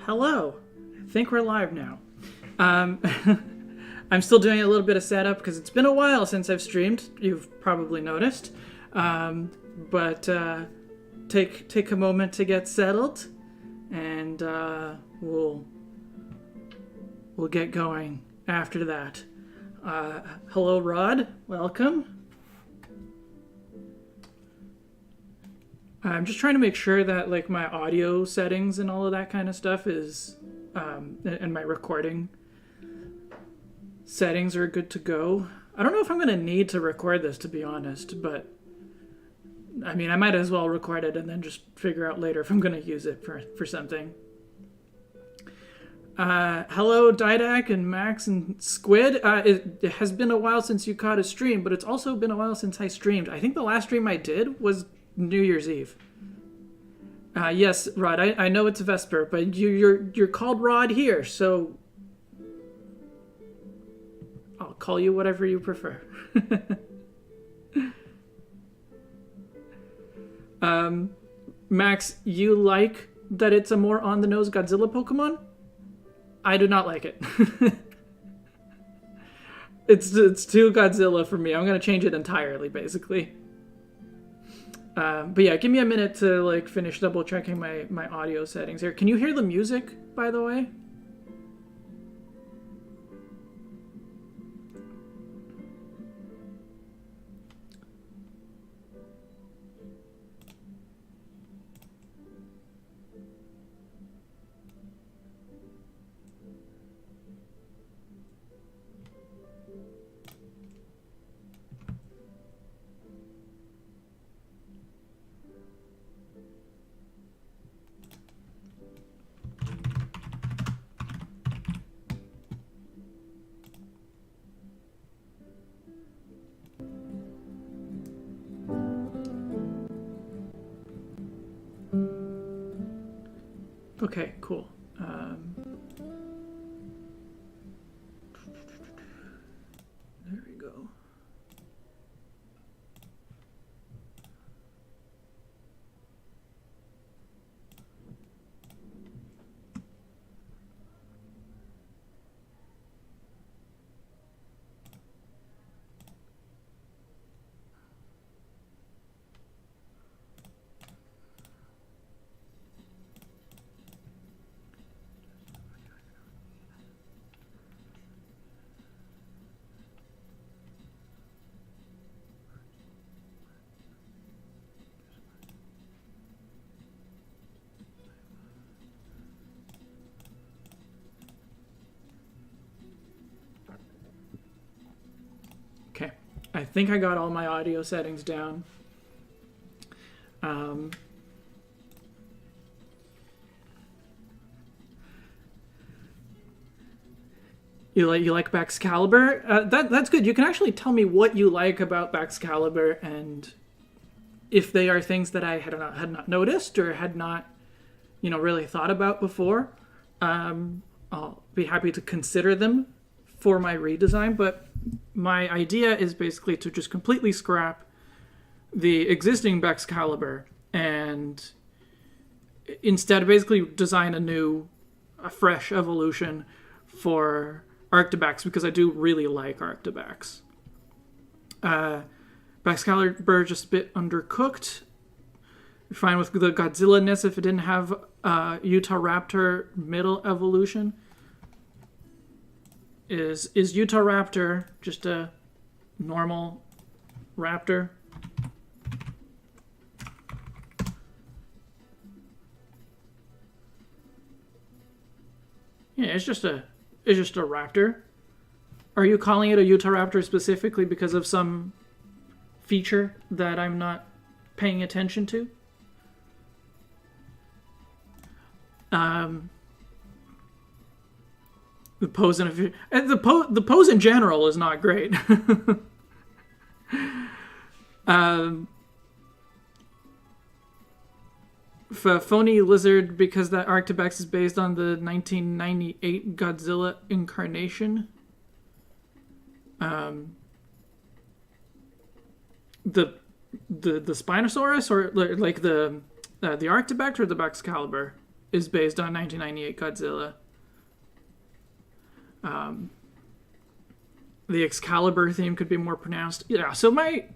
Hello. I think we're live now. I'm still doing a little bit of setup because it's been a while since I've streamed. You've probably noticed. But take a moment to get settled, and we'll get going after that. Hello, Rod. Welcome. I'm just trying to make sure that like my audio settings and all of that kind of stuff is, and my recording settings are good to go. I don't know if I'm going to need to record this, to be honest, but I mean, I might as well record it and then just figure out later if I'm going to use it for something. Hello, Didac and Max and Squid. It has been a while since you caught a stream, but it's also been a while since I streamed. I think the last stream I did was New Year's Eve. Yes, Rod, I know it's Vesper, but you're called Rod here, so I'll call you whatever you prefer. Max, you like that it's a more on-the-nose Godzilla Pokemon? I do not like it. It's too Godzilla for me. I'm gonna change it entirely, basically. But yeah, give me a minute to like finish double checking my audio settings here. Can you hear the music, by the way? Okay, cool. There we go. I think I got all my audio settings down. You like Baxcalibur? That's good. You can actually tell me what you like about Baxcalibur and if they are things that I had not noticed or had not, really thought about before. I'll be happy to consider them for my redesign, but my idea is basically to just completely scrap the existing Baxcalibur and instead basically design a fresh evolution for Arctibax, because I do really like Arctibax. Baxcalibur just a bit undercooked. Fine with the Godzilla-ness if it didn't have Utah Raptor middle evolution. Is Utah Raptor just a normal raptor? Yeah, it's just a raptor. Are you calling it a Utah Raptor specifically because of some feature that I'm not paying attention to? The pose the pose in general is not great. Phony Lizard, because that Arctibex is based on the 1998 Godzilla incarnation. The Spinosaurus, or like the Arctibex or the Baxcalibur, is based on 1998 Godzilla. The Excalibur theme could be more pronounced. Yeah, so I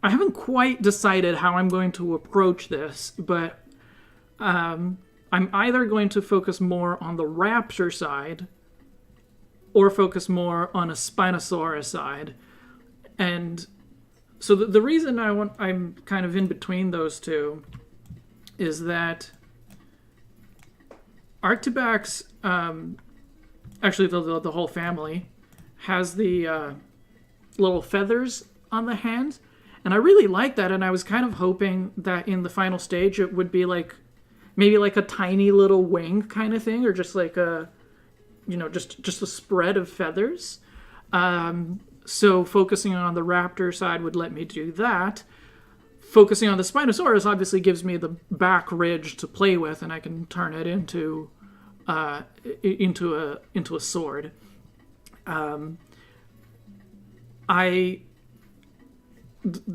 haven't quite decided how I'm going to approach this, but I'm either going to focus more on the Raptor side or focus more on a Spinosaurus side. And so the reason I'm kind of in between those two is that Arctibex, actually the whole family, has the little feathers on the hand, and I really like that, and I was kind of hoping that in the final stage it would be like maybe like a tiny little wing kind of thing, or just like a, you know, just a spread of feathers. So focusing on the Raptor side would let me do that. Focusing on the Spinosaurus obviously gives me the back ridge to play with, and I can turn it into a sword. I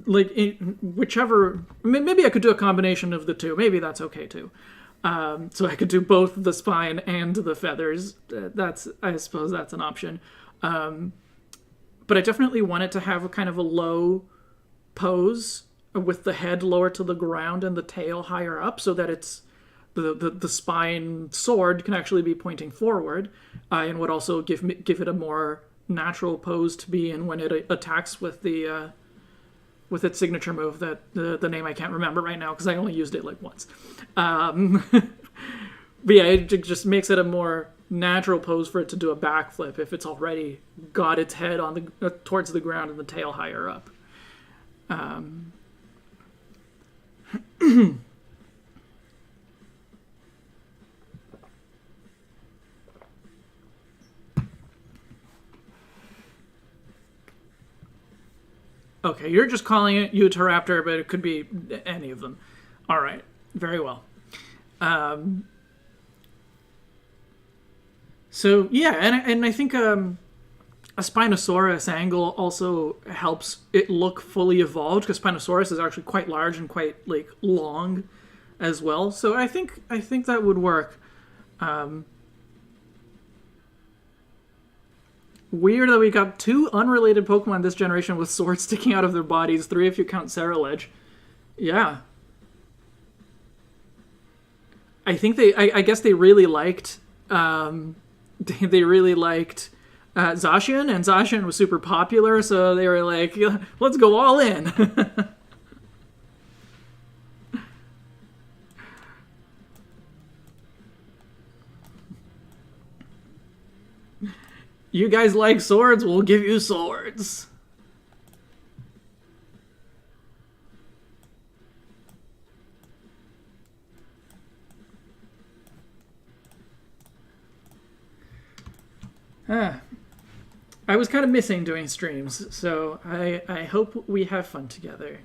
like whichever. Maybe I could do a combination of the two. Maybe that's okay too. So I could do both the spine and the feathers. I suppose that's an option. But I definitely want it to have a kind of a low pose with the head lower to the ground and the tail higher up, so that it's the spine sword can actually be pointing forward, and would also give it a more natural pose to be in when it attacks with the with its signature move, that the name I can't remember right now because I only used it like once. But yeah, it just makes it a more natural pose for it to do a backflip if it's already got its head on the towards the ground and the tail higher up. Okay, you're just calling it Utahraptor, but it could be any of them. All right, very well. So yeah, and I think a Spinosaurus angle also helps it look fully evolved, because Spinosaurus is actually quite large and quite like long as well. So I think that would work. Weird that we got 2 unrelated Pokemon this generation with swords sticking out of their bodies, 3 if you count Ceruledge. Yeah. I think I guess they really liked they really liked Zacian, and Zacian was super popular, so they were like, let's go all in. You guys like swords? We'll give you swords. I was kind of missing doing streams, so I hope we have fun together.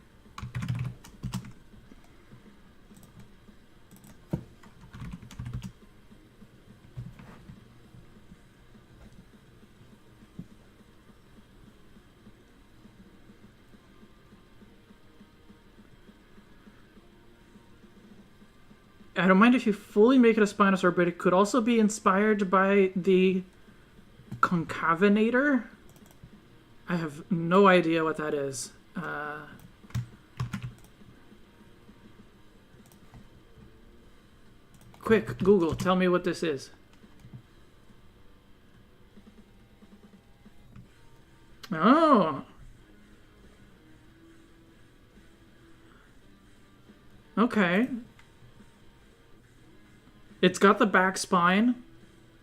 I don't mind if you fully make it a Spinosaur, but it could also be inspired by the Concavinator. I have no idea what that is. Quick, Google, tell me what this is. Oh. Okay. It's got the back spine,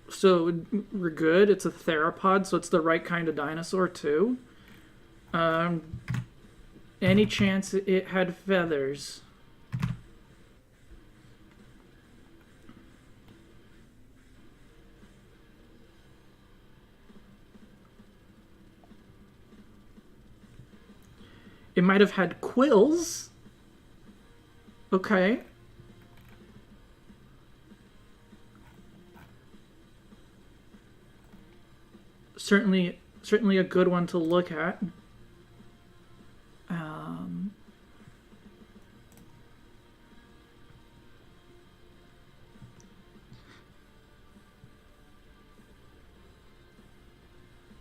so we're good. It's a theropod, so it's the right kind of dinosaur too. Any chance it had feathers? It might have had quills. Okay. certainly a good one to look at.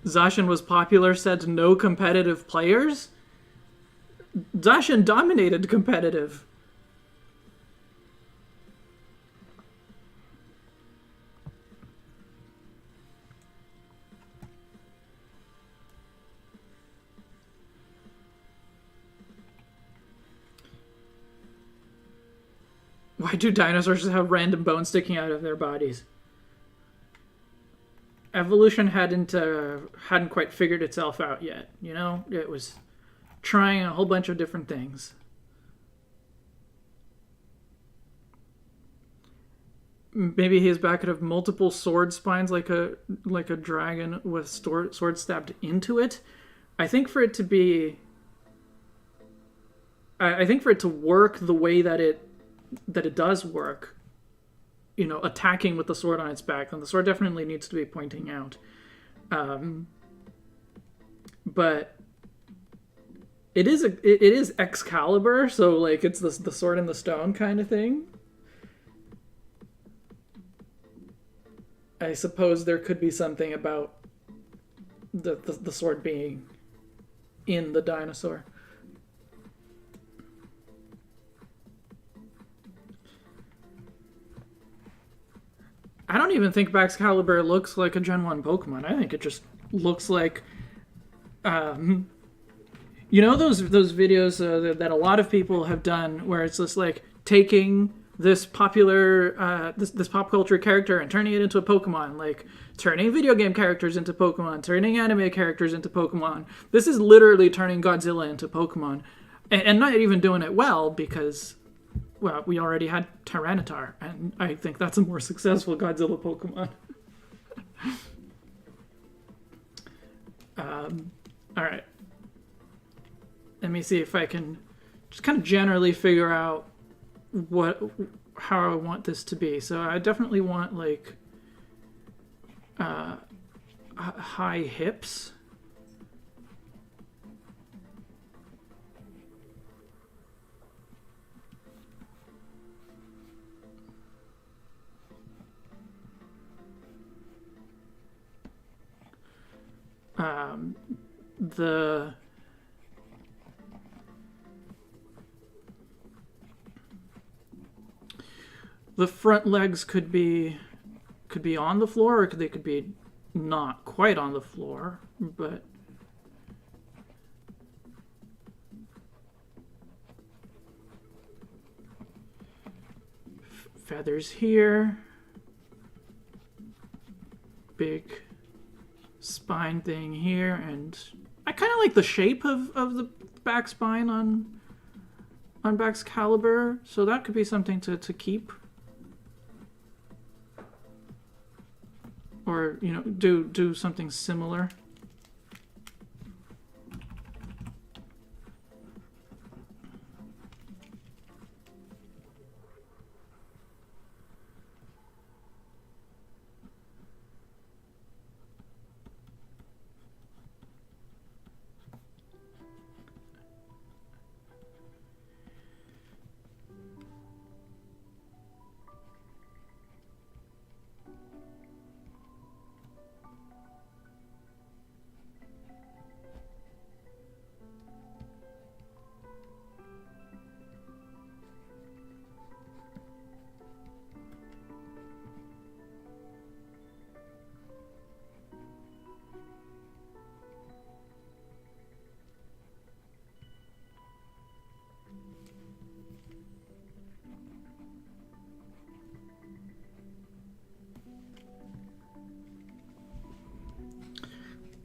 Zacian was popular, said no competitive players. Zacian dominated competitive. Why do dinosaurs have random bones sticking out of their bodies? Evolution hadn't quite figured itself out yet. You know, it was trying a whole bunch of different things. Maybe his back could have multiple sword spines, like a dragon with sword stabbed into it. I think for it to be, I think for it to work the way that it does work, you know, attacking with the sword on its back, then the sword definitely needs to be pointing out. But it is Excalibur, so like it's the sword in the stone kind of thing. I suppose there could be something about the sword being in the dinosaur. I don't even think Baxcalibur looks like a Gen 1 Pokemon. I think it just looks like, you know, those videos that a lot of people have done where it's just like taking this popular, this pop culture character and turning it into a Pokemon, like turning video game characters into Pokemon, turning anime characters into Pokemon. This is literally turning Godzilla into Pokemon. And not even doing it well because, well, we already had Tyranitar, and I think that's a more successful Godzilla Pokemon. Alright. Let me see if I can just kind of generally figure out how I want this to be. So I definitely want, like, high hips. The front legs could be on the floor, or they could be not quite on the floor, but feathers here, big spine thing here, and I kind of like the shape of the back spine on Baxcalibur, so that could be something to keep. Or, you know, do something similar.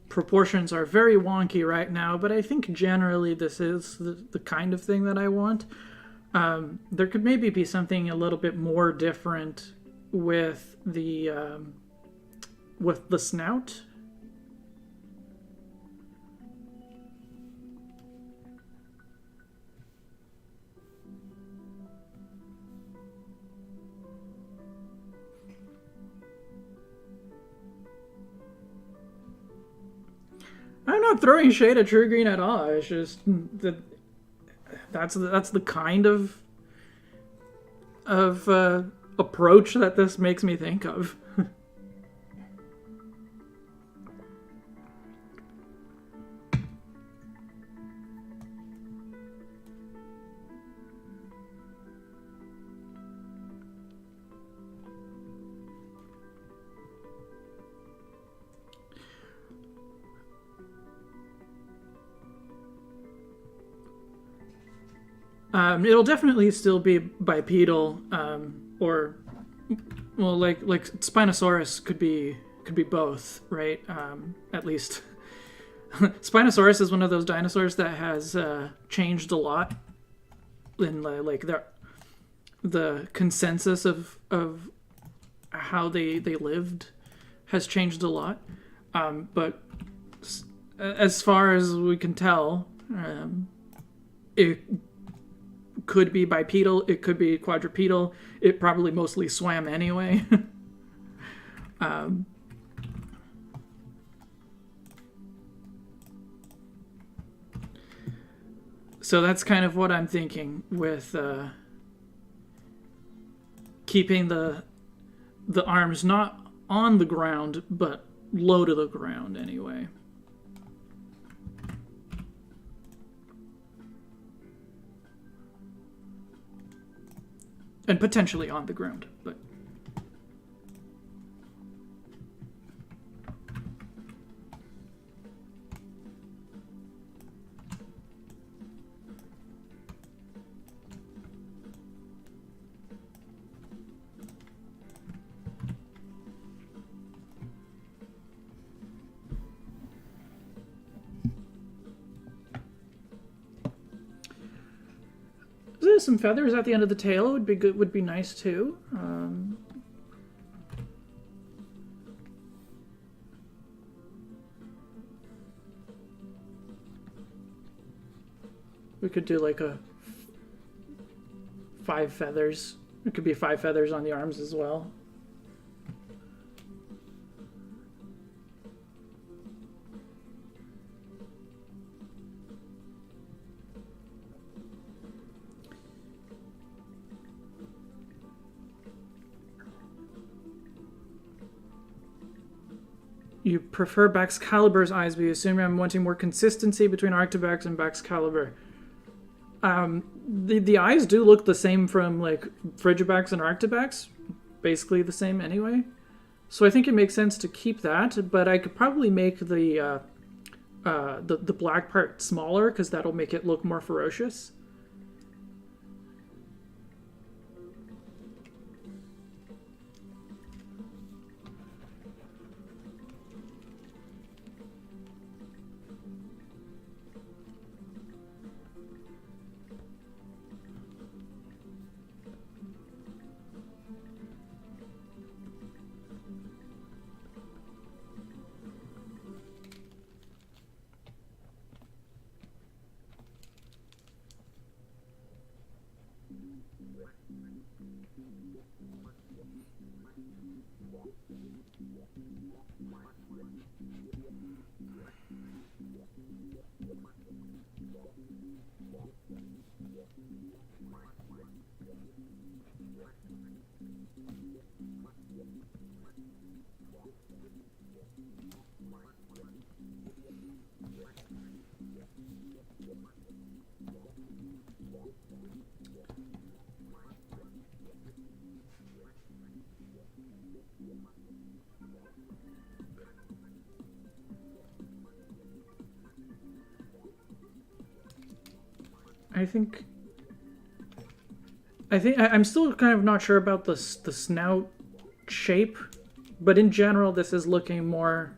Proportions are very wonky right now, but I think generally this is the kind of thing that I want. There could maybe be something a little bit more different with the snout. not throwing shade at True Green at all. It's just that that's the kind of approach that this makes me think of. It'll definitely still be bipedal, or well, like Spinosaurus could be both, right? At least Spinosaurus is one of those dinosaurs that has changed a lot in like the consensus of how they lived has changed a lot, but as far as we can tell, it could be bipedal, it could be quadrupedal. It probably mostly swam anyway. So that's kind of what I'm thinking with keeping the arms not on the ground, but low to the ground anyway. And potentially on the ground, but... some feathers at the end of the tail would be good. Would be nice too. We could do like a 5 feathers. It could be 5 feathers on the arms as well. You prefer Baxcalibur's eyes, but you assume I'm wanting more consistency between Arctibax and Baxcalibur. The eyes do look the same from like Frigibax and Arctibax, basically the same anyway. So I think it makes sense to keep that, but I could probably make the black part smaller because that'll make it look more ferocious. I think I'm still kind of not sure about the snout shape, but in general, this is looking more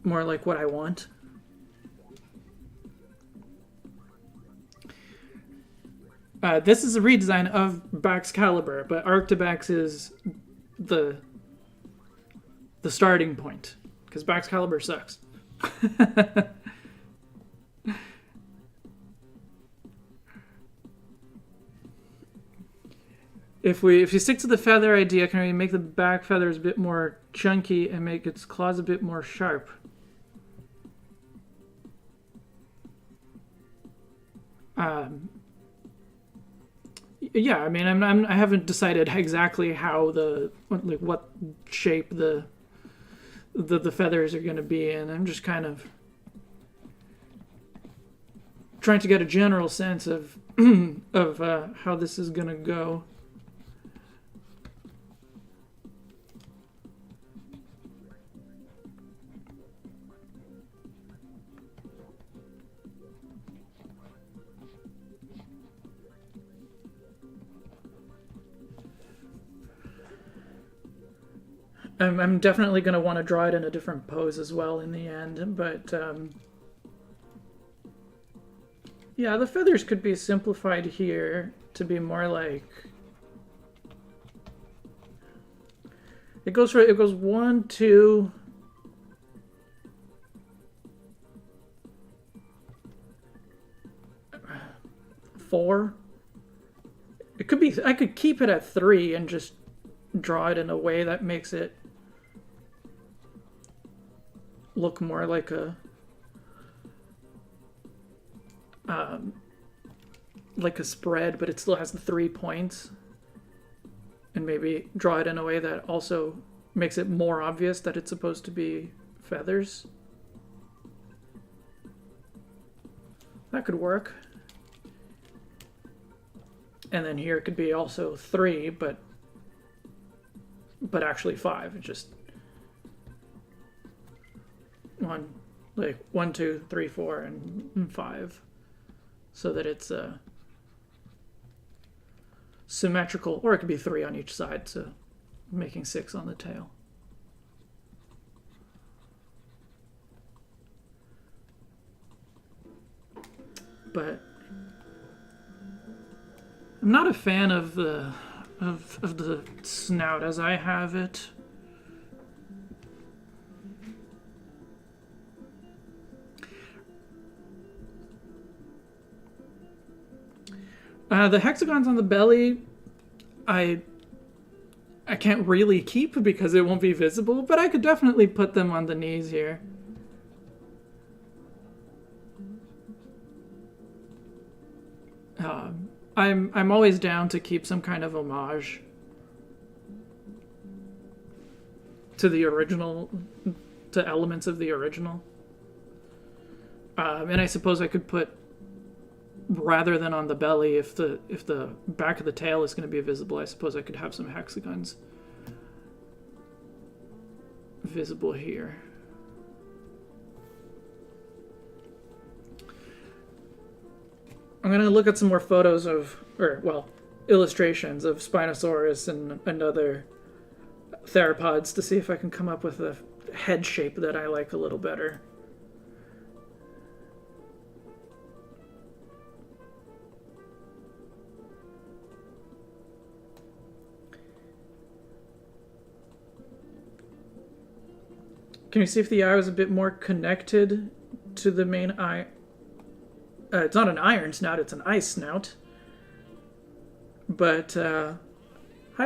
like what I want. This is a redesign of Baxcalibur, but Arctibax is the starting point because Baxcalibur sucks. If you stick to the feather idea, can we make the back feathers a bit more chunky and make its claws a bit more sharp? Yeah, I mean, I haven't decided exactly how what shape the feathers are going to be in. I'm just kind of trying to get a general sense of of how this is going to go. I'm definitely going to want to draw it in a different pose as well in the end, but yeah, the feathers could be simplified here to be more like it goes 1, 2, 4. It could be I could keep it at 3 and just draw it in a way that makes it look more like a spread, but it still has the 3 points, and maybe draw it in a way that also makes it more obvious that it's supposed to be feathers. That could work. And then here it could be also 3, but actually 5. It's just 1, 2, 3, 4, and 5, so that it's symmetrical, or it could be 3 on each side, so making 6 on the tail. But I'm not a fan of the snout as I have it. The hexagons on the belly, I can't really keep because it won't be visible, but I could definitely put them on the knees here. I'm always down to keep some kind of homage to the original, to elements of the original. And I suppose I could put, rather than on the belly, if the back of the tail is going to be visible, I suppose I could have some hexagons visible here. I'm going to look at some more photos illustrations of Spinosaurus and other theropods to see if I can come up with a head shape that I like a little better. Can you see if the eye was a bit more connected to the main eye? It's not an iron snout, it's an ice snout. But, hi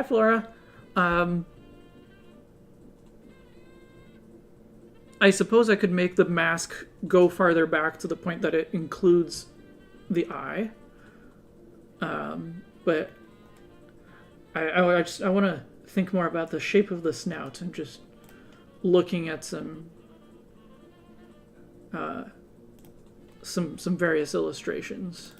Flora. I suppose I could make the mask go farther back to the point that it includes the eye. But I want to think more about the shape of the snout and just looking at some various illustrations.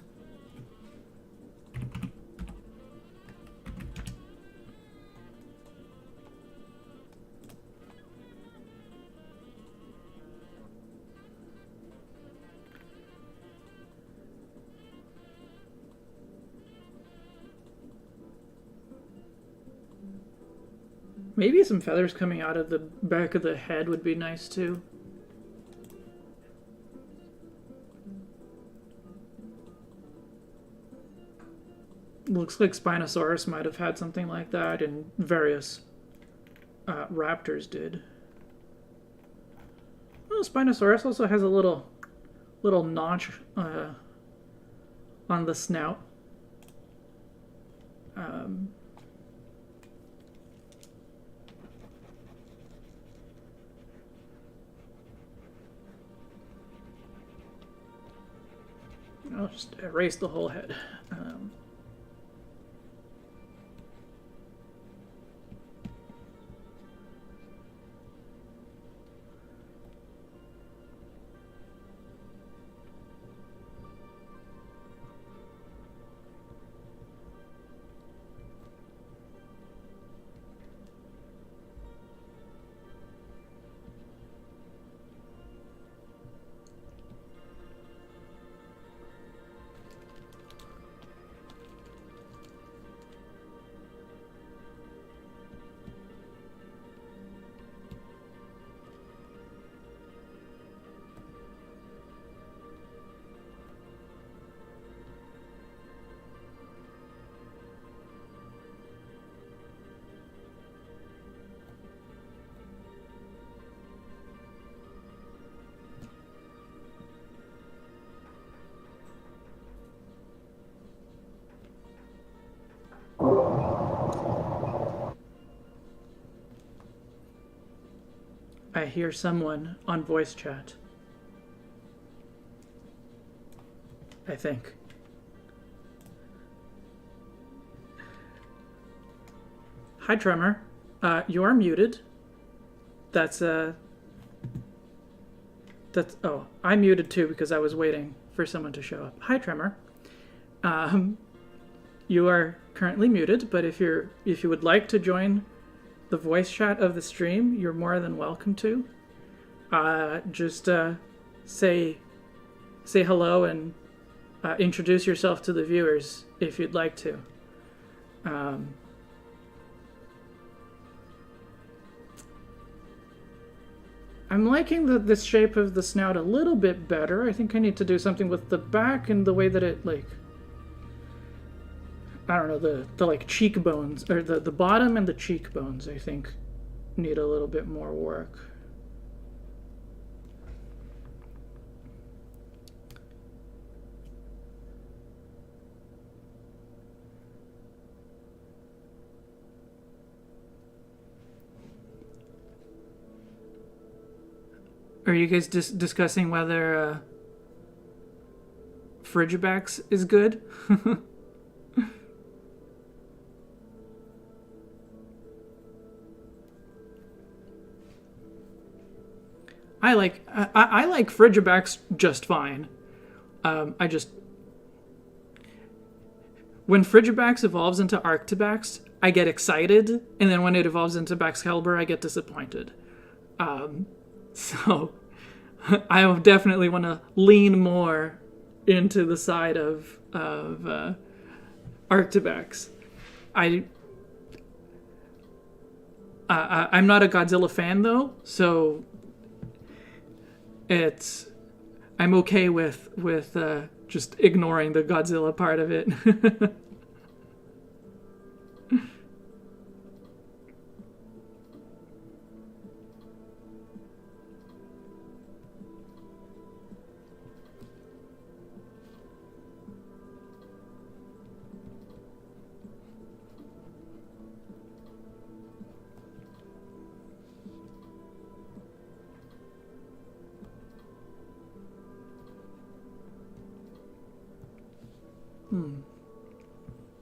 Maybe some feathers coming out of the back of the head would be nice too. Looks like Spinosaurus might have had something like that, and various raptors did. Well, Spinosaurus also has a little notch on the snout. I'll just erase the whole head. I hear someone on voice chat. I think. Hi, Tremor. You are muted. That's oh, I muted too because I was waiting for someone to show up. Hi, Tremor. You are currently muted, but if you would like to join the voice chat of the stream, you're more than welcome to. Just say hello and introduce yourself to the viewers if you'd like to. I'm liking this shape of the snout a little bit better. I think I need to do something with the back and the way that it, like, I don't know, the like cheekbones, or the bottom and the cheekbones, I think, need a little bit more work. Are you guys discussing whether Frigibax is good? I like Frigibax just fine. I just, when Frigibax evolves into Arctibax, I get excited, and then when it evolves into Baxcalibur, I get disappointed. So I definitely want to lean more into the side of Arctibax. I'm not a Godzilla fan though, so I'm okay with just ignoring the Godzilla part of it.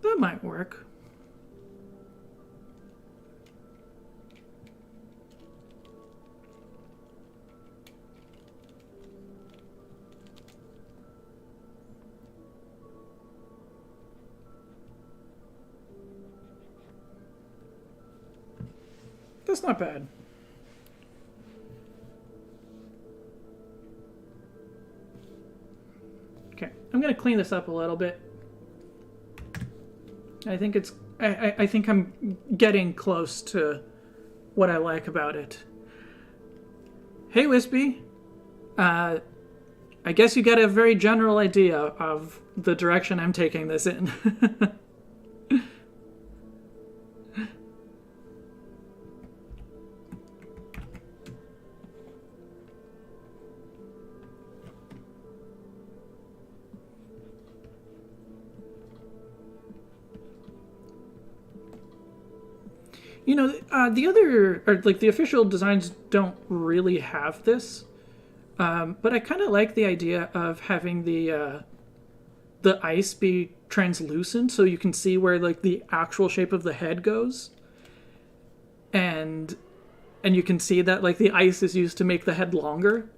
That might work. That's not bad. Okay, I'm gonna clean this up a little bit. I think I think I'm getting close to what I like about it. Hey, Wispy. I guess you get a very general idea of the direction I'm taking this in. You know, the official designs don't really have this, but I kind of like the idea of having the the ice be translucent so you can see where like the actual shape of the head goes. And you can see that like the ice is used to make the head longer.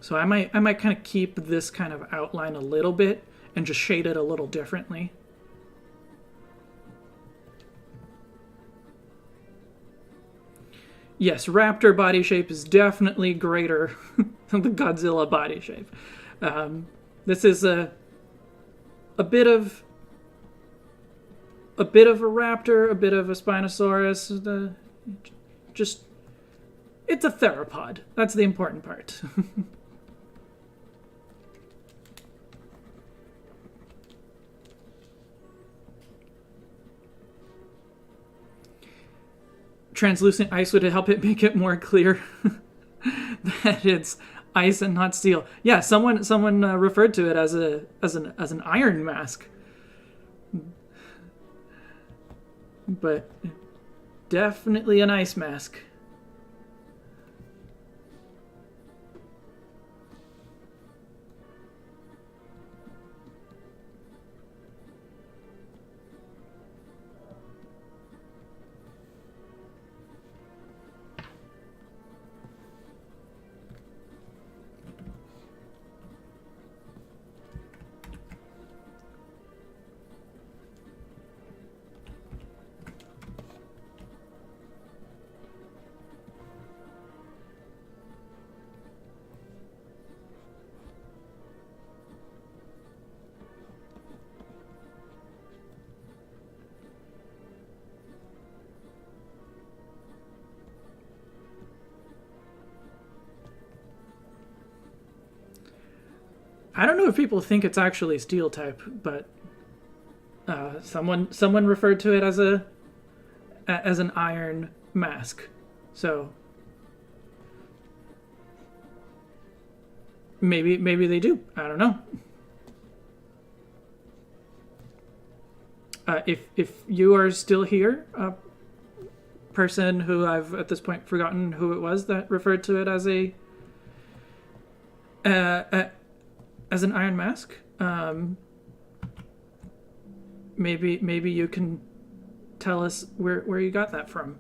So I might kind of keep this kind of outline a little bit and just shade it a little differently. Yes, raptor body shape is definitely greater than the Godzilla body shape. This is a bit of a raptor, a bit of a Spinosaurus. It's a theropod. That's the important part. Translucent ice would help it make it more clear that it's ice and not steel. Yeah, someone referred to it as an iron mask, but definitely an ice mask. I don't know if people think it's actually steel type, but someone referred to it as an iron mask. So maybe they do. I don't know. If you are still here, person who I've at this point forgotten who it was that referred to it as an iron mask. Maybe you can tell us where you got that from.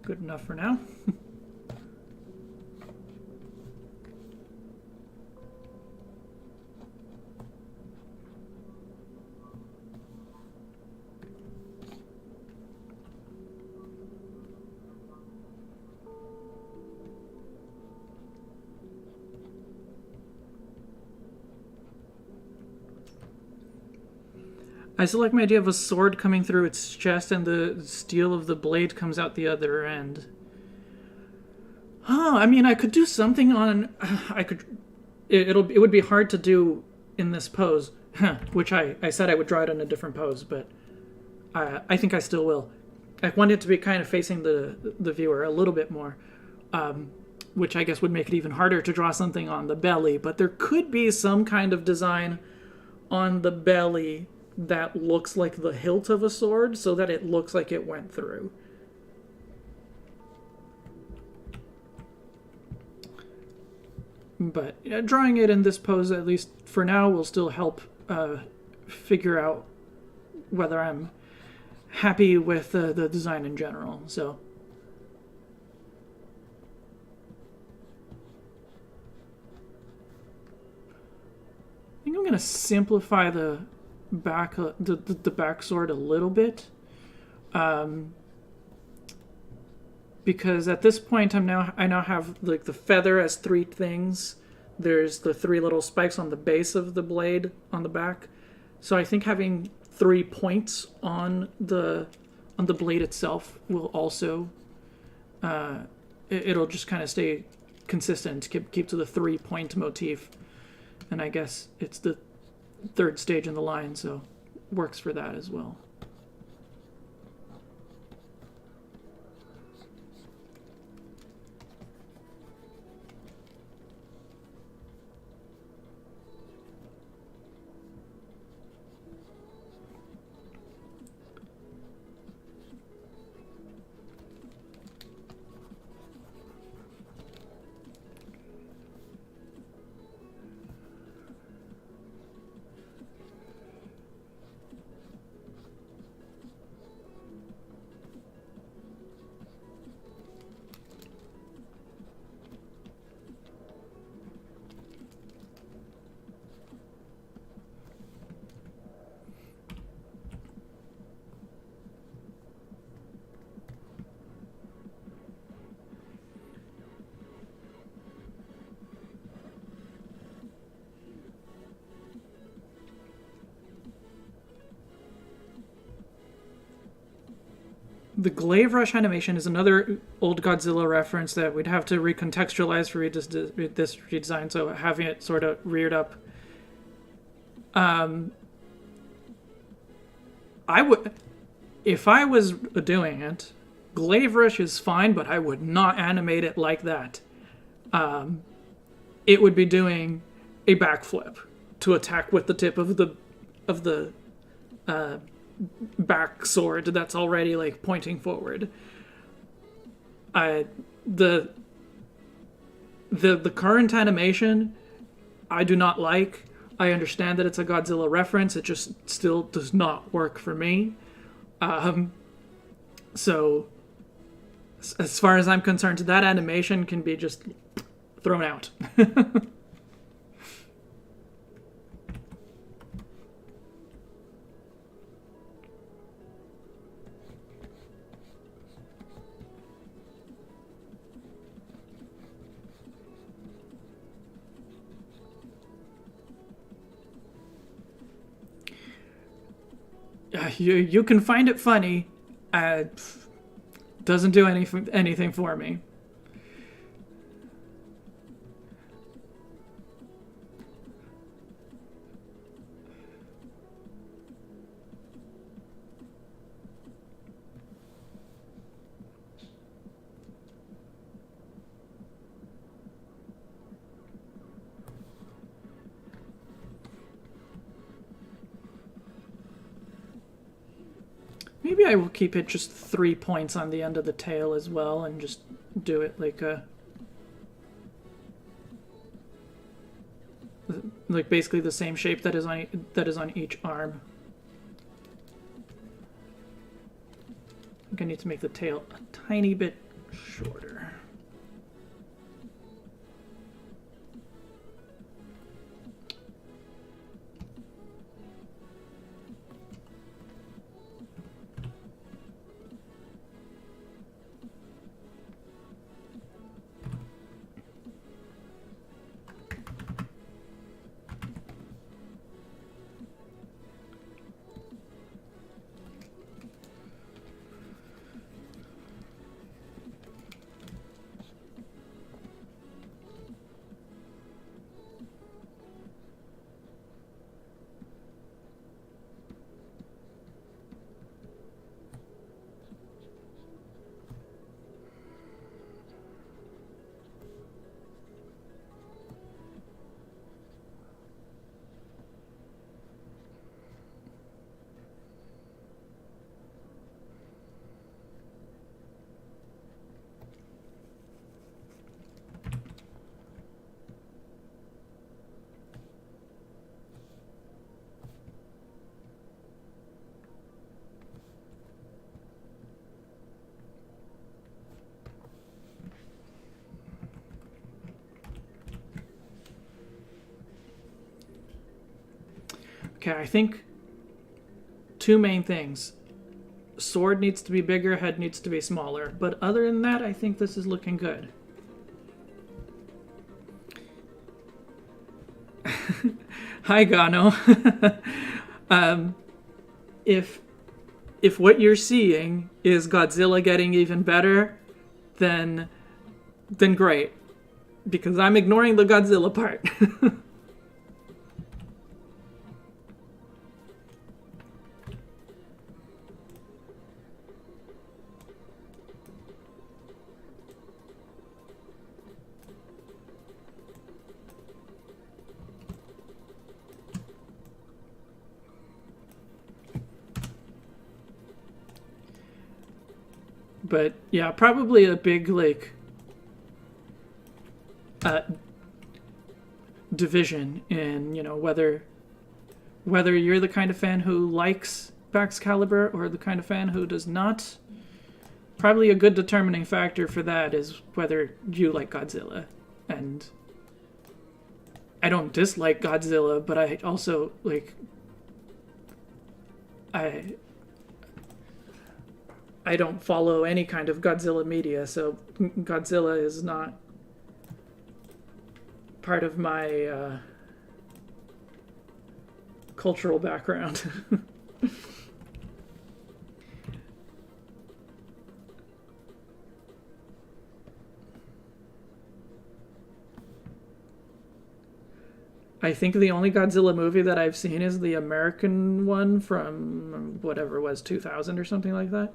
Good enough for now. I still like my idea of a sword coming through its chest and the steel of the blade comes out the other end. Oh, I mean, I could do something on... It would be hard to do in this pose, which I said I would draw it in a different pose, but I think I still will. I want it to be kind of facing the viewer a little bit more, which I guess would make it even harder to draw something on the belly, but there could be some kind of design on the belly that looks like the hilt of a sword so that it looks like it went through. But yeah, drawing it in this pose, at least for now, will still help figure out whether I'm happy with the design in general. So I think I'm going to simplify the back the back sword a little bit, because at this point I now have like the feather as three things. There's the three little spikes on the base of the blade on the back. So I think having 3 points on the blade itself will also it'll just kind of stay consistent, keep to the 3-point motif. And I guess it's the third stage in the line, so works for that as well. The glaive rush animation is another old Godzilla reference that we'd have to recontextualize for this redesign, so having it sort of reared up. I would, if I was doing it, glaive rush is fine, but I would not animate it like that. It would be doing a backflip to attack with the tip of the back sword that's already like pointing forward. The current animation I do not like. I understand that it's a Godzilla reference. It just still does not work for me. So as far as I'm concerned, that animation can be just thrown out. You can find it funny. Doesn't do anything for me. Maybe I will keep it just 3 points on the end of the tail as well, and just do it like basically the same shape that is on each arm. I think I need to make the tail a tiny bit shorter. Okay, I think two main things. Sword needs to be bigger, head needs to be smaller. But other than that, I think this is looking good. Hi, Gano. If what you're seeing is Godzilla getting even better, then great. Because I'm ignoring the Godzilla part. But yeah, probably a big like division in, you know, whether you're the kind of fan who likes Baxcalibur or the kind of fan who does not. Probably a good determining factor for that is whether you like Godzilla. And I don't dislike Godzilla, but I also like I don't follow any kind of Godzilla media, so Godzilla is not part of my cultural background. I think the only Godzilla movie that I've seen is the American one from whatever it was, 2000 or something like that.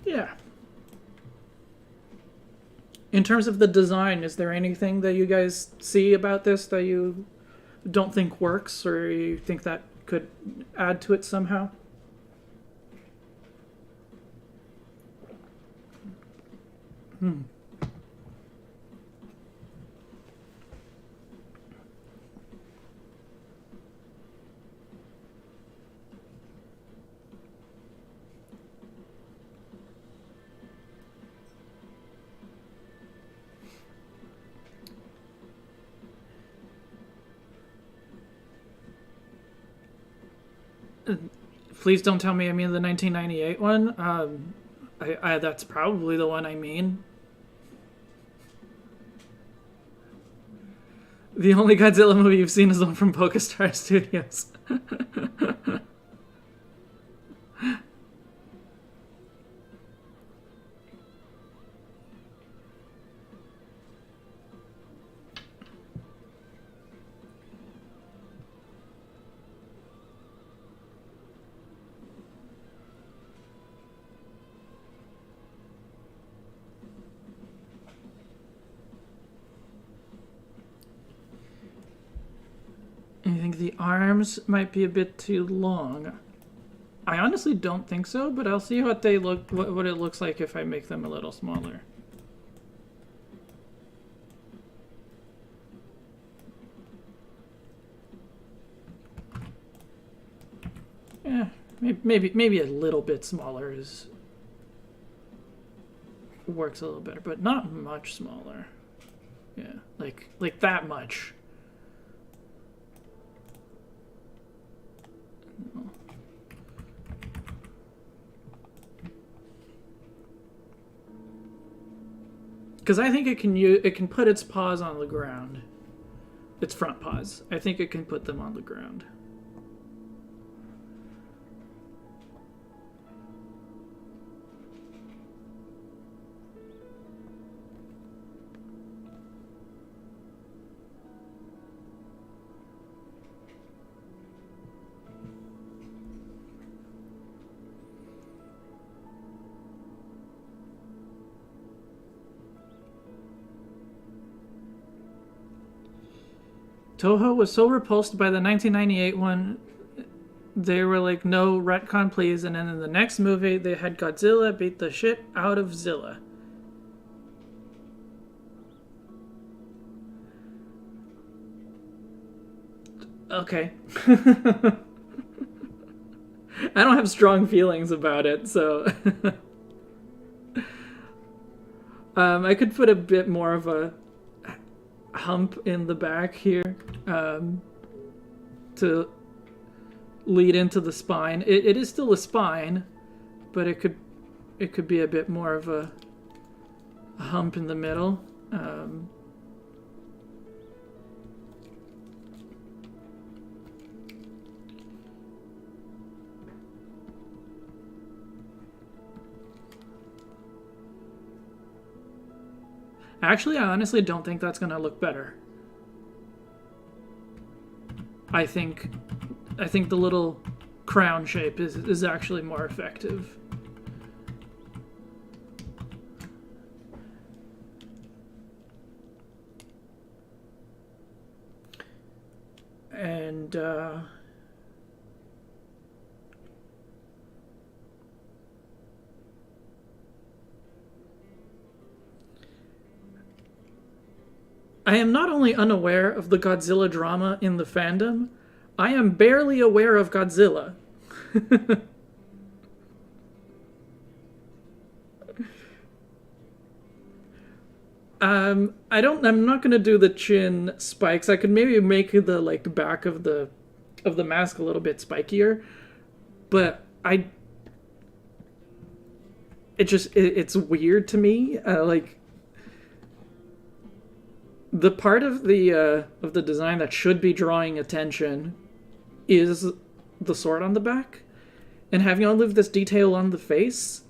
Yeah. In terms of the design, is there anything that you guys see about this that you don't think works, or you think that could add to it somehow? Please don't tell me I mean the 1998 one. That's probably the one I mean. The only Godzilla movie you've seen is the one from PokeStar Studios. think the arms might be a bit too long. I honestly don't think so, but I'll see what they look, what it looks like if I make them a little smaller. Yeah, maybe a little bit smaller is works a little better, but not much smaller. Yeah, like that much. Because I think it can put its paws on the ground. Its front paws. I think it can put them on the ground. Toho was so repulsed by the 1998 one, they were like, no, retcon please, and then in the next movie, they had Godzilla beat the shit out of Zilla. Okay. I don't have strong feelings about it, so... I could put a bit more of a hump in the back here to lead into the spine. It is still a spine, but it could be a bit more of a hump in the middle. Actually, I honestly don't think that's going to look better. I think the little crown shape is actually more effective. And I am not only unaware of the Godzilla drama in the fandom, I am barely aware of Godzilla. I'm not gonna do the chin spikes. I could maybe make the like back of the mask a little bit spikier, but it's weird to me. Like the part of the design that should be drawing attention is the sword on the back, and having all of this detail on the face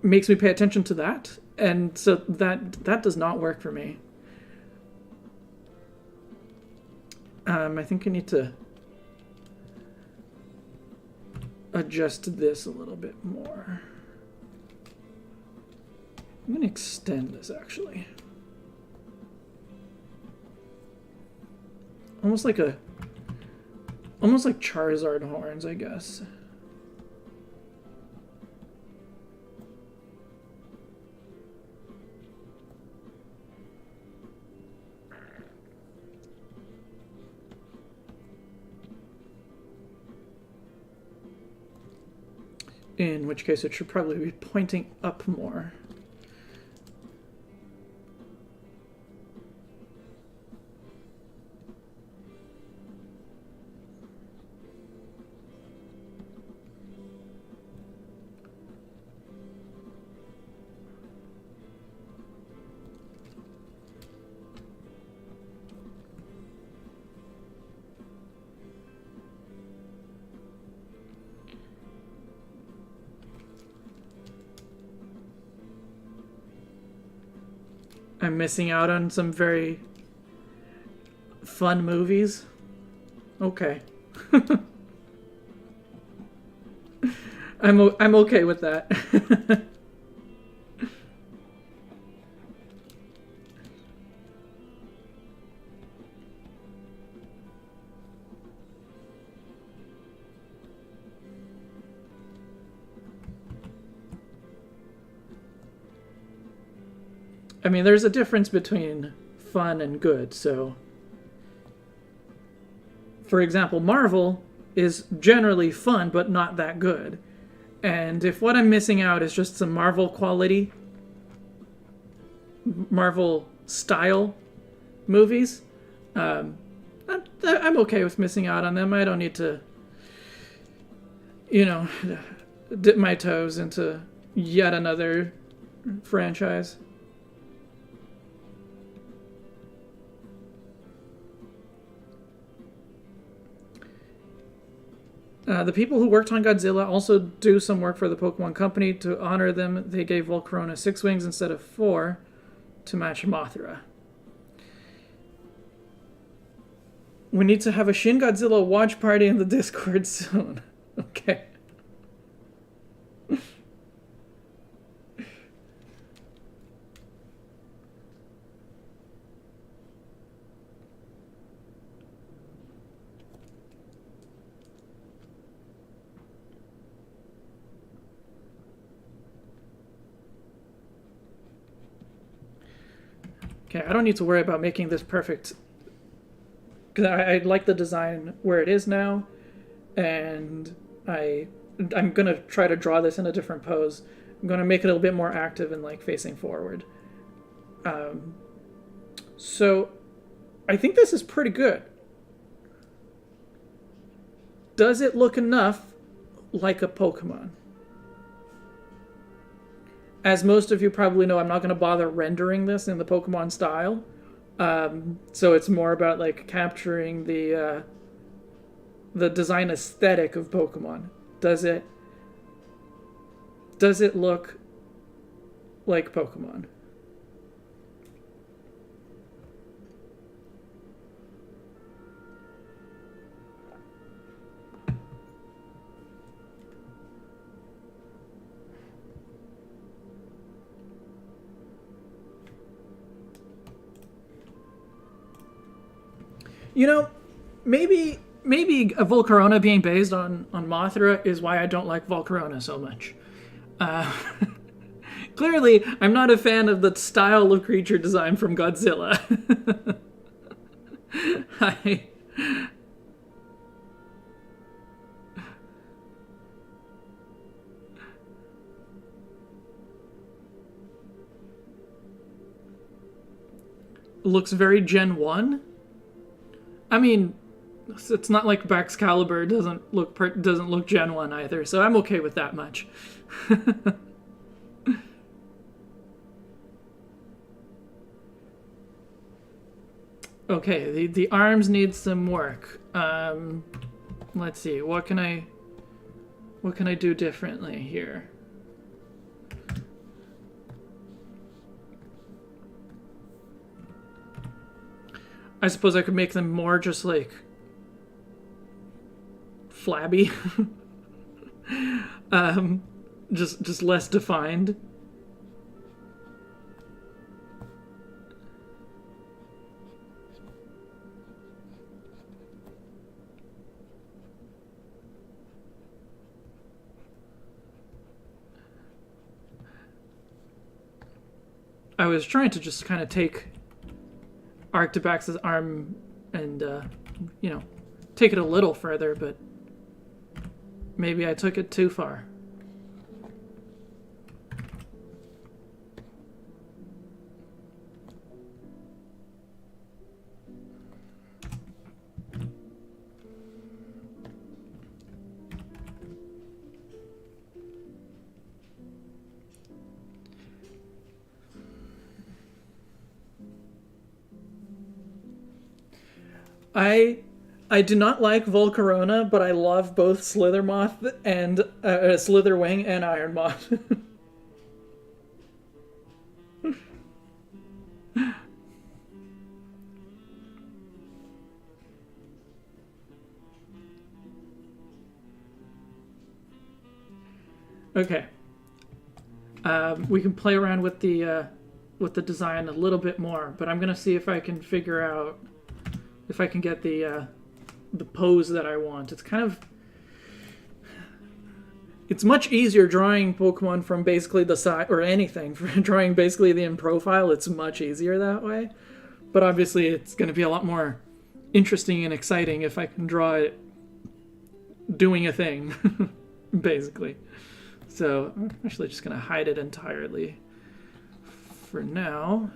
makes me pay attention to that, and so that does not work for me. I think I need to adjust this a little bit more. I'm gonna extend this actually. Almost like Charizard horns, I guess. In which case it should probably be pointing up more. I'm missing out on some very fun movies. Okay. I'm okay with that. I mean, there's a difference between fun and good. So, for example, Marvel is generally fun, but not that good. And if what I'm missing out is just some Marvel quality, Marvel style movies, I'm okay with missing out on them. I don't need to, you know, dip my toes into yet another franchise. The people who worked on Godzilla also do some work for the Pokemon Company. To honor them, they gave Volcarona 6 wings instead of 4 to match Mothra. We need to have a Shin Godzilla watch party in the Discord soon. Okay. Okay, I don't need to worry about making this perfect, because I like the design where it is now, and I'm gonna try to draw this in a different pose. I'm gonna make it a little bit more active and like facing forward. So I think this is pretty good. Does it look enough like a Pokemon? As most of you probably know, I'm not going to bother rendering this in the Pokemon style. So it's more about like capturing the design aesthetic of Pokemon. Does it look like Pokemon? You know, maybe a Volcarona being based on Mothra is why I don't like Volcarona so much. Clearly, I'm not a fan of the style of creature design from Godzilla. Looks very Gen 1. I mean, it's not like Baxcalibur doesn't look Gen 1 either, so I'm okay with that much. Okay, the arms need some work. Let's see, what can I do differently here? I suppose I could make them more just like flabby. Just less defined. I was trying to just kind of take Arctibax's arm and, you know, take it a little further, but maybe I took it too far. I do not like Volcarona, but I love both Slithermoth and Slitherwing and Ironmoth. Okay. We can play around with the design a little bit more, but I'm gonna see if I can figure out if I can get the pose that I want. It's much easier drawing Pokemon from basically the side, or anything, for drawing basically the in profile. It's much easier that way. But obviously it's going to be a lot more interesting and exciting if I can draw it doing a thing, basically. So I'm actually just going to hide it entirely for now.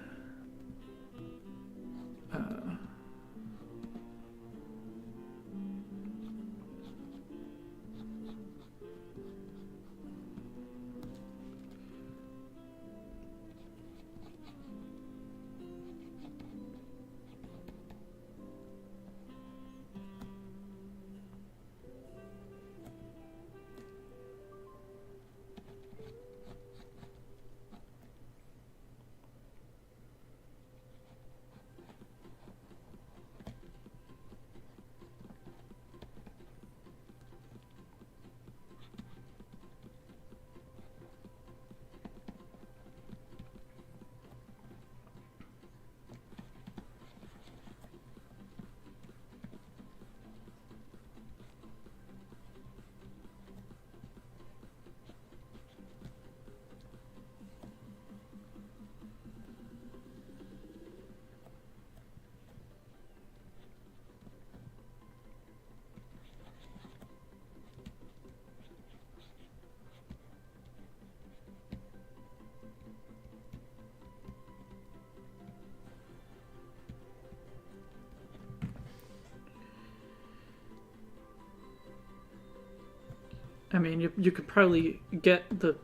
I mean, you could probably get the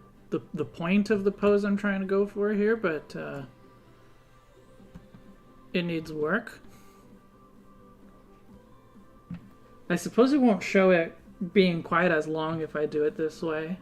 point of the pose I'm trying to go for here, but it needs work. I suppose it won't show it being quite as long if I do it this way.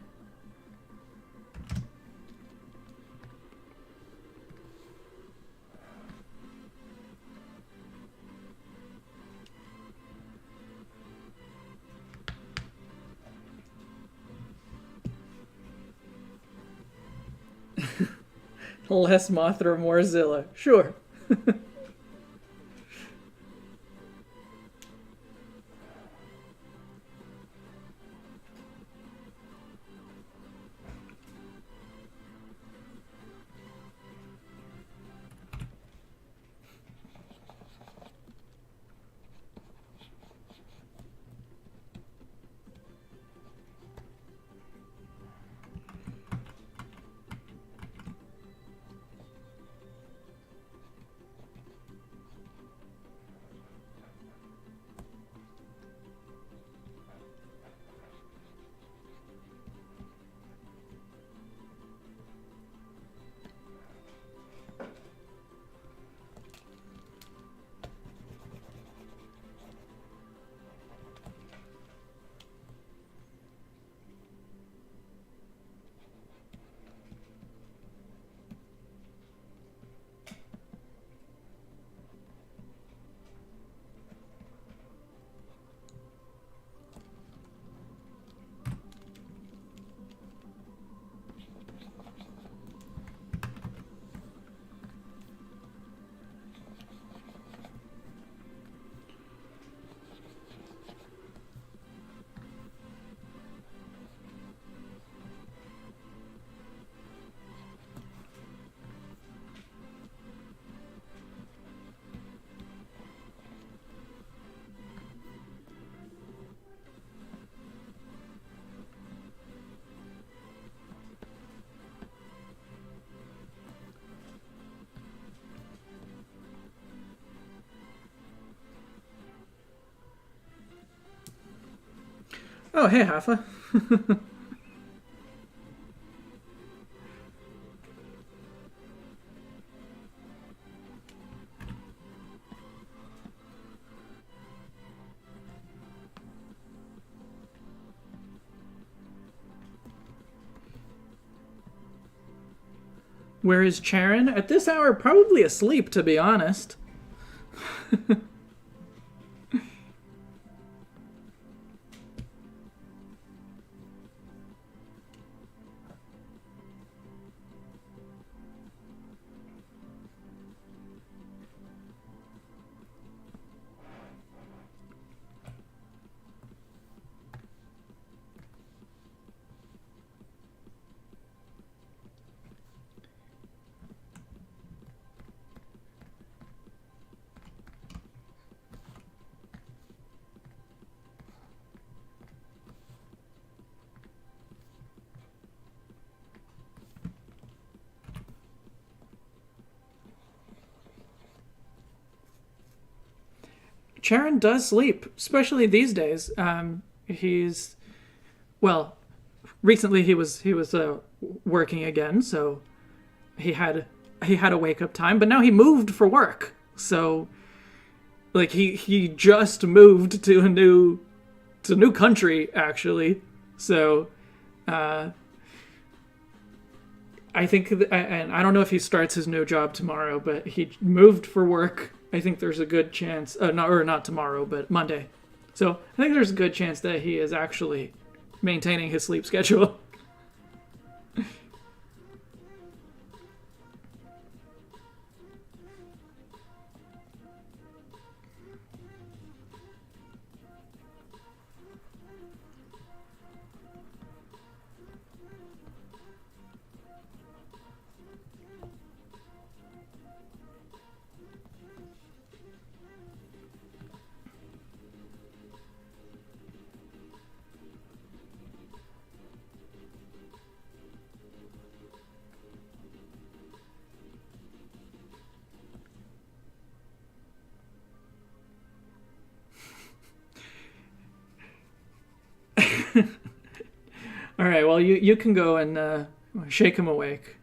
Less Mothra, more Zilla. Sure. Oh, hey, Hafa. Where is Charon? At this hour, probably asleep, to be honest. Charon does sleep, especially these days. Recently he was working again, so he had a wake up time. But now he moved for work, so like he just moved to a new country actually. So I think, and I don't know if he starts his new job tomorrow, but he moved for work. I think there's a good chance, not tomorrow, but Monday. So I think there's a good chance that he is actually maintaining his sleep schedule. All right, well, you can go and shake him awake.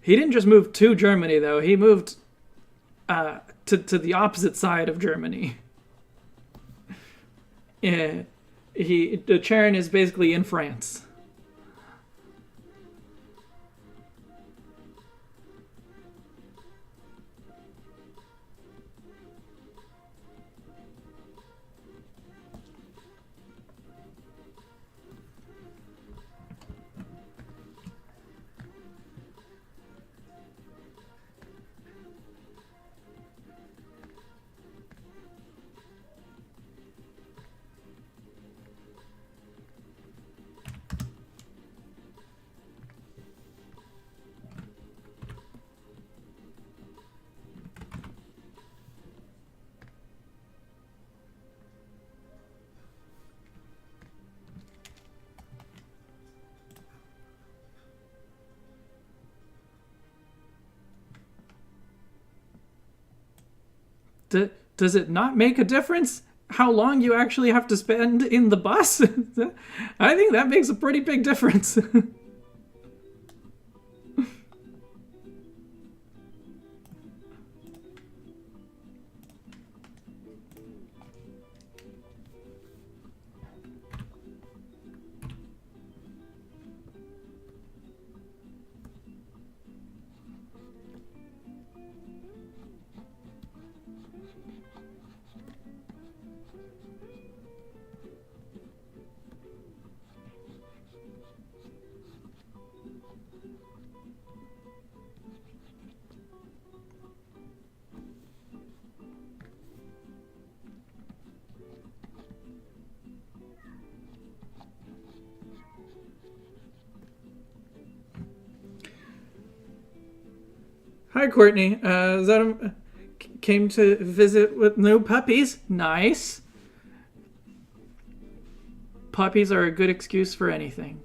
He didn't just move to Germany, though. He moved to the opposite side of Germany. Yeah, Charon is basically in France. Does it not make a difference how long you actually have to spend in the bus? I think that makes a pretty big difference. Hi, Courtney. Came to visit with new puppies. Nice. Puppies are a good excuse for anything.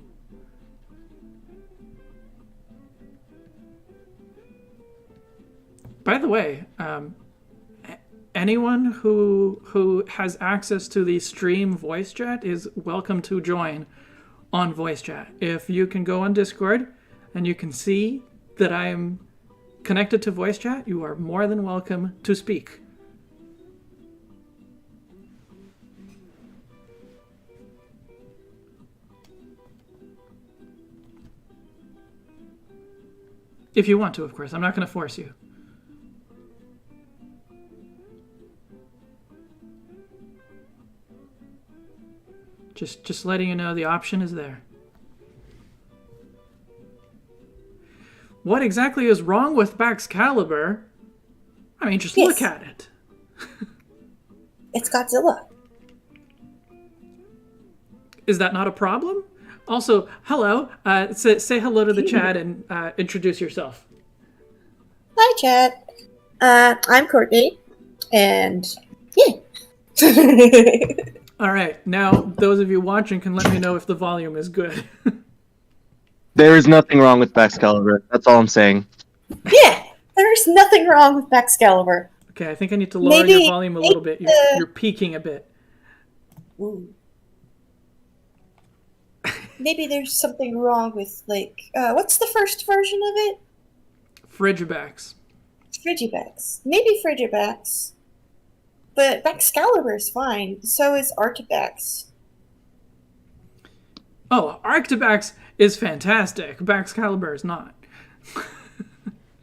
By the way, anyone who has access to the stream voice chat is welcome to join on voice chat. If you can go on Discord and you can see that I am connected to voice chat, you are more than welcome to speak. If you want to, of course. I'm not going to force you. Just letting you know the option is there. What exactly is wrong with Baxcalibur? I mean, just look at it. It's Godzilla. Is that not a problem? Also, hello. Say hello to the chat and introduce yourself. Hi, chat. I'm Courtney, and yeah. All right. Now, those of you watching can let me know if the volume is good. There is nothing wrong with Baxcalibur. That's all I'm saying. Yeah, there's nothing wrong with Baxcalibur. Okay, I think I need to lower your volume a little bit. You're peaking a bit. Ooh. Maybe there's something wrong with, like, what's the first version of it? Frigibax. Frigibax. Maybe Frigibax. But Baxcalibur is fine. So is Artabax. Oh, Arctibax is fantastic. Baxcalibur is not.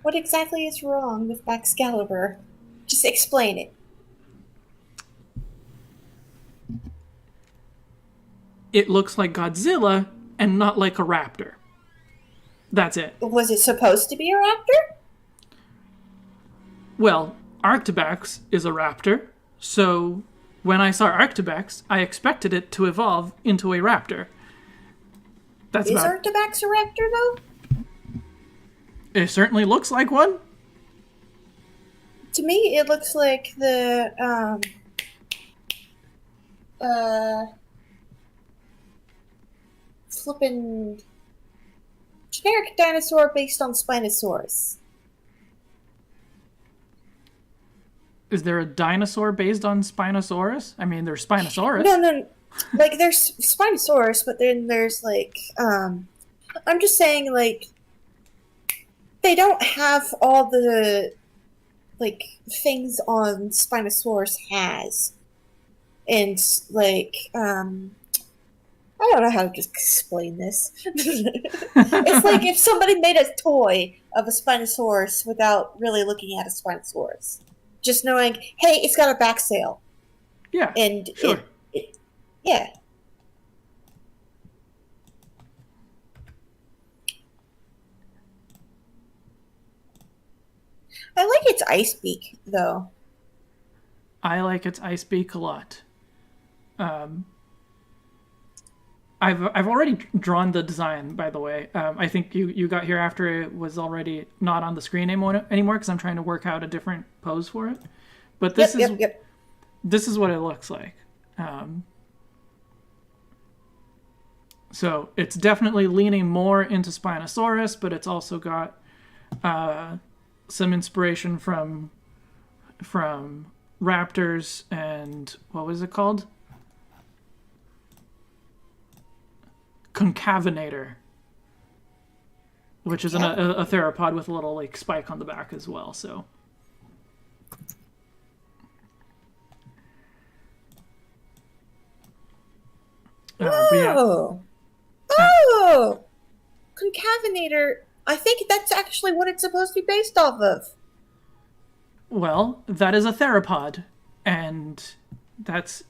What exactly is wrong with Baxcalibur? Just explain it. It looks like Godzilla and not like a raptor. That's it. Was it supposed to be a raptor? Well, Arctibax is a raptor, so when I saw Arctibax, I expected it to evolve into a raptor. That's Is about... Artabax a raptor, though? It certainly looks like one. To me, it looks like the, flippin' generic dinosaur based on Spinosaurus. Is there a dinosaur based on Spinosaurus? I mean, there's Spinosaurus. No. Like, there's Spinosaurus, but then there's, like, I'm just saying, like, they don't have all the, like, things on Spinosaurus has. And, like, I don't know how to just explain this. It's like if somebody made a toy of a Spinosaurus without really looking at a Spinosaurus. Just knowing, hey, it's got a back sail. Yeah, And sure. Yeah. I like its ice beak, though. I like its ice beak a lot. I've already drawn the design, by the way. I think you got here after it was already not on the screen anymore because I'm trying to work out a different pose for it. But this this is what it looks like. So it's definitely leaning more into Spinosaurus, but it's also got some inspiration from raptors and what was it called? Concavenator, which is a theropod with a little like spike on the back as well. So, Oh, Concavenator. I think that's actually what it's supposed to be based off of. Well, that is a theropod, and that's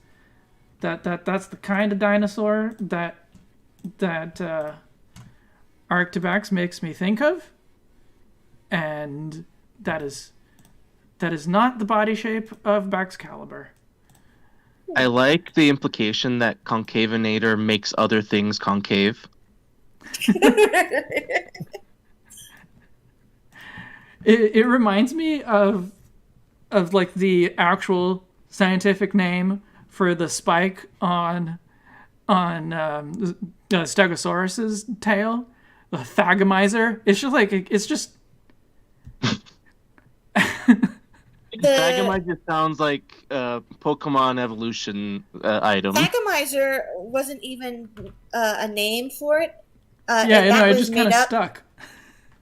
the kind of dinosaur that Arctibax makes me think of, and that is not the body shape of Baxcalibur. I like the implication that Concavenator makes other things concave. It reminds me of like the actual scientific name for the spike on Stegosaurus's tail, the Thagomizer. It's just like Thagomizer sounds like a Pokemon evolution item. Thagomizer wasn't even a name for it. It just kind of stuck.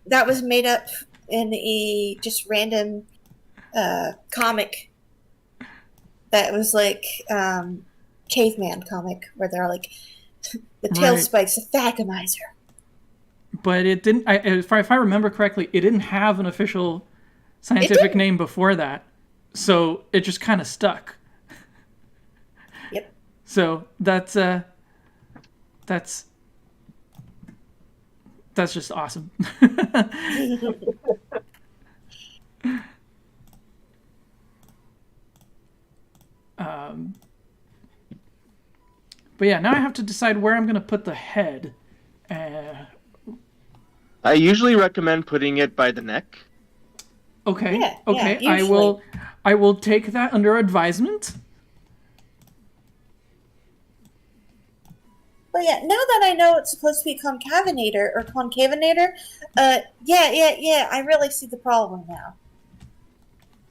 That was made up in a just random comic that was like caveman comic where they're like the tail spikes a Thagomizer. But it didn't. If I remember correctly, it didn't have an official scientific name before that, so it just kind of stuck. Yep. So that's just awesome. But yeah, now I have to decide where I'm going to put the head. I usually recommend putting it by the neck. Okay. Yeah, okay. usually. I will take that under advisement. But yeah, now that I know it's supposed to be Concavenator, I really see the problem now.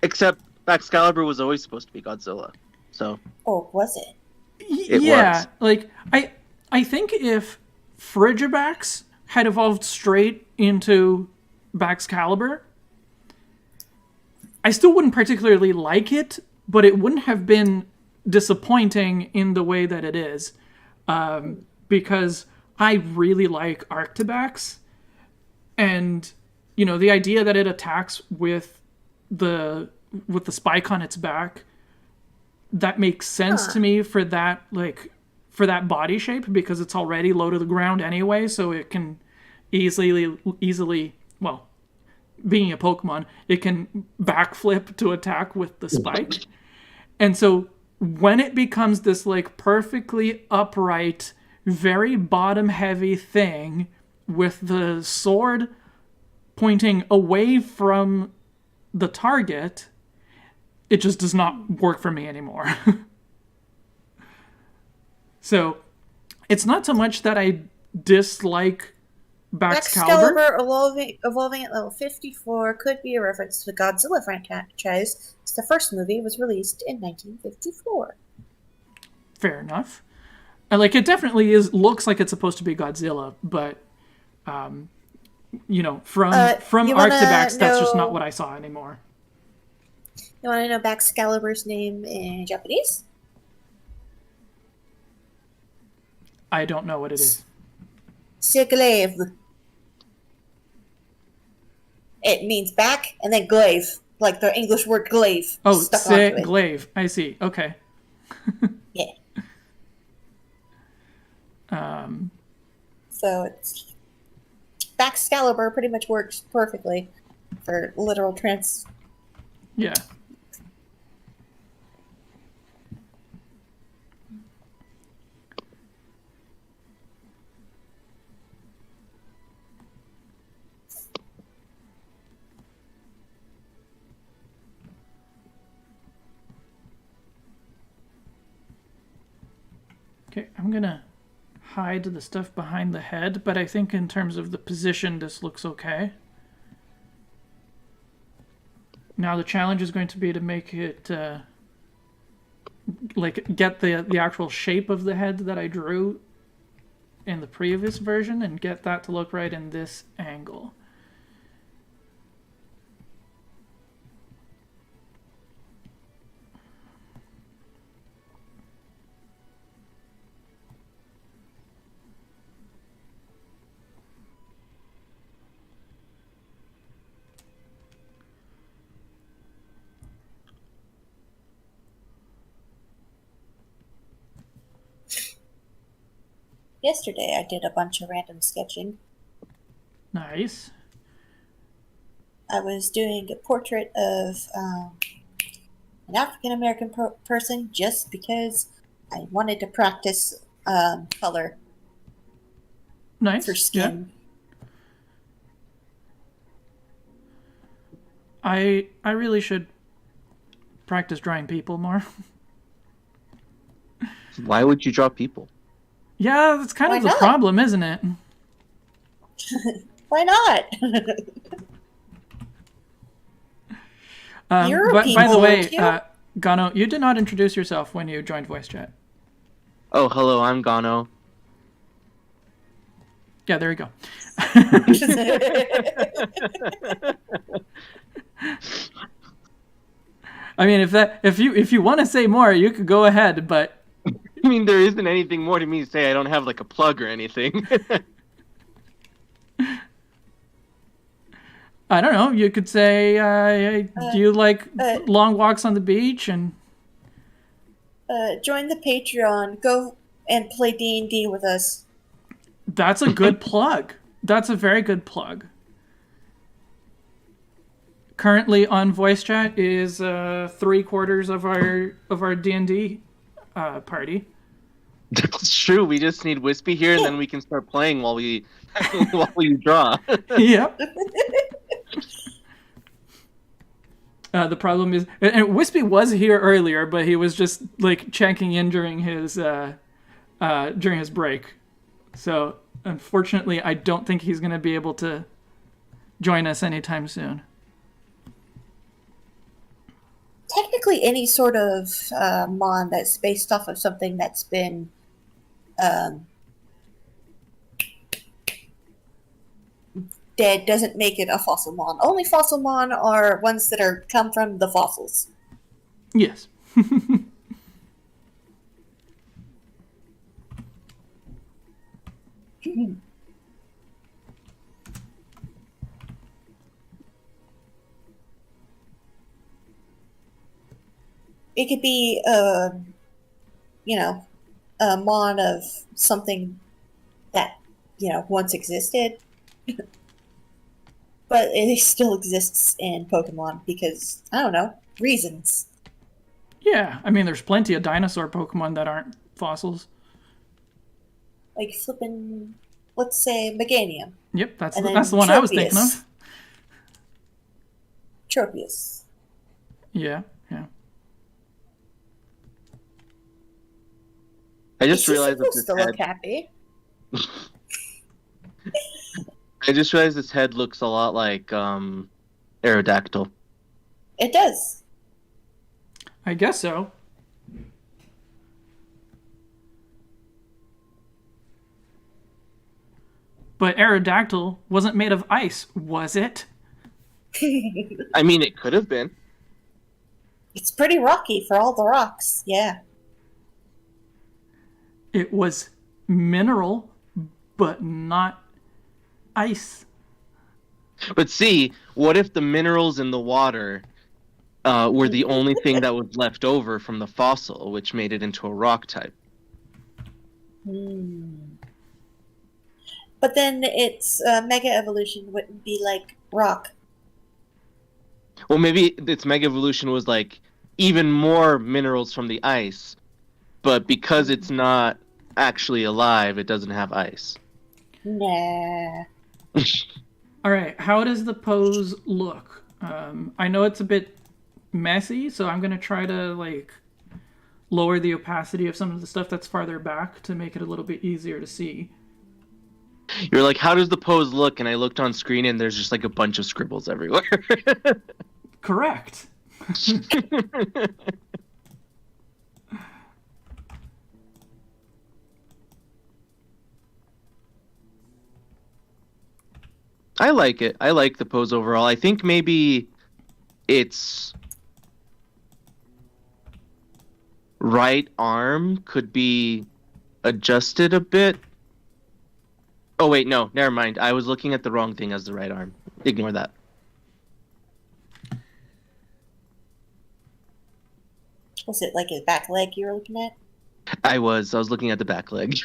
Except Baxcalibur was always supposed to be Godzilla. So Oh, was it? was. Like I think if Frigibax had evolved straight into Baxcalibur, I still wouldn't particularly like it, but it wouldn't have been disappointing in the way that it is, because I really like Arctibax, and the idea that it attacks with the spike on its back, that makes sense to me for that body shape, because it's already low to the ground anyway, so it can easily well, being a Pokemon, it can backflip to attack with the spike. And so when it becomes this like perfectly upright, very bottom heavy thing with the sword pointing away from the target, it just does not work for me anymore. So it's not so much that I dislike Baxcalibur. Evolving at level 54 could be a reference to the Godzilla franchise, as the first movie was released in 1954. Fair enough. Like, it definitely looks like it's supposed to be Godzilla, but from Arctibax, that's just not what I saw anymore. You want to know Baxcalibur's name in Japanese? I don't know what it is. Siglaive. It means back and then glaive, like the English word glaive. Oh, glaive. I see. Okay. Yeah. So it's Baxcalibur pretty much works perfectly for literal trans. Yeah. Okay, I'm gonna hide the stuff behind the head, but I think in terms of the position, this looks okay. Now the challenge is going to be to make it, get the actual shape of the head that I drew in the previous version and get that to look right in this angle. Yesterday I did a bunch of random sketching. Nice. I was doing a portrait of an African American person just because I wanted to practice color Nice. for skin. Yeah. I really should practice drawing people more. Why would you draw people? Yeah, that's kind Why of the not? problem, isn't it? Why not? You're But by the people, way, too. Gano, you did not introduce yourself when you joined voice chat. Oh, hello, I'm Gano. Yeah, there you go. I mean, if you want to say more, you could go ahead, but I mean, there isn't anything more to me to say. I don't have like a plug or anything. I don't know. You could say, do you like long walks on the beach? And Join the Patreon. Go and play D&D with us. that's a good plug. That's a very good plug. Currently on voice chat is 3/4 of our D&D party. That's true. We just need Wispy here, and then we can start playing while we draw. Yep. The problem is, and Wispy was here earlier, but he was just like checking in during his break. So unfortunately, I don't think he's going to be able to join us anytime soon. basically any sort of mon that's based off of something that's been um, dead doesn't make it a fossil mon. Only fossil mon are ones that are come from the fossils. Yes. It could be, a mon of something that, once existed, but it still exists in Pokemon because, I don't know, reasons. Yeah, I mean, there's plenty of dinosaur Pokemon that aren't fossils. Like flipping, let's say, Meganium. Yep, that's And the then one I was thinking of. Tropius. Yeah, yeah. I just Is he realized that supposed this to look head. happy? I just realized this head looks a lot like Aerodactyl. It does. I guess so. But Aerodactyl wasn't made of ice, was it? I mean, it could have been. It's pretty rocky for all the rocks. Yeah. It was mineral, but not ice. But see, what if the minerals in the water were the only thing that was left over from the fossil, which made it into a rock type? But then its mega evolution wouldn't be like rock. Well, maybe its mega evolution was like even more minerals from the ice, but because it's not actually alive, it doesn't have ice. Nah. All right, how does the pose look? I know it's a bit messy, so I'm gonna try to lower the opacity of some of the stuff that's farther back to make it a little bit easier to see. You're like, how does the pose look? And I looked on screen and there's just like a bunch of scribbles everywhere. Correct. I like it. I like the pose overall. I think maybe its right arm could be adjusted a bit. Oh, wait, no, never mind. I was looking at the wrong thing as the right arm. Ignore that. Was it like his back leg you were looking at? I was looking at the back leg.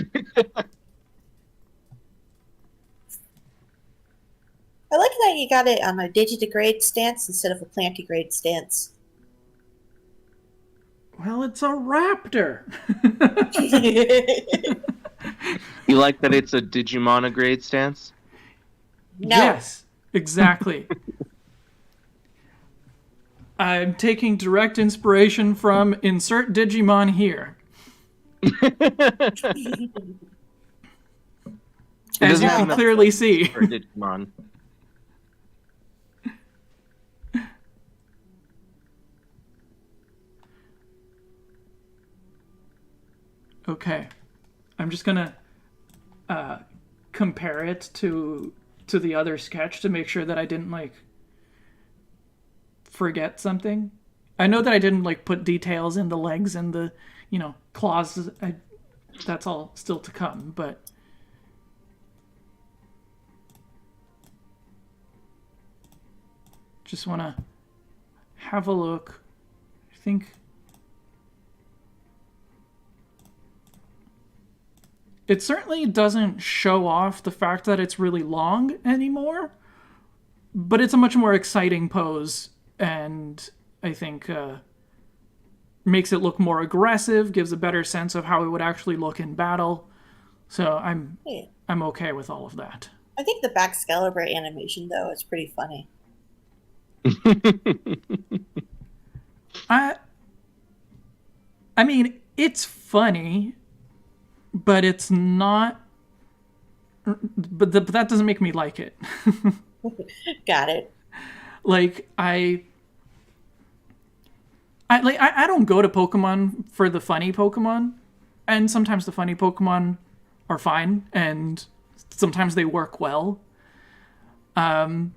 I like that you got it on a digidegrade stance instead of a plantigrade stance. Well, it's a raptor. You like that it's a Digimonograde stance? No. Yes, exactly. I'm taking direct inspiration from insert Digimon here. As you can clearly see. For Digimon. Okay. I'm just gonna compare it to the other sketch to make sure that I didn't forget something. I know that I didn't put details in the legs and the claws. That's all still to come, but just want to have a look. I think it certainly doesn't show off the fact that it's really long anymore, but it's a much more exciting pose, and I think makes it look more aggressive, gives a better sense of how it would actually look in battle. So I'm okay with all of that. I think the Baxcalibur animation, though, is pretty funny. I mean, it's funny, but it's not. But that doesn't make me like it. Got it. I don't go to Pokemon for the funny Pokemon, and sometimes the funny Pokemon are fine, and sometimes they work well. But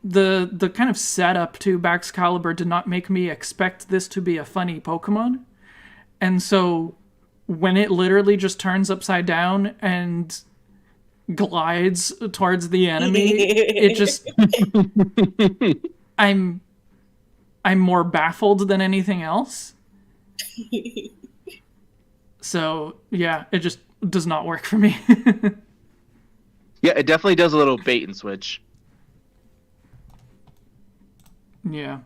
the kind of setup to Baxcalibur did not make me expect this to be a funny Pokemon, and so when it literally just turns upside down and glides towards the enemy, it just I'm more baffled than anything else. So yeah, it just does not work for me. Yeah, it definitely does a little bait and switch. Yeah.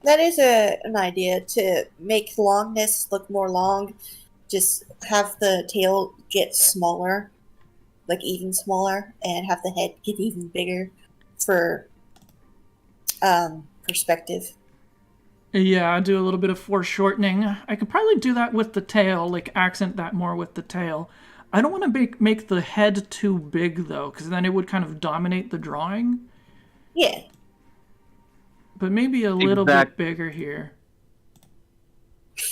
That is an idea to make longness look more long. Just have the tail get smaller, like even smaller, and have the head get even bigger for perspective. Yeah, do a little bit of foreshortening. I could probably do that with the tail, like accent that more with the tail. I don't want to make the head too big, though, because then it would kind of dominate the drawing. Yeah. But maybe a little bit bigger here.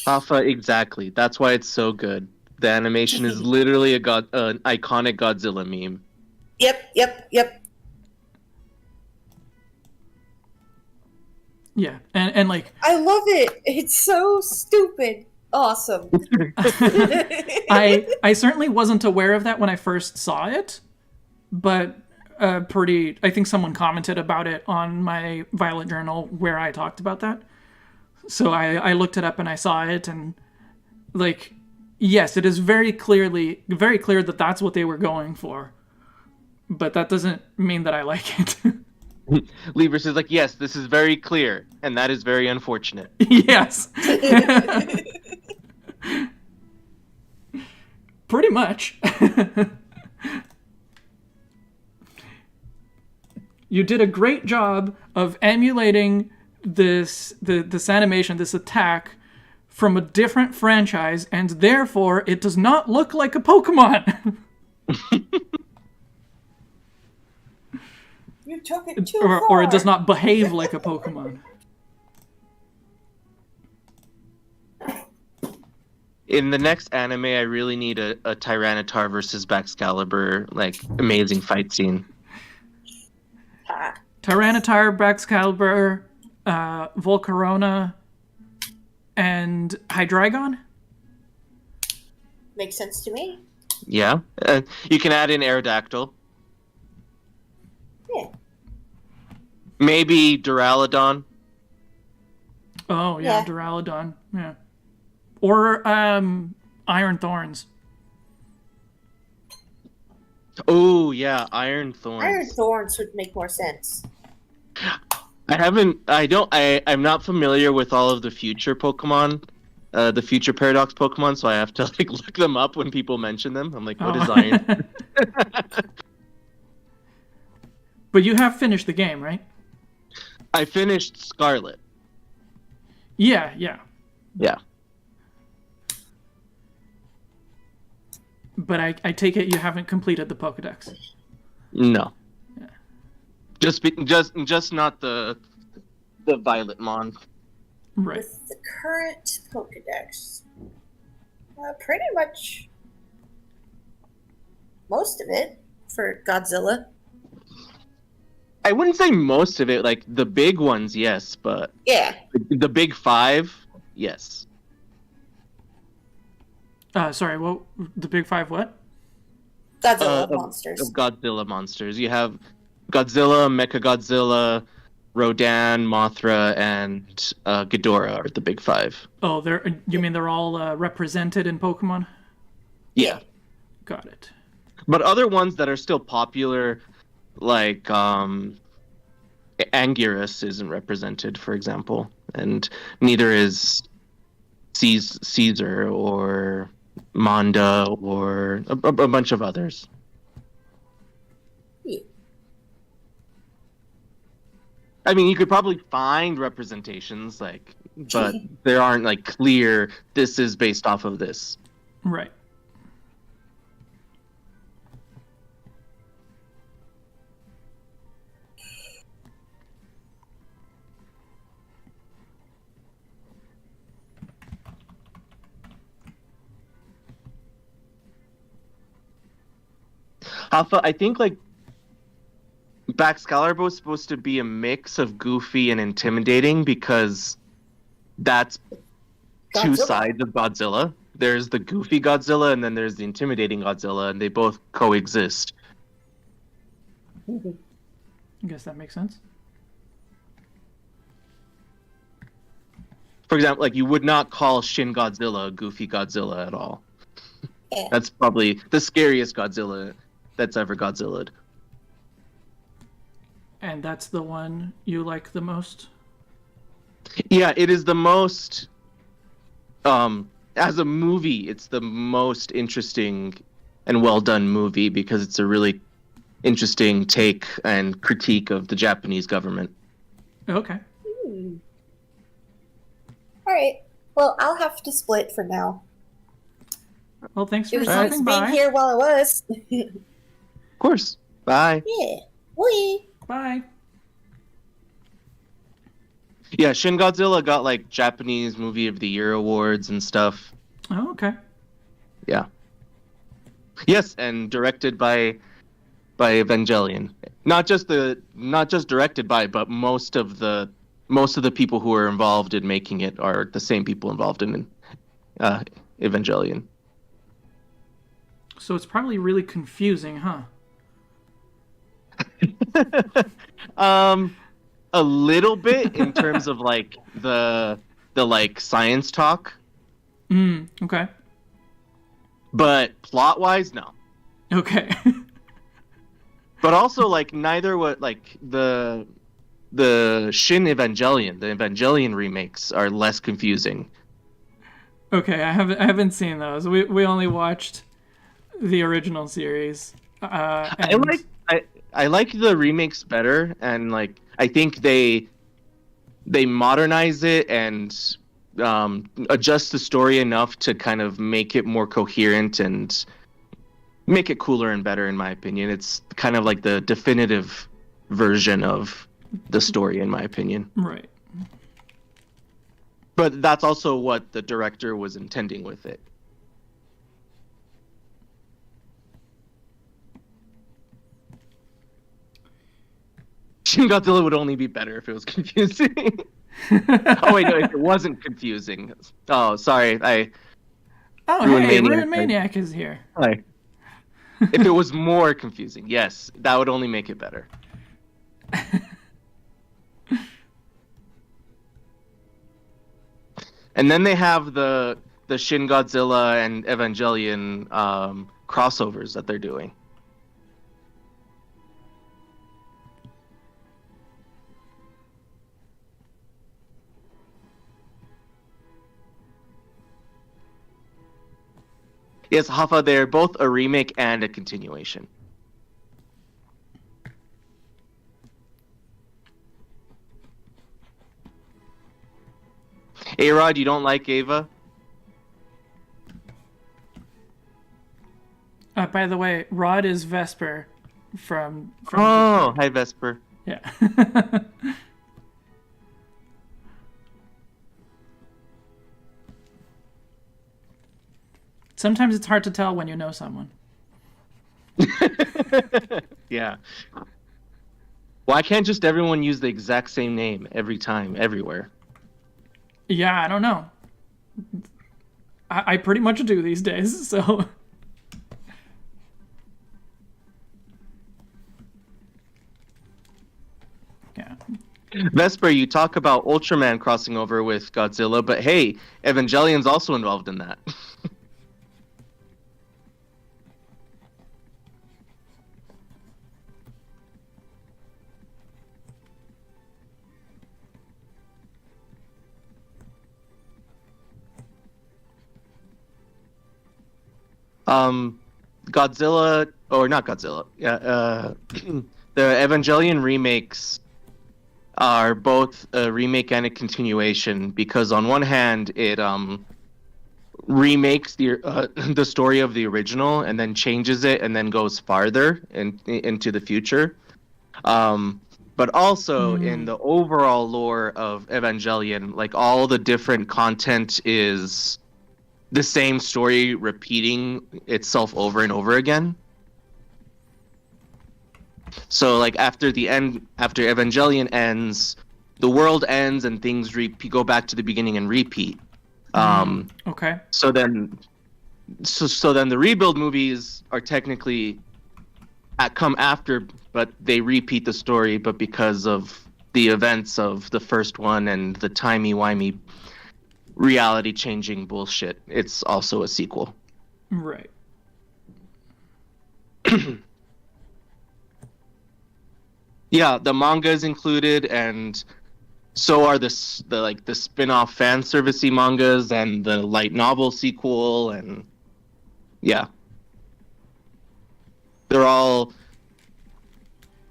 Alpha, exactly. That's why it's so good. The animation is literally an iconic Godzilla meme. Yep. Yeah, and like... I love it. It's so stupid. Awesome. I certainly wasn't aware of that when I first saw it, but I think someone commented about it on my Violet Journal where I talked about that. So I looked it up and I saw it, and like, yes, it is very clear that that's what they were going for, but that doesn't mean that I like it. Libris is like, yes, this is very clear, and that is very unfortunate. Yes. Pretty much. You did a great job of emulating this animation, this attack, from a different franchise, and therefore it does not look like a Pokemon. You took it too far. Or it does not behave like a Pokemon. In the next anime, I really need a Tyranitar versus Baxcalibur, like, amazing fight scene. Tyranitar, Baxcalibur, Volcarona, and Hydreigon? Makes sense to me. Yeah. You can add in Aerodactyl. Yeah. Maybe Duraludon. Oh, yeah, Yeah. Duraludon. Yeah. Or Iron Thorns. Oh, yeah, Iron Thorns. Iron Thorns would make more sense. I'm not familiar with all of the future Pokemon, the future Paradox Pokemon, so I have to like look them up when people mention them. I'm like, what is Iron? But you have finished the game, right? I finished Scarlet. Yeah. Yeah. But I take it you haven't completed the Pokedex. No. Yeah. Just not the Violet Mon. Right. With the current Pokedex, pretty much most of it for Godzilla. I wouldn't say most of it, like the big ones, yes, but Yeah. the big five, yes. Sorry, what? The big five what? Godzilla monsters. Of Godzilla monsters. You have Godzilla, Mechagodzilla, Rodan, Mothra, and Ghidorah are the big five. Oh, you mean they're all represented in Pokemon? Yeah. Got it. But other ones that are still popular, like Anguirus isn't represented, for example, and neither is Caesar or Manda or a bunch of others. Yeah. I mean, you could probably find representations, like, but there aren't like clear. This is based off of this. Right. Hafa, I think like Baxcalibur was supposed to be a mix of goofy and intimidating because that's two Godzilla. sides of Godzilla. There's the goofy Godzilla and then there's the intimidating Godzilla, and they both coexist. I guess that makes sense. For example, like you would not call Shin Godzilla a goofy Godzilla at all. Yeah. That's probably the scariest Godzilla that's ever Godzilla'd. And that's the one you like the most? Yeah, it is the most as a movie, it's the most interesting and well done movie because it's a really interesting take and critique of the Japanese government. Okay. All right. Well, I'll have to split for now. Well, thanks It for was nice stopping being by. here while I was. Of course. Bye. Yeah. Wee. Bye. Yeah, Shin Godzilla got like Japanese Movie of the Year awards and stuff. Oh, okay. Yeah. Yes, and directed by Evangelion. Not just directed by, but most of the people who are involved in making it are the same people involved in Evangelion. So it's probably really confusing, huh? A little bit in terms of like the like science talk, Okay. but plot wise, no. Okay. But also like neither what like the Shin Evangelion, the Evangelion remakes are less confusing. Okay, I haven't seen those. We only watched the original series. And I like the remakes better, and like I think they modernize it and adjust the story enough to kind of make it more coherent and make it cooler and better, in my opinion. It's kind of like the definitive version of the story, in my opinion. Right. But that's also what the director was intending with it. Shin Godzilla would only be better if it was confusing. Oh wait, no, if it wasn't confusing. Oh, sorry, Oh, Ruin hey, Maniac. Ruin Maniac is here. if it was more confusing, yes, that would only make it better. And then they have the Shin Godzilla and Evangelion crossovers that they're doing. Yes, Hafa, they're both a remake and a continuation. A-Rod, you don't like Ava? By the way, Rod is Vesper from Oh, hi Vesper. yeah. Sometimes it's hard to tell when you know someone. Yeah. Why can't just everyone use the exact same name every time, everywhere? Yeah, I don't know. I pretty much do these days, so. Yeah. Vesper, you talk about Ultraman crossing over with Godzilla, but hey, Evangelion's also involved in that. Godzilla, or not Godzilla, the Evangelion remakes are both a remake and a continuation because on one hand it remakes the story of the original and then changes it and then goes farther into the future, but also in the overall lore of Evangelion, like all the different content is the same story repeating itself over and over again. So like after Evangelion ends, the world ends and things go back to the beginning and repeat. Okay. So then the rebuild movies are technically come after, but they repeat the story, but because of the events of the first one and the timey-wimey reality changing bullshit, it's also a sequel. Right. Yeah, the manga is included, and so are the spin-off fan servicey mangas and the light novel sequel, and yeah. They're all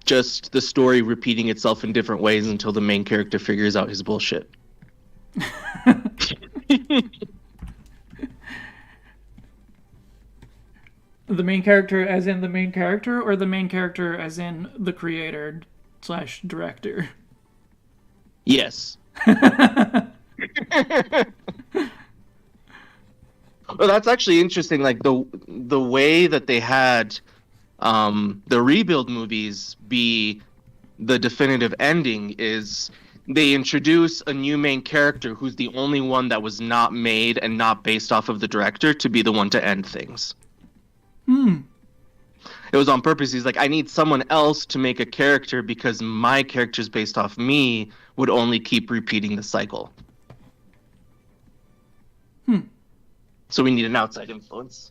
just the story repeating itself in different ways until the main character figures out his bullshit. The main character as in the main character, or the main character as in the creator / director? Yes. Well, that's actually interesting. Like the way that they had the rebuild movies be the definitive ending is they introduce a new main character who's the only one that was not made and not based off of the director to be the one to end things. It was on purpose. He's like, I need someone else to make a character because my characters based off me would only keep repeating the cycle. So we need an outside influence.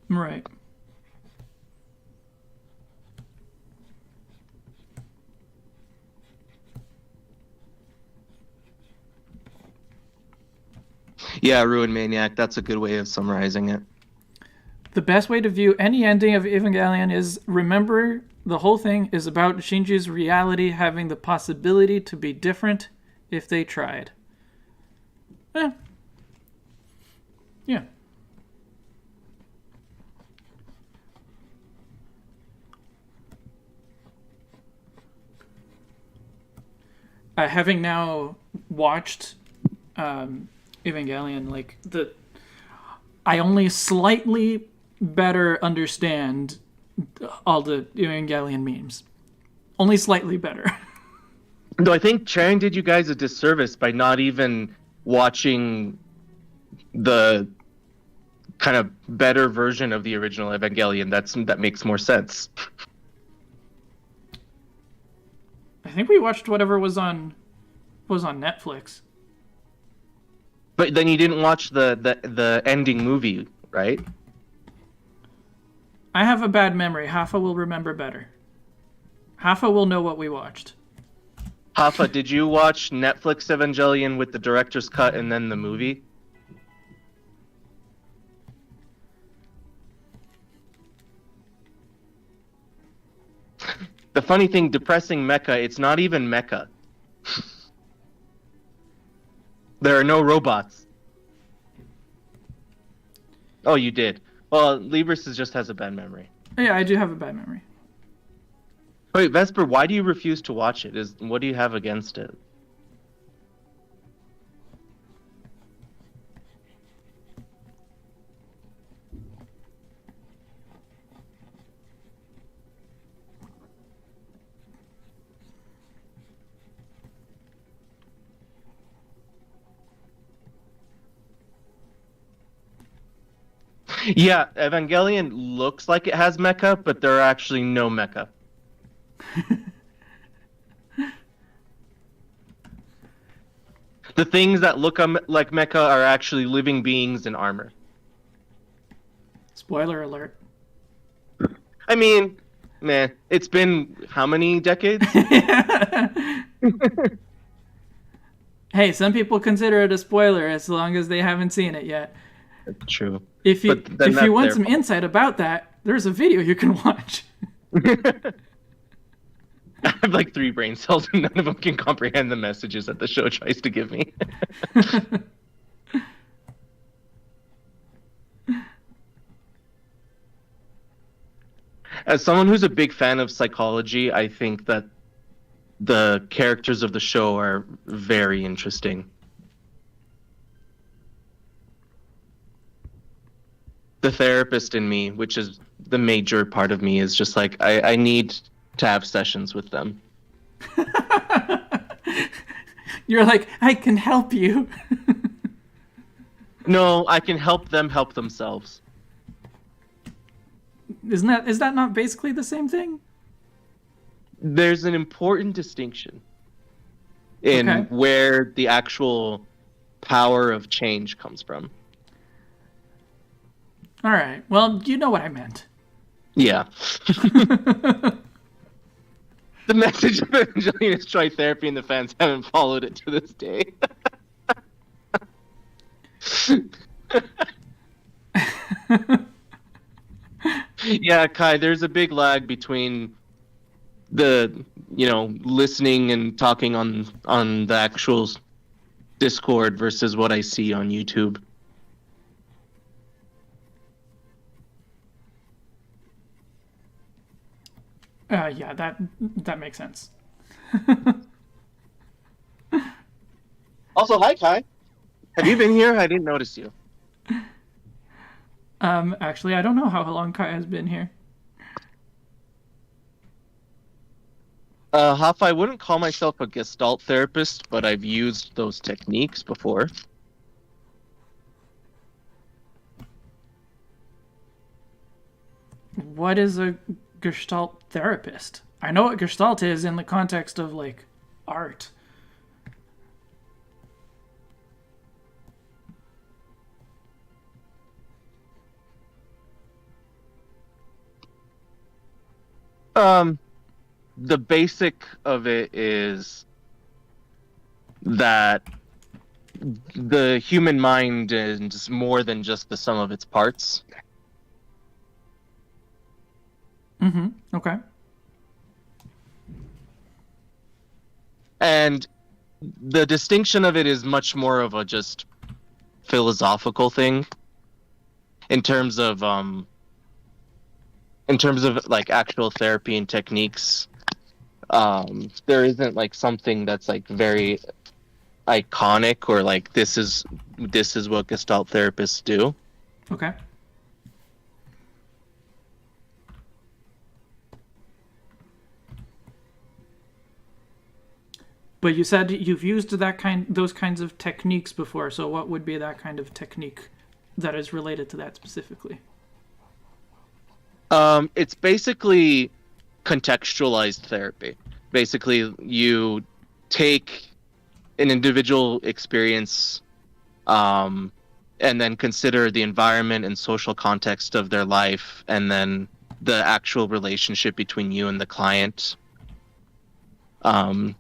Right. Yeah, Ruin Maniac. That's a good way of summarizing it. The best way to view any ending of Evangelion is remember the whole thing is about Shinji's reality having the possibility to be different if they tried. Yeah. Having now watched Evangelion, like I only slightly better understand all the Evangelion memes. Only slightly better. No, I think Chang did you guys a disservice by not even watching the kind of better version of the original Evangelion. That makes more sense. I think we watched whatever was on Netflix. But then you didn't watch the ending movie, right? I have a bad memory. Hafa will remember better. Hafa will know what we watched. Hafa, did you watch Netflix Evangelion with the director's cut and then the movie? The funny thing, depressing mecha, it's not even mecha. There are no robots. Oh, you did. Well, Libris just has a bad memory. Yeah, I do have a bad memory. Wait, Vesper, why do you refuse to watch it? What do you have against it? Yeah, Evangelion looks like it has mecha, but there are actually no mecha. The things that look like mecha are actually living beings in armor. Spoiler alert. I mean, man, it's been how many decades? Hey, some people consider it a spoiler as long as they haven't seen it yet. That's true. If you want some insight about that, there's a video you can watch. I have like 3 brain cells and none of them can comprehend the messages that the show tries to give me. As someone who's a big fan of psychology, I think that the characters of the show are very interesting. The therapist in me, which is the major part of me, is just like I need to have sessions with them. You're like, I can help you. No, I can help them help themselves. Is that not basically the same thing? There's an important distinction in Okay. where the actual power of change comes from. All right. Well, you know what I meant. Yeah. The message of Angelina's try therapy and the fans haven't followed it to this day. Yeah, Kai, there's a big lag between the, listening and talking on the actual Discord versus what I see on YouTube. Yeah, that makes sense. Also, hi, Kai. Have you been here? I didn't notice you. Actually, I don't know how long Kai has been here. Huff, I wouldn't call myself a Gestalt therapist, but I've used those techniques before. What is a Gestalt therapist? I know what Gestalt is in the context of, like, art. The basic of it is that the human mind is more than just the sum of its parts. Mm-hmm. Okay. And the distinction of it is much more of a just philosophical thing in terms of like actual therapy and techniques. There isn't like something that's like very iconic or like this is what Gestalt therapists do. Okay. But you said you've used those kinds of techniques before, so what would be that kind of technique that is related to that specifically? It's basically contextualized therapy. Basically, you take an individual experience, and then consider the environment and social context of their life, and then the actual relationship between you and the client.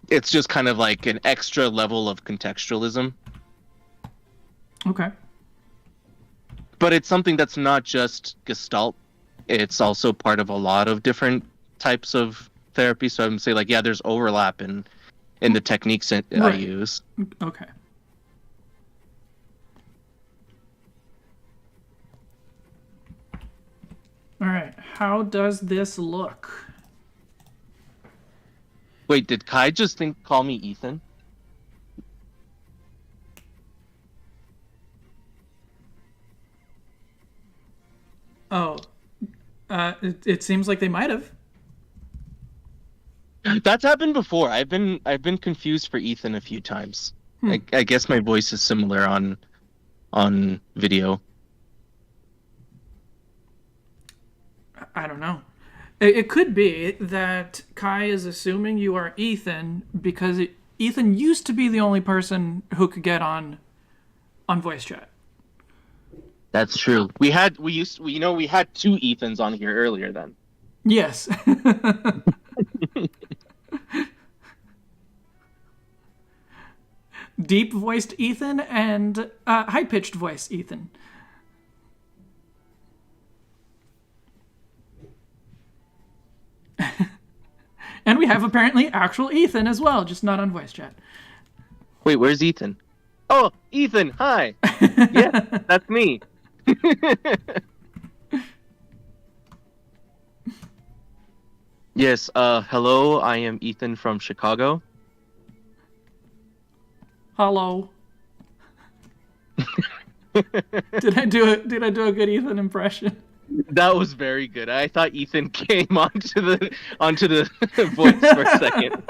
It's just kind of like an extra level of contextualism. Okay. But it's something that's not just Gestalt. It's also part of a lot of different types of therapy. So I would say, like, yeah, there's overlap in the techniques that I Right. use. Okay. All right. How does this look? Wait, did Kai just call me Ethan? Oh, it seems like they might have. That's happened before. I've been confused for Ethan a few times. I guess my voice is similar on video. I don't know. It could be that Kai is assuming you are Ethan because Ethan used to be the only person who could get on voice chat. That's true. We had two Ethans on here earlier then. Yes. Deep voiced Ethan and high pitched voice Ethan. And we have apparently actual Ethan as well, just not on voice chat. Wait, where's Ethan? Oh, Ethan, hi. Yeah, that's me. Yes, hello, I am Ethan from Chicago. Hello. Did I do a good Ethan impression? That was very good. I thought Ethan came onto the voice for a second.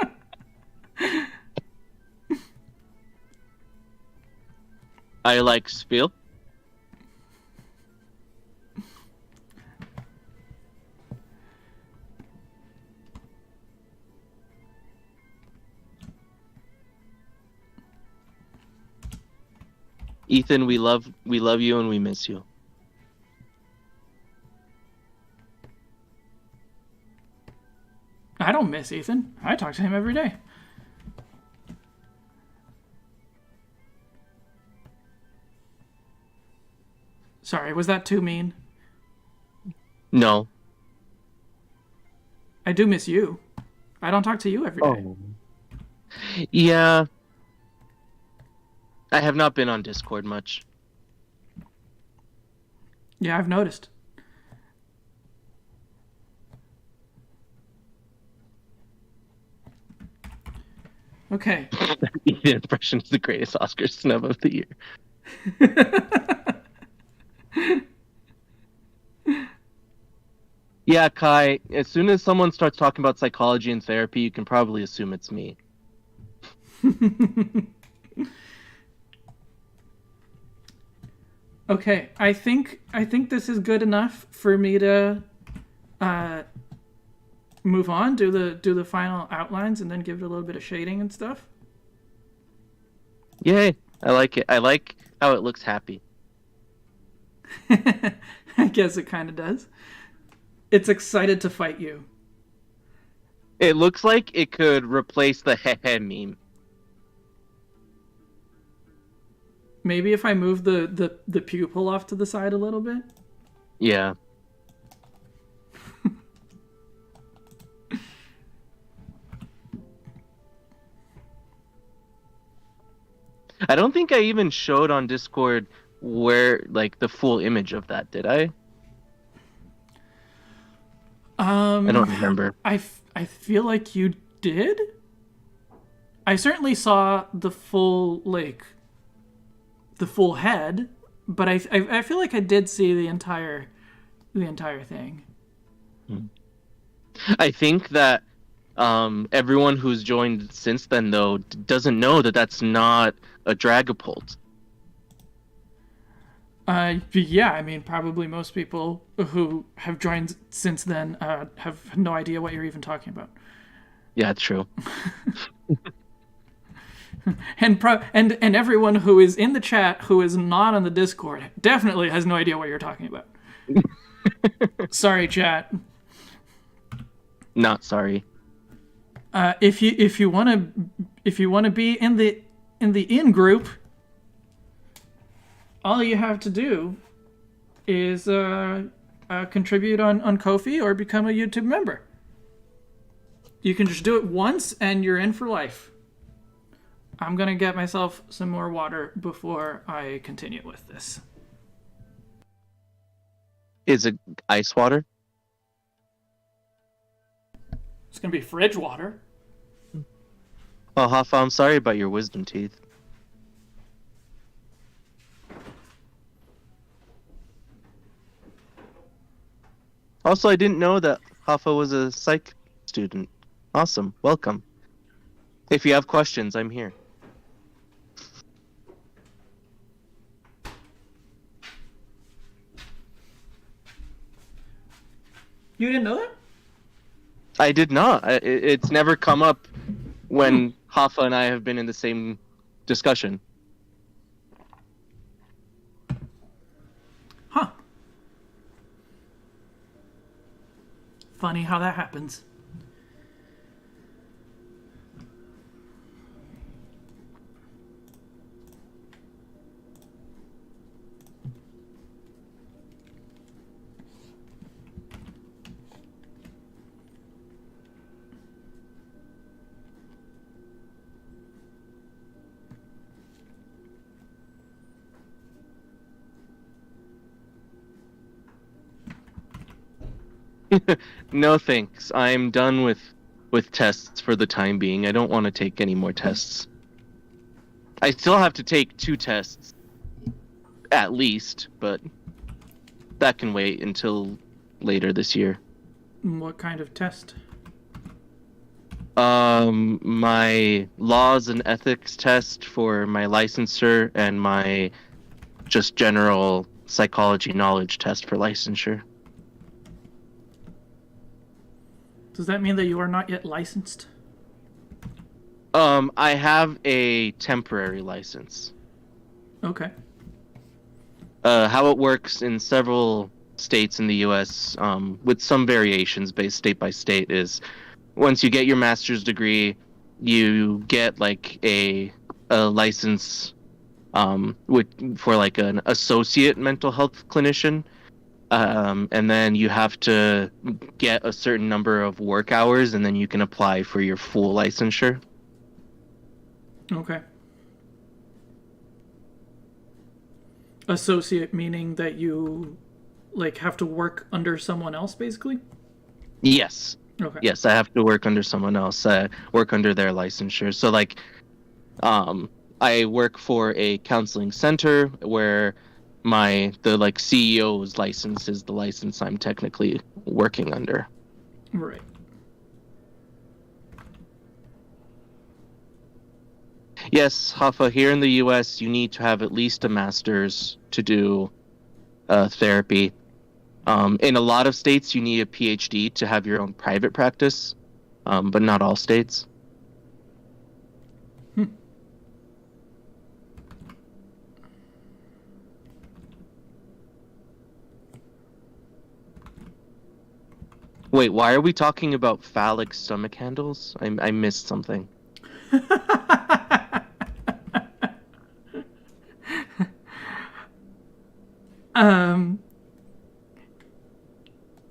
I like spiel. Ethan, we love you and we miss you. I don't miss Ethan. I talk to him every day. Sorry, was that too mean? No. I do miss you. I don't talk to you every day. Oh. Yeah. I have not been on Discord much. Yeah, I've noticed. Okay. The impression is the greatest Oscar snub of the year. Yeah, Kai, as soon as someone starts talking about psychology and therapy, you can probably assume it's me. Okay, I think this is good enough for me to move on, do the final outlines, and then give it a little bit of shading and stuff. Yay, I like it. I like how it looks happy. I guess it kind of does. It's excited to fight you. It looks like it could replace the hehe meme. Maybe if I move the pupil off to the side a little bit. Yeah. I don't think I even showed on Discord where, like, the full image of that, did I? I don't remember. I feel like you did. I certainly saw the full head, but I feel like I did see the entire thing. I think that everyone who's joined since then, though, doesn't know that that's not a Dragapult. Yeah, I mean, probably most people who have joined since then have no idea what you're even talking about. Yeah, true. And everyone who is in the chat who is not on the Discord definitely has no idea what you're talking about. Sorry, chat. Not sorry. If you want to be in the in group, all you have to do is contribute on Ko-fi or become a YouTube member. You can just do it once and you're in for life. I'm gonna get myself some more water before I continue with this. Is it ice water? It's gonna be fridge water. Oh, Hafa, I'm sorry about your wisdom teeth. Also, I didn't know that Hafa was a psych student. Awesome. Welcome. If you have questions, I'm here. You didn't know that? I did not. It's never come up when Hafa and I have been in the same discussion. Huh. Funny how that happens. No thanks. I'm done with tests for the time being. I don't want to take any more tests. I still have to take 2 tests, at least, but that can wait until later this year. What kind of test? My laws and ethics test for my licensure and my just general psychology knowledge test for licensure. Does that mean that you are not yet licensed? I have a temporary license. Okay. How it works in several states in the U.S., with some variations based state by state, is once you get your master's degree, you get like a license for like an associate mental health clinician, and then you have to get a certain number of work hours, and then you can apply for your full licensure. Okay. Associate meaning that you like have to work under someone else, basically? Yes. Okay. Yes, I have to work under someone else. Work under their licensure. So like, I work for a counseling center where the CEO's license is the license I'm technically working under. Right. Yes, Hafa, here in the U.S., you need to have at least a master's to do therapy. In a lot of states, you need a PhD to have your own private practice, but not all states. Wait, why are we talking about phallic stomach handles? I missed something.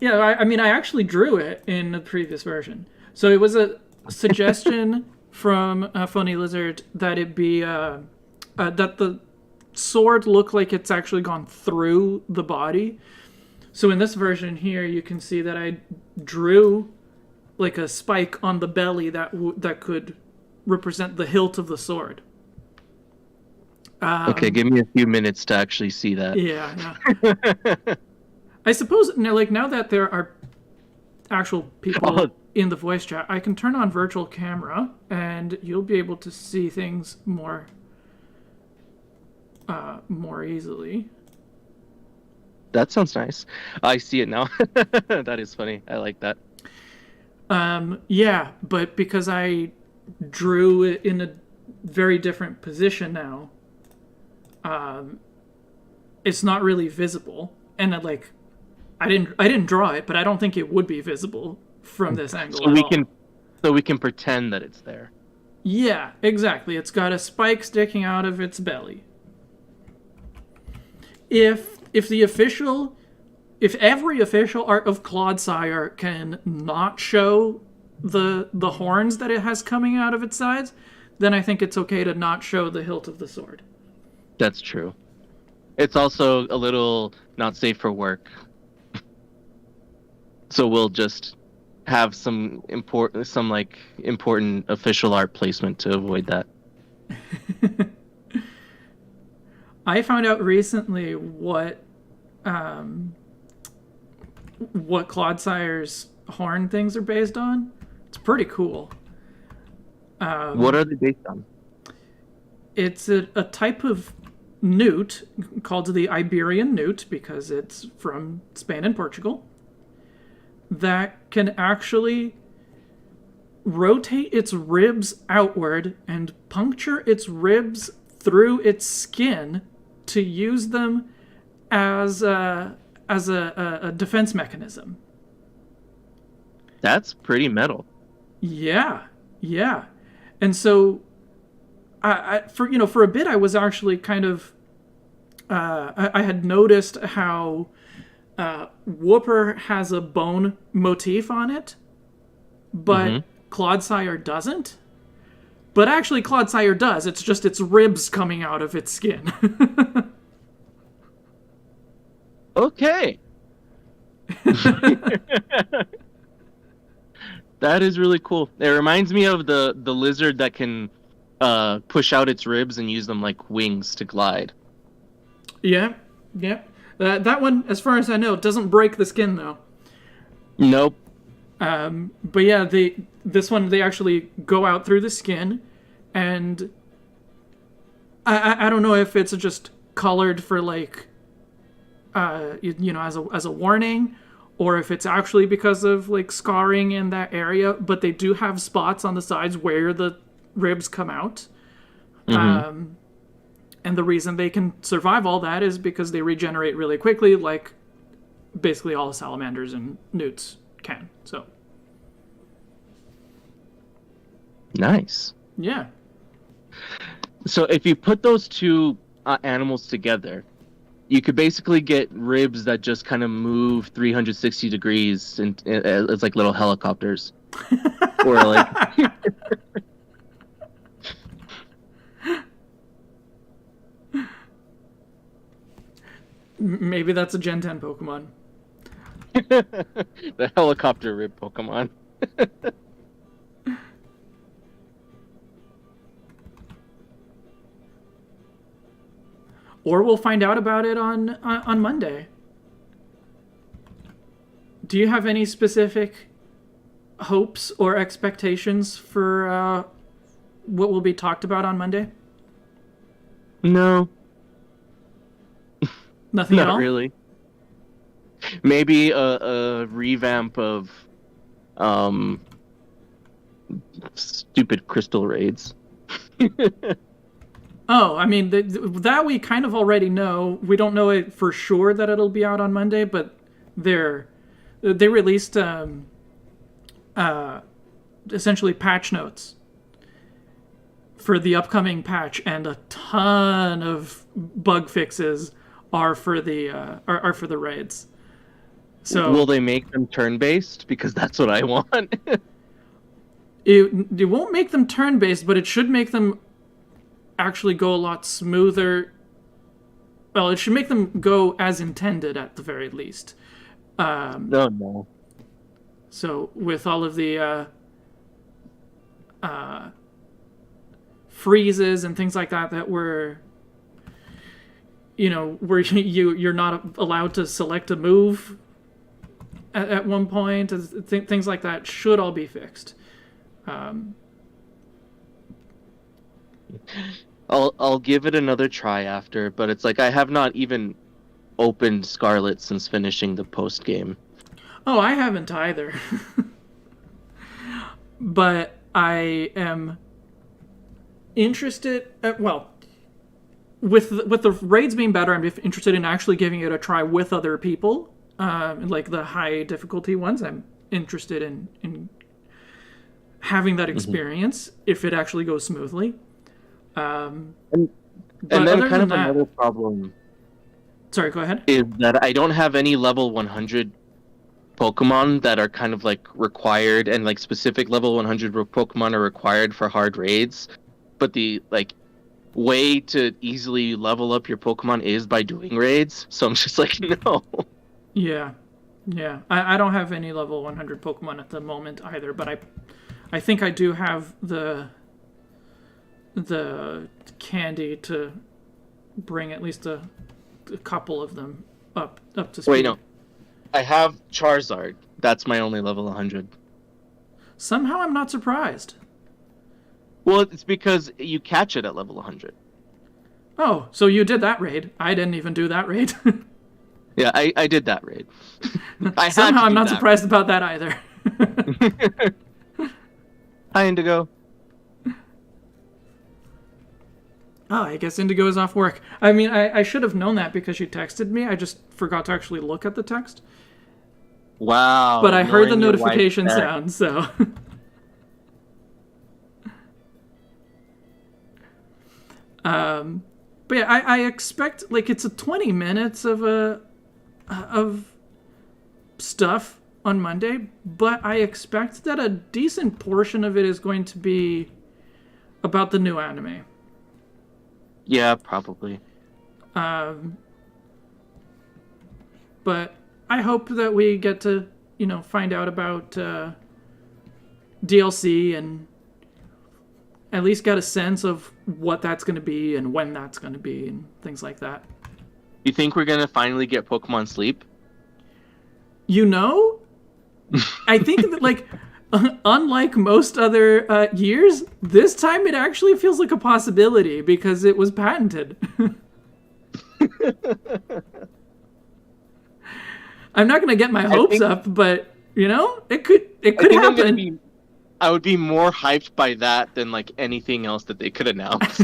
Yeah, I mean, I actually drew it in the previous version. So it was a suggestion from Phony Lizard that it be that the sword look like it's actually gone through the body. So in this version here, you can see that I drew like a spike on the belly that could represent the hilt of the sword. Okay, give me a few minutes to actually see that. Yeah. I suppose now that there are actual people in the voice chat, I can turn on virtual camera and you'll be able to see things more easily. That sounds nice. I see it now. That is funny. I like that. Yeah, but because I drew it in a very different position now, it's not really visible. And I didn't draw it, but I don't think it would be visible from this angle. So we can pretend that it's there. Yeah, exactly. It's got a spike sticking out of its belly. If every official art of Clodsire can not show the horns that it has coming out of its sides, then I think it's okay to not show the hilt of the sword. That's true. It's also a little not safe for work. So we'll just have some important official art placement to avoid that. I found out recently what Clodsire's horn things are based on. It's pretty cool. What are they based on? It's a type of newt called the Iberian newt because it's from Spain and Portugal that can actually rotate its ribs outward and puncture its ribs through its skin to use them as a defense mechanism. That's pretty metal. Yeah. And so for a bit I was actually kind of I had noticed how Whooper has a bone motif on it, but Clodsire doesn't. But actually Clodsire does. It's just its ribs coming out of its skin. Okay. That is really cool. It reminds me of the lizard that can push out its ribs and use them like wings to glide. Yeah. That one, as far as I know, doesn't break the skin though. Nope. But yeah, this one they actually go out through the skin, and I don't know if it's just colored for like as a warning, or if it's actually because of like scarring in that area. But they do have spots on the sides where the ribs come out. And the reason they can survive all that is because they regenerate really quickly, like basically all salamanders and newts can. So nice. Yeah. So if you put those two animals together, you could basically get ribs that just kind of move 360 degrees, and it's like little helicopters, or like. Maybe that's a Gen 10 Pokemon. The helicopter rib Pokemon. Or we'll find out about it on Monday. Do you have any specific hopes or expectations for what will be talked about on Monday? No. Nothing at all? Not really. Maybe a revamp of stupid crystal raids. Oh, I mean, that we kind of already know. We don't know it for sure that it'll be out on Monday, but they released essentially patch notes for the upcoming patch, and a ton of bug fixes are for the raids. So will they make them turn-based? Because that's what I want. it won't make them turn-based, but it should make them actually go a lot smoother. Well, it should make them go as intended at the very least. No. So with all of the freezes and things like that were, where you're not allowed to select a move at one point, things like that should all be fixed. I'll give it another try after, but it's like I have not even opened Scarlet since finishing the post game. Oh, I haven't either. But I am interested. With the raids being better, I'm interested in actually giving it a try with other people, like the high difficulty ones. I'm interested in having that experience if it actually goes smoothly. And then kind of another problem. Sorry, go ahead. Is that I don't have any level 100 Pokemon that are kind of like required, and like specific level 100 Pokemon are required for hard raids, but the like way to easily level up your Pokemon is by doing raids. So I'm just like, no. Yeah. I don't have any level 100 Pokemon at the moment either, but I think I do have the candy to bring at least a couple of them up to speed. Wait, no. I have Charizard. That's my only level 100. Somehow I'm not surprised. Well, it's because you catch it at level 100. Oh, so you did that raid. I didn't even do that raid. Yeah, I did that raid. Somehow I'm not surprised about that either. Hi, Indigo. Oh, I guess Indigo is off work. I mean, I should have known that because she texted me. I just forgot to actually look at the text. Wow. But I heard the notification sound, so... But yeah, I expect, like, it's a 20 minutes of stuff on Monday, but I expect that a decent portion of it is going to be about the new anime. Yeah, probably. But I hope that we get to, find out about DLC and at least get a sense of what that's going to be and when that's going to be and things like that. You think we're gonna finally get Pokemon Sleep? You know, I think that like unlike most other years, this time it actually feels like a possibility because it was patented. I'm not gonna get my hopes up, but you know, it could happen. I would be more hyped by that than like anything else that they could announce.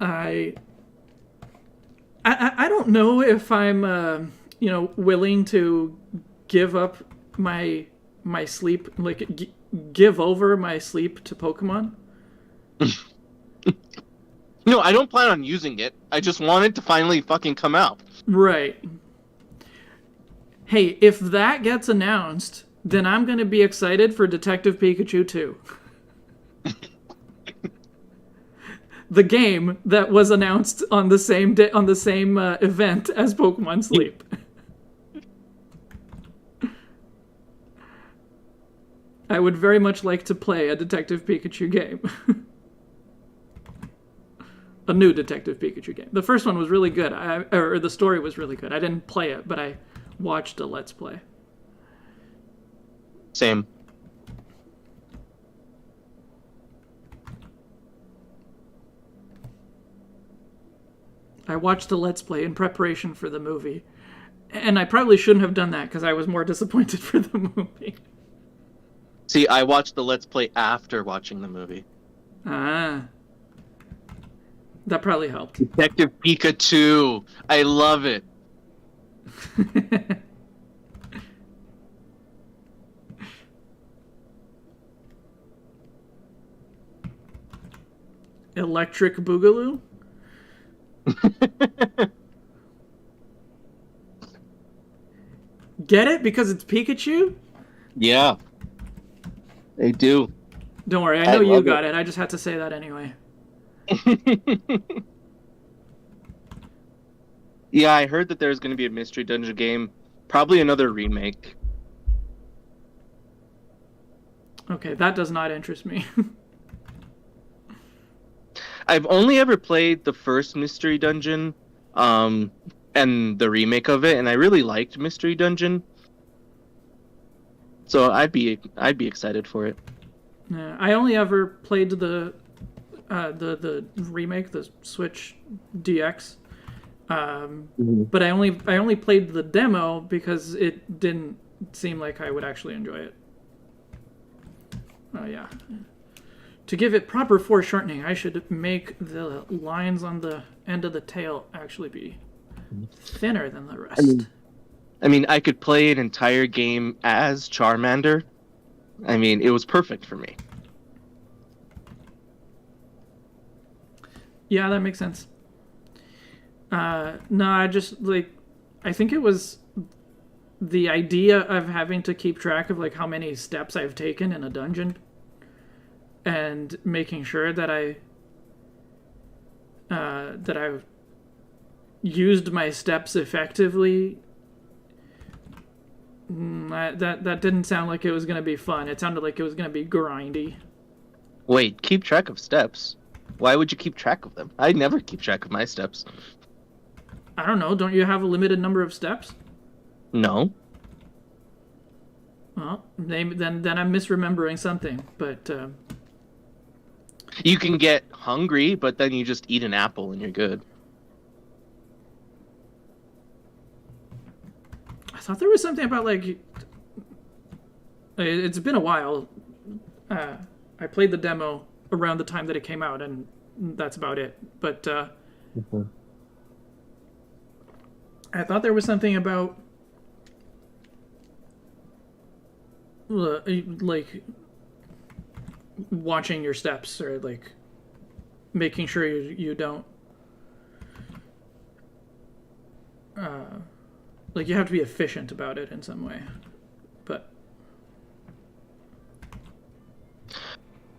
I don't know if I'm willing to give up my sleep, like give over my sleep to Pokemon. No, I don't plan on using it. I just want it to finally fucking come out. Right. Hey, if that gets announced, then I'm going to be excited for Detective Pikachu 2. The game that was announced on the same day, on the same event as Pokemon Sleep. I would very much like to play a Detective Pikachu game. A new Detective Pikachu game. The first one was really good, or the story was really good. I didn't play it, but I watched a Let's Play. Same. I watched a Let's Play in preparation for the movie. And I probably shouldn't have done that because I was more disappointed for the movie. See, I watched the Let's Play after watching the movie. Ah. That probably helped. Detective Pikachu. I love it. Electric Boogaloo? Get it? Because it's Pikachu? Yeah. They do. Don't worry, I know you got it. I just had to say that anyway. Yeah, I heard that there's going to be a Mystery Dungeon game. Probably another remake. Okay, that does not interest me. I've only ever played the first Mystery Dungeon, and the remake of it, and I really liked Mystery Dungeon. So I'd be excited for it. Yeah, I only ever played the remake, the Switch DX. But I only played the demo because it didn't seem like I would actually enjoy it. Oh yeah. To give it proper foreshortening, I should make the lines on the end of the tail actually be thinner than the rest. I mean, I could play an entire game as Charmander. I mean, it was perfect for me. Yeah, that makes sense. No, I think it was the idea of having to keep track of like how many steps I've taken in a dungeon and making sure that I've used my steps effectively. That didn't sound like it was going to be fun. It sounded like it was going to be grindy. Wait, keep track of steps? Why would you keep track of them? I never keep track of my steps. I don't know. Don't you have a limited number of steps? No. Well, then I'm misremembering something. But you can get hungry, but then you just eat an apple and you're good. I thought there was something about like it's been a while. I played the demo around the time that it came out, and that's about it. But I thought there was something about like watching your steps or like making sure you don't like you have to be efficient about it in some way. But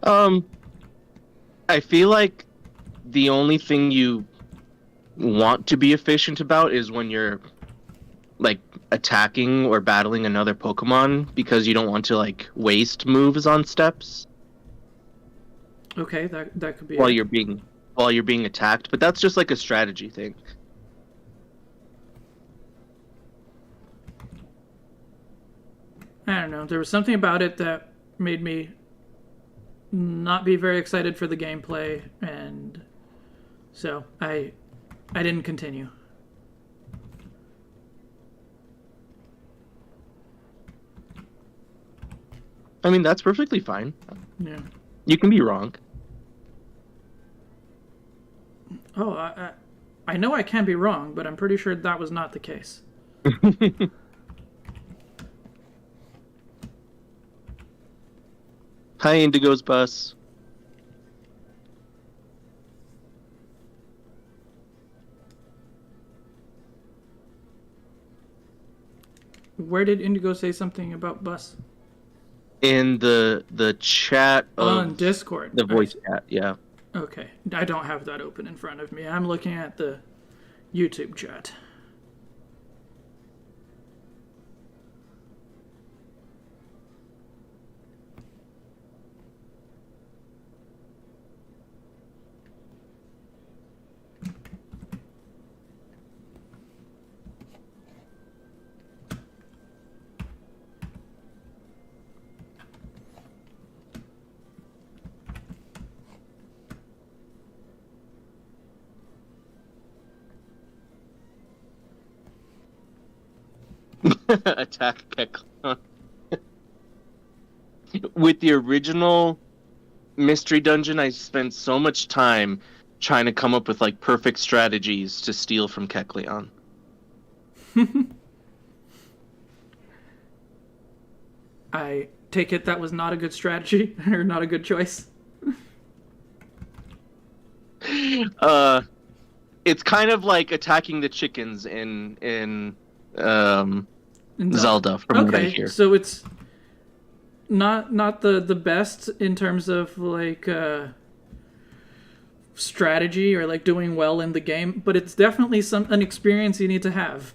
I feel like the only thing you want to be efficient about is when you're like attacking or battling another Pokemon because you don't want to like waste moves on steps Okay, that could be while it. you're being attacked, but that's just like a strategy thing. I don't know. There was something about it that made me not be very excited for the gameplay, and so I didn't continue. I mean, that's perfectly fine. Yeah. You can be wrong. Oh, I know I can be wrong, but I'm pretty sure that was not the case. Hi, Indigo's bus. Where did Indigo say something about bus? In the chat of On Discord. the voice chat, yeah. Okay, I don't have that open in front of me. I'm looking at the YouTube chat. Attack Kecleon. With the original mystery dungeon, I spent so much time trying to come up with like perfect strategies to steal from Kecleon. I take it that was not a good strategy, or not a good choice. It's kind of like attacking the chickens in In Zelda, from what I hear. So it's not the best in terms of like strategy or like doing well in the game, but it's definitely an experience you need to have.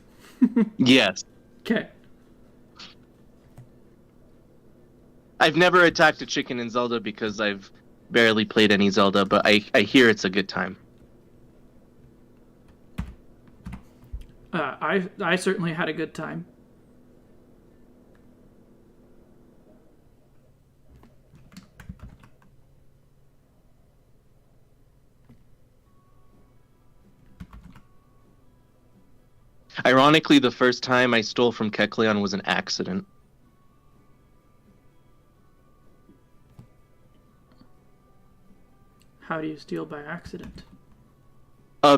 Yes. Okay. I've never attacked a chicken in Zelda because I've barely played any Zelda, but I hear it's a good time. I certainly had a good time. Ironically, the first time I stole from Kecleon was an accident. How do you steal by accident?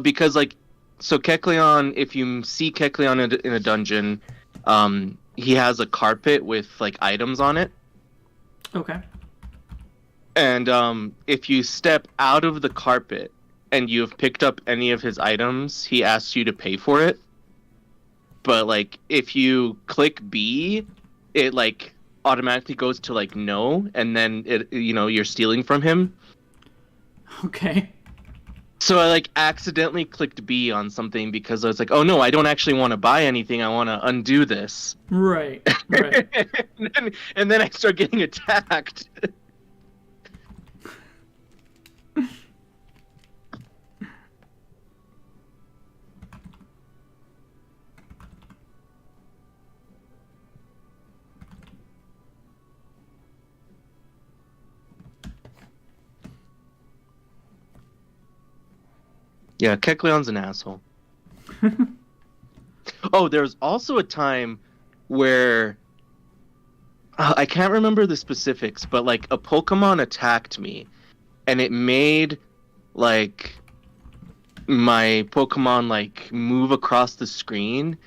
Because like, so Kecleon, if you see Kecleon in a dungeon, he has a carpet with like items on it. Okay. And if you step out of the carpet and you have picked up any of his items, he asks you to pay for it. But like, if you click B, it like automatically goes to like no, and then you're stealing from him. Okay. So I like accidentally clicked B on something because I was like, oh no, I don't actually want to buy anything. I want to undo this. Right. Right. and then I start getting attacked. Yeah, Kecleon's an asshole. Oh, there was also a time where I can't remember the specifics, but like a Pokemon attacked me, and it made like my Pokemon like move across the screen,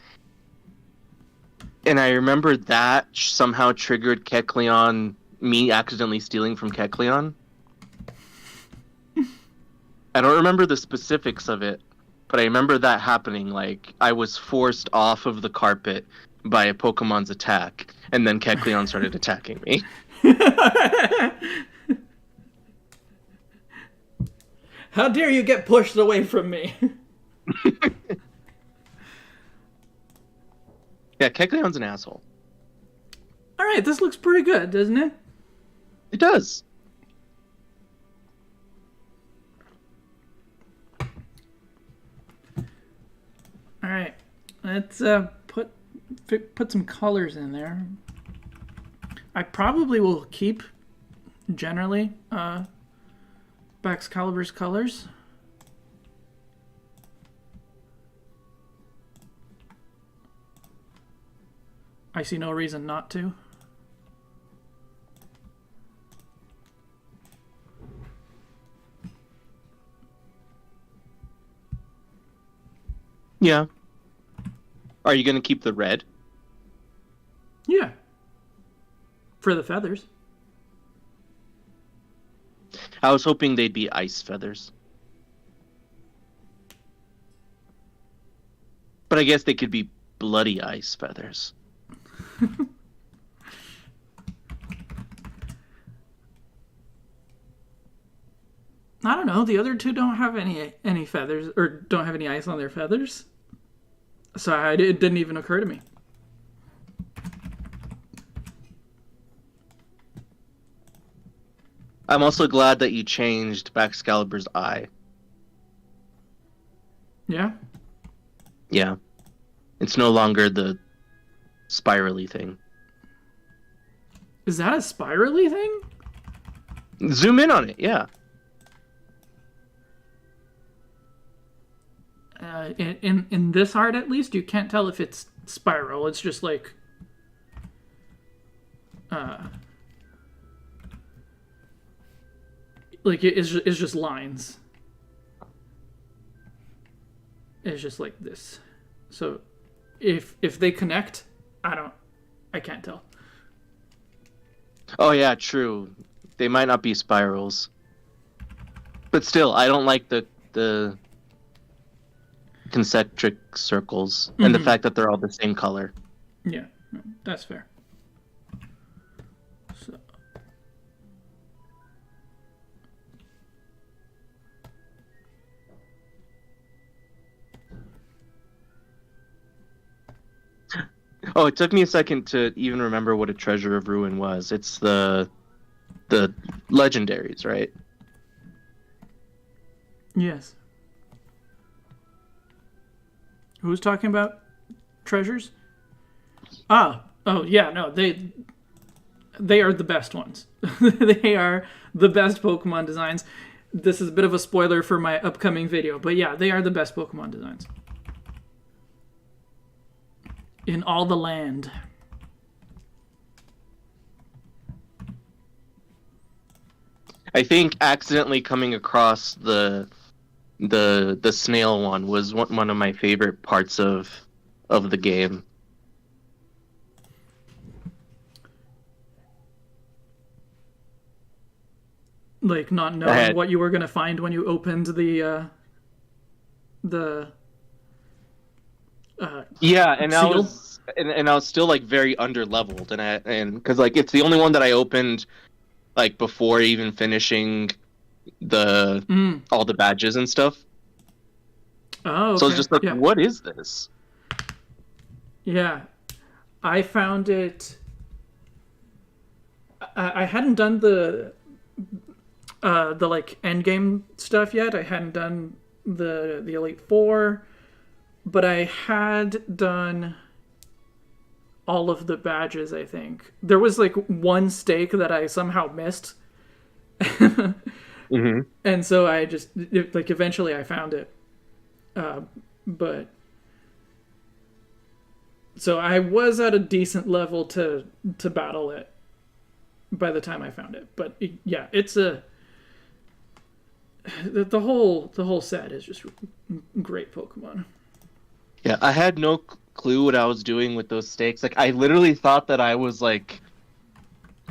and I remember that somehow triggered Kecleon, me accidentally stealing from Kecleon. I don't remember the specifics of it, but I remember that happening. Like, I was forced off of the carpet by a Pokemon's attack, and then Kecleon started attacking me. How dare you get pushed away from me? Yeah, Kecleon's an asshole. All right, this looks pretty good, doesn't it? It does. All right, let's put some colors in there. I probably will keep generally Baxcalibur's colors. I see no reason not to. Yeah. Are you going to keep the red? Yeah. For the feathers. I was hoping they'd be ice feathers. But I guess they could be bloody ice feathers. I don't know. The other two don't have any feathers, or don't have any ice on their feathers. So it didn't even occur to me. I'm also glad that you changed Baxcalibur's eye. Yeah? Yeah. It's no longer the spirally thing. Is that a spirally thing? Zoom in on it, yeah. In this art, at least, you can't tell if it's spiral. It's just like... it's just lines. It's just like this. So if they connect, I can't tell. Oh yeah, true. They might not be spirals. But still, I don't like the concentric circles and the fact that they're all the same color. Yeah, no, that's fair. So. Oh, it took me a second to even remember what a treasure of ruin was. It's the legendaries, right? Yes. Who's talking about treasures? Oh yeah, no, they are the best ones. They are the best Pokemon designs. This is a bit of a spoiler for my upcoming video, but yeah, they are the best Pokemon designs. In all the land. I think accidentally coming across the snail one was one of my favorite parts of the game. Like not knowing what you were gonna find when you opened the yeah, and seal? I was still like very under leveled, and because like it's the only one that I opened like before even finishing all the badges and stuff. Oh, okay. So it's just like, yeah. What is this? Yeah, I found it. I hadn't done the like end game stuff yet. I hadn't done the Elite Four, but I had done all of the badges. I think there was like one stake that I somehow missed, and so I just like eventually I found it. But so I was at a decent level to battle it by the time I found it. But yeah, it's the whole set is just great Pokemon. Yeah, I had no clue what I was doing with those stakes. Like, I literally thought that I was like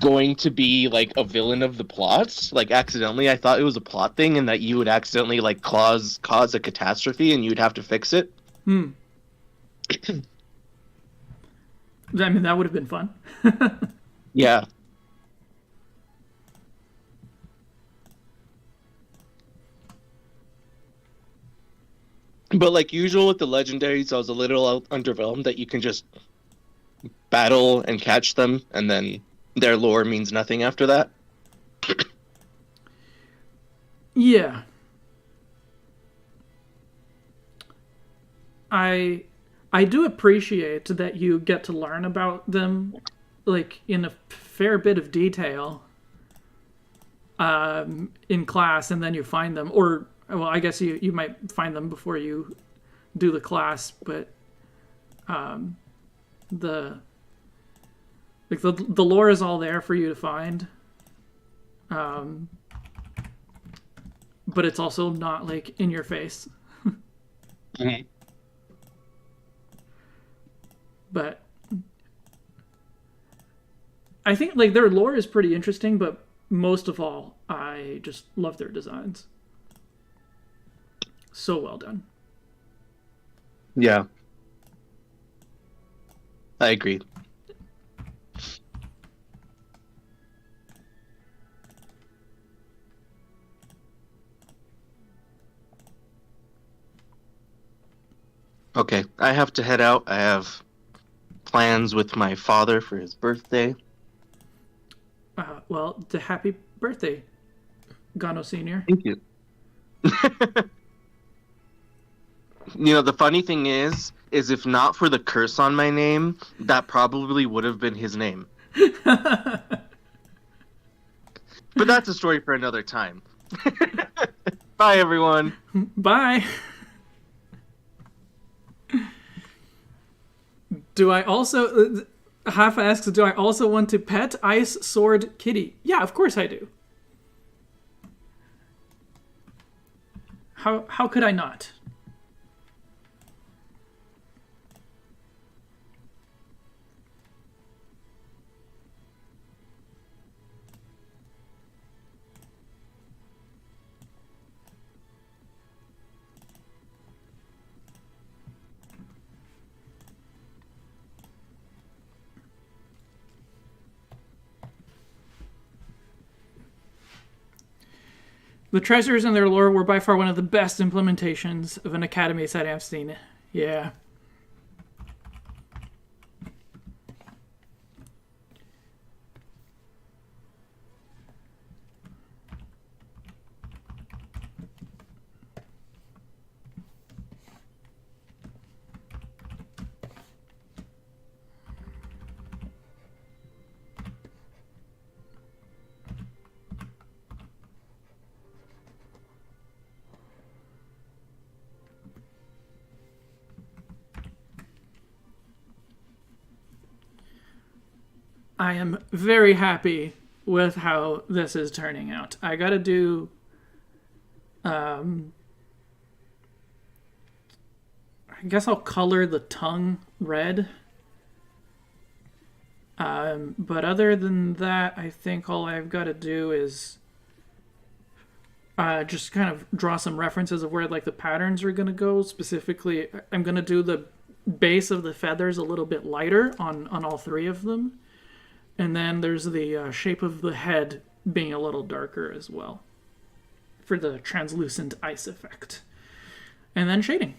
going to be like a villain of the plot. Like, accidentally, I thought it was a plot thing, and that you would accidentally like cause a catastrophe, and you'd have to fix it. I mean, that would have been fun. Yeah. But like usual with the legendaries, I was a little underwhelmed that you can just battle and catch them, and then their lore means nothing after that. Yeah. I do appreciate that you get to learn about them, like, in a fair bit of detail in class, and then you find them, or, well, I guess you might find them before you do the class, but the lore is all there for you to find. But it's also not, like, in your face. Mm-hmm. But I think, like, their lore is pretty interesting, but most of all, I just love their designs. So well done. Yeah. I agree. Okay, I have to head out. I have plans with my father for his birthday. Well, happy birthday, Gano Senior. Thank you. The funny thing is if not for the curse on my name, that probably would have been his name. But that's a story for another time. Bye, everyone. Bye. Do I also... Half asks, do I also want to pet Ice Sword Kitty? Yeah, of course I do. How could I not? The treasures and their lore were by far one of the best implementations of an academy setting I've seen. Yeah. I am very happy with how this is turning out. I gotta do I guess I'll color the tongue red. But other than that, I think all I've got to do is just kind of draw some references of where, like, the patterns are going to go. Specifically, I'm going to do the base of the feathers a little bit lighter on all three of them. And then there's the shape of the head being a little darker as well for the translucent ice effect. And then shading.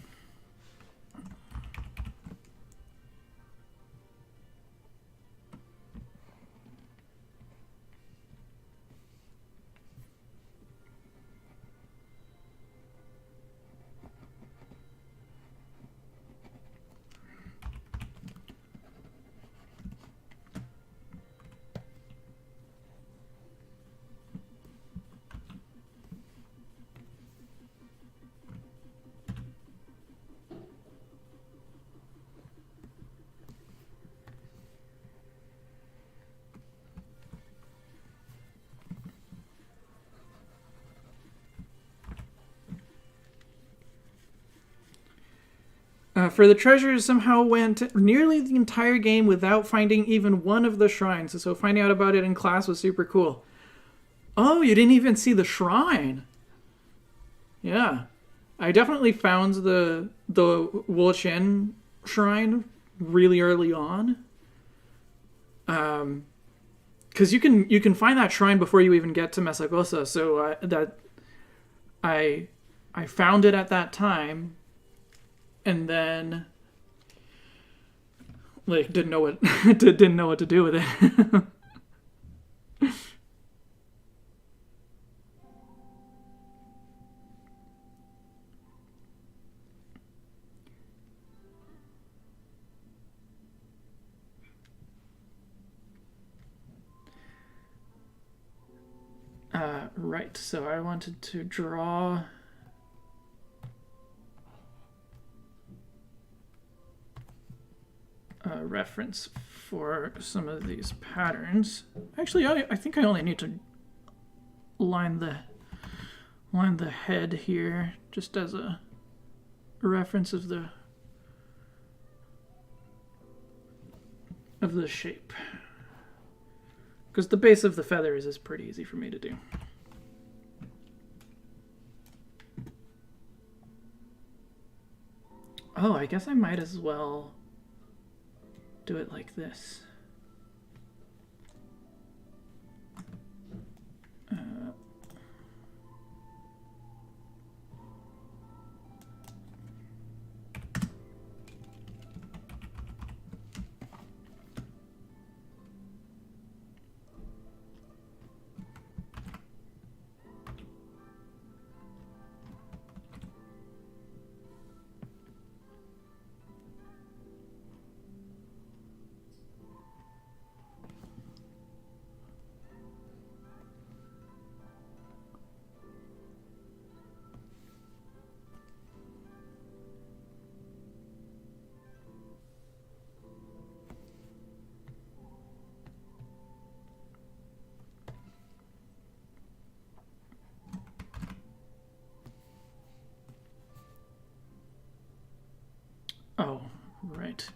For the treasures, somehow went nearly the entire game without finding even one of the shrines. So finding out about it in class was super cool. Oh, you didn't even see the shrine. Yeah. I definitely found the Wuqian shrine really early on. Because you can find that shrine before you even get to Mesagosa. So I found it at that time. And then like didn't know what didn't know what to do with it. Right, so I wanted to draw a reference for some of these patterns. Actually, I think I only need to line the head here just as a reference of the shape. Because the base of the feathers is pretty easy for me to do. Oh, I guess I might as well do it like this. Oh, right.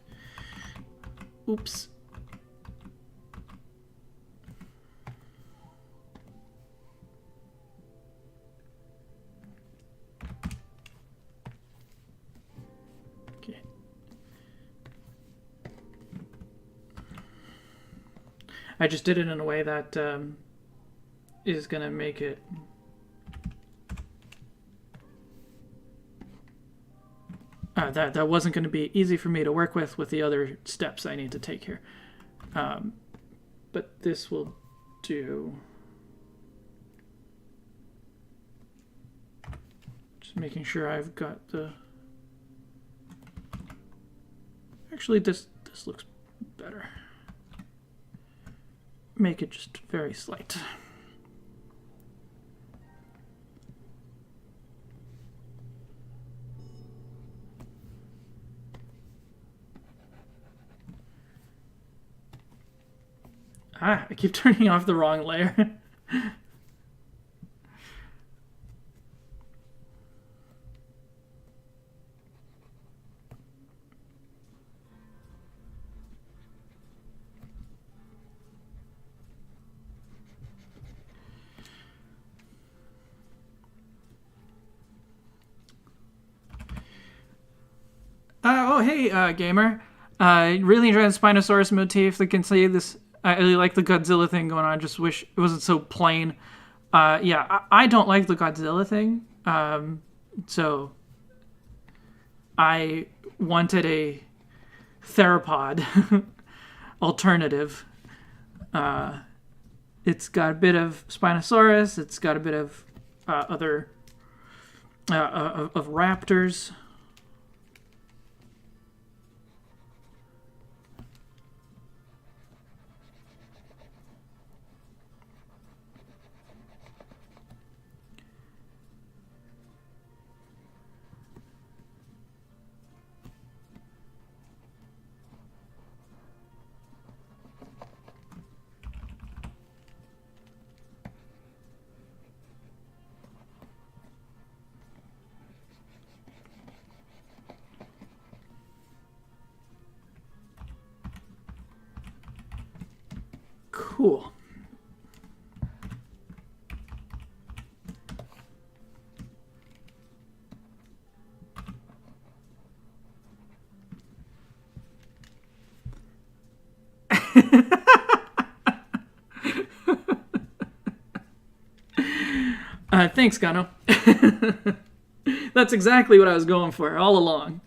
Oops. Okay. I just did it in a way that is going to make it that wasn't going to be easy for me to work with the other steps I need to take here. But this will do. Just making sure I've got the... Actually, this looks better. Make it just very slight. I keep turning off the wrong layer. Oh, hey, gamer. Really enjoyed the Spinosaurus motif. I can see this. I really like the Godzilla thing going on. I just wish it wasn't so plain. Yeah, I don't like the Godzilla thing. So I wanted a theropod alternative. It's got a bit of Spinosaurus. It's got a bit of other of raptors. Cool. Thanks, Gano. That's exactly what I was going for all along.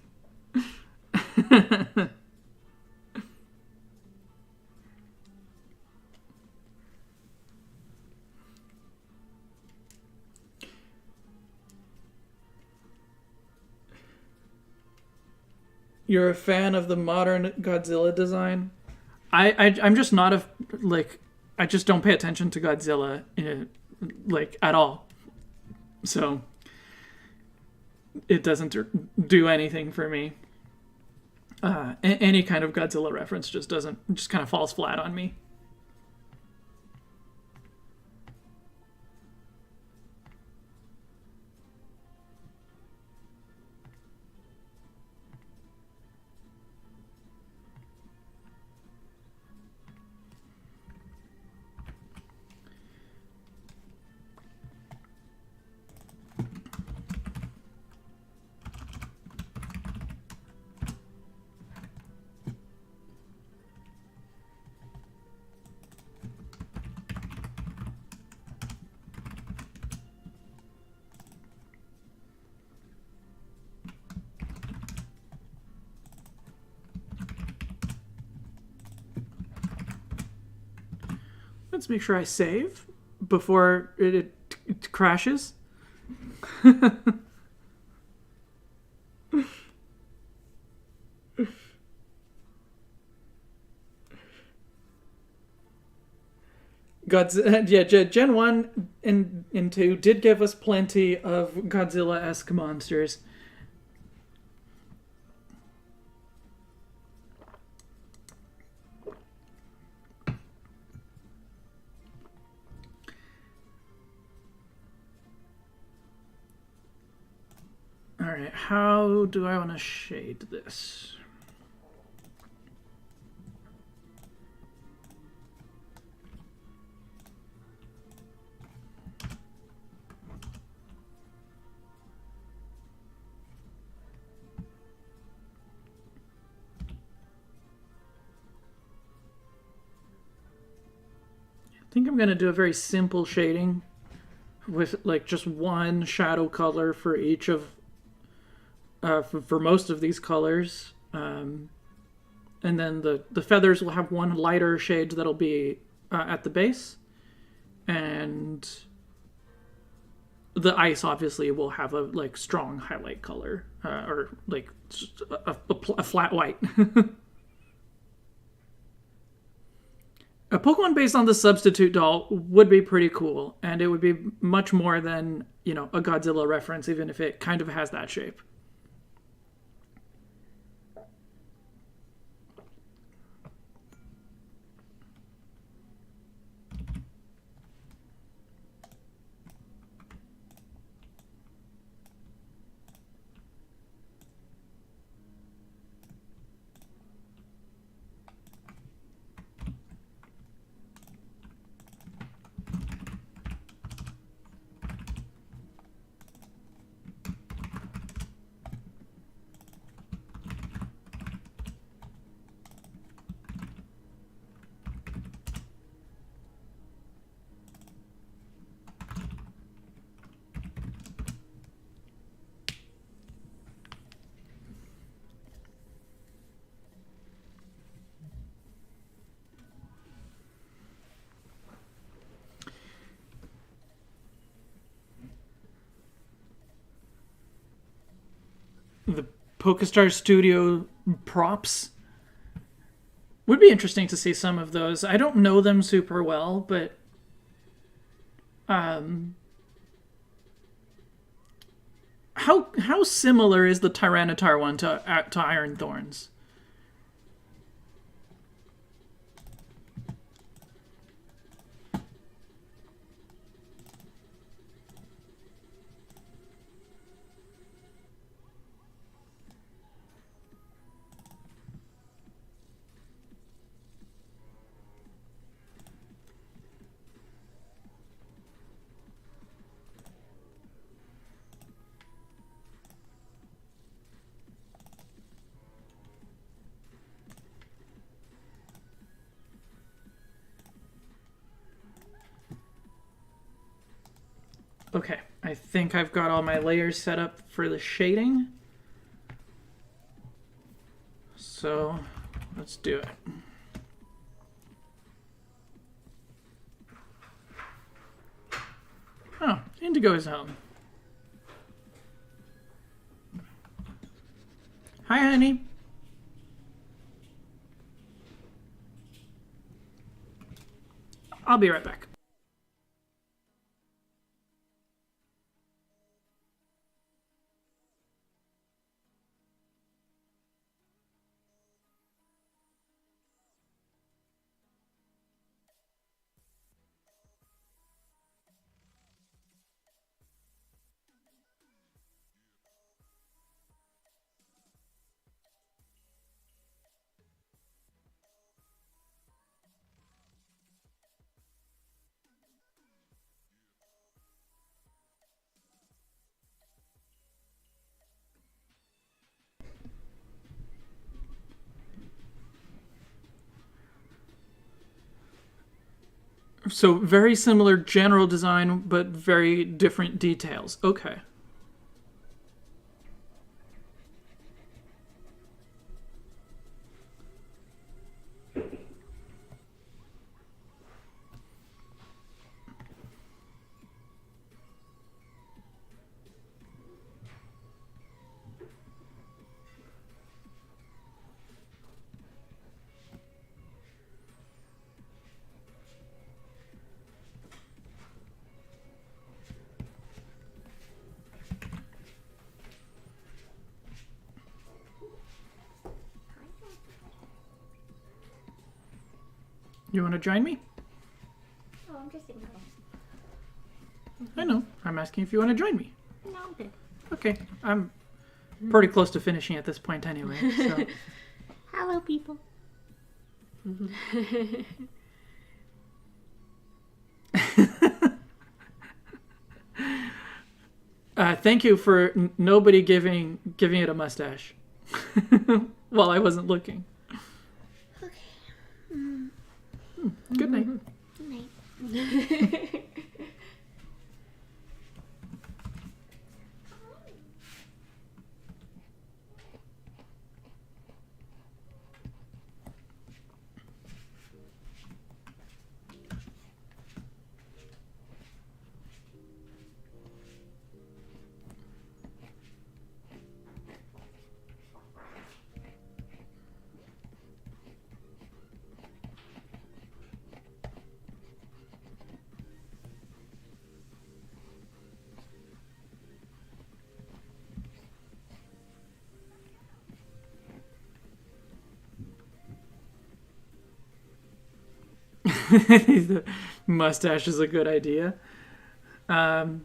You're a fan of the modern Godzilla design? I'm just not a like. I just don't pay attention to Godzilla, like at all. So it doesn't do anything for me. Any kind of Godzilla reference just kind of falls flat on me. Let's make sure I save before it crashes. Gen 1 and 2 did give us plenty of Godzilla-esque monsters. Alright, how do I want to shade this? I think I'm going to do a very simple shading with like just one shadow color for each of for most of these colors, and then the feathers will have one lighter shade that'll be at the base, and the ice obviously will have a like strong highlight color, or like a flat white. A Pokemon based on the Substitute doll would be pretty cool, and it would be much more than, you know, a Godzilla reference, even if it kind of has that shape. The PokeStar Studio props. Would be interesting to see some of those. I don't know them super well, but how similar is the Tyranitar one to Iron Thorns? Okay, I think I've got all my layers set up for the shading. So let's do it. Oh, Indigo is home. Hi, honey. I'll be right back. So very similar general design, but very different details. Okay. You want to join me? Oh, I'm just ignoring. I know. I'm asking if you want to join me. No, I'm good. Okay. I'm pretty close to finishing at this point anyway. So. Hello, people. Thank you for nobody giving it a mustache while I wasn't looking. Okay. Good night. Good night. The mustache is a good idea. I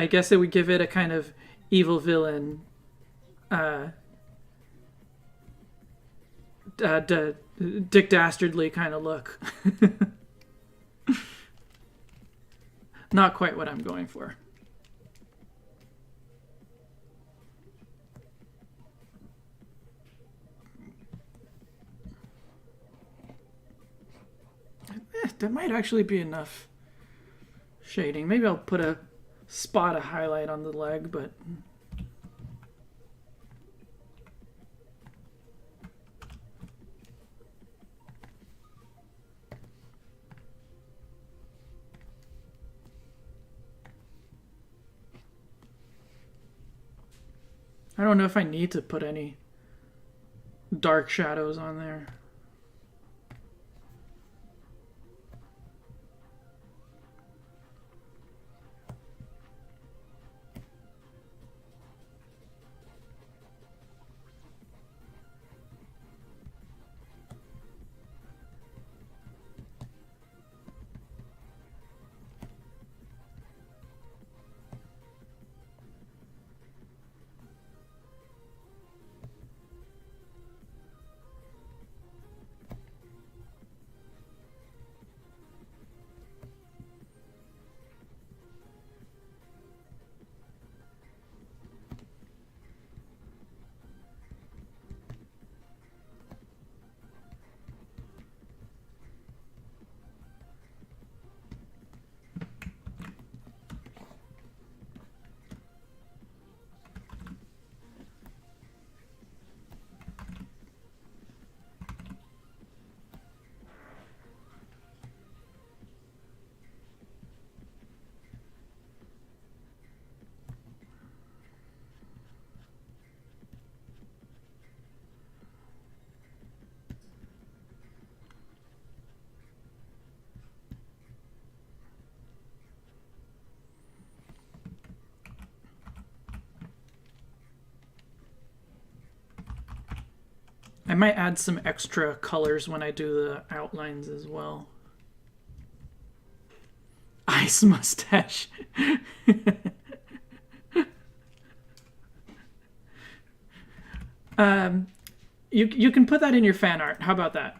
guess it would give it a kind of evil villain, Dick Dastardly kind of look. Not quite what I'm going for. That might actually be enough shading. Maybe I'll put a spot of highlight on the leg, but... I don't know if I need to put any dark shadows on there. I might add some extra colors when I do the outlines as well. Ice mustache. You can put that in your fan art. How about that?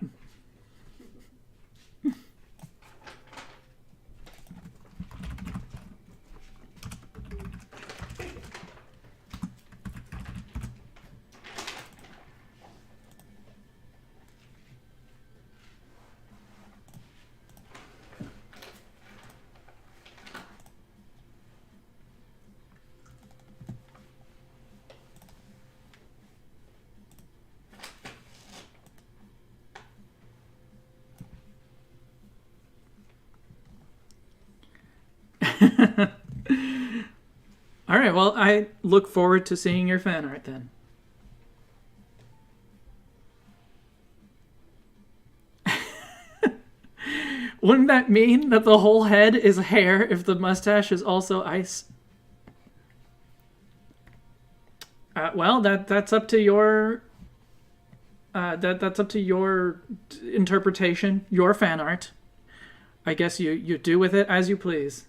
All right, well, I look forward to seeing your fan art then. Wouldn't that mean that the whole head is hair if the mustache is also ice? Well, that's up to your that's up to your interpretation, your fan art. I guess you do with it as you please.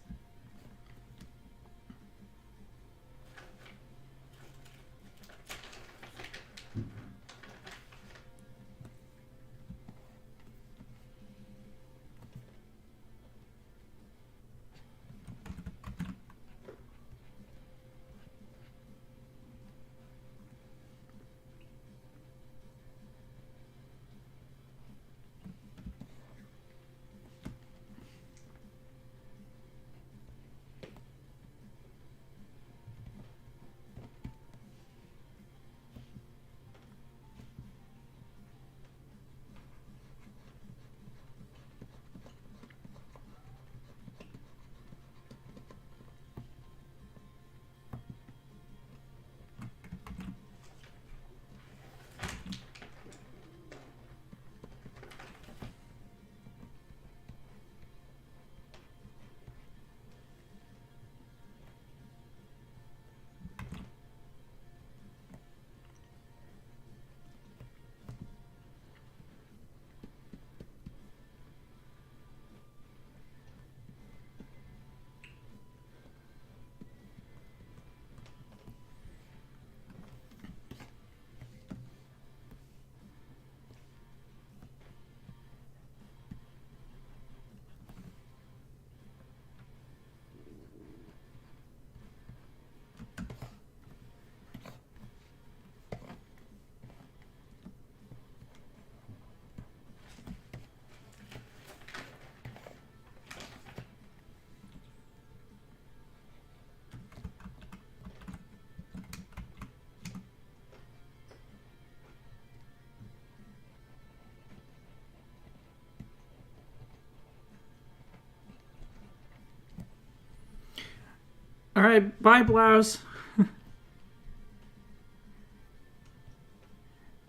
All right, bye, Blouse.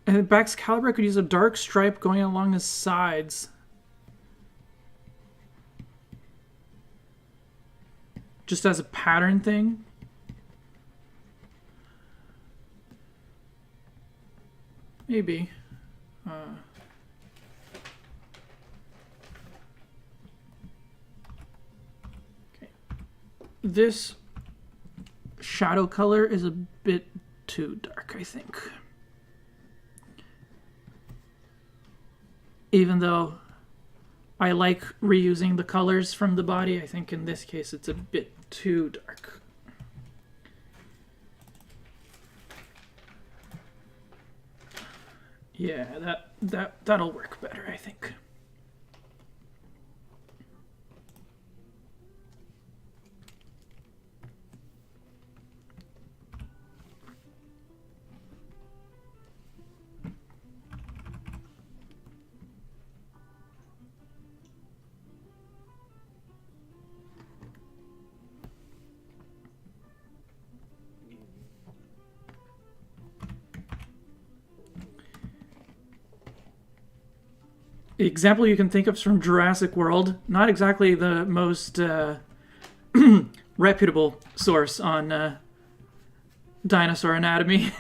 And Baxcalibur could use a dark stripe going along his sides. Just as a pattern thing. Maybe. Okay. This shadow color is a bit too dark, I think. Even though I like reusing the colors from the body, I think in this case it's a bit too dark. Yeah, that'll work better, I think. The example you can think of is from Jurassic World. Not exactly the most reputable source on dinosaur anatomy.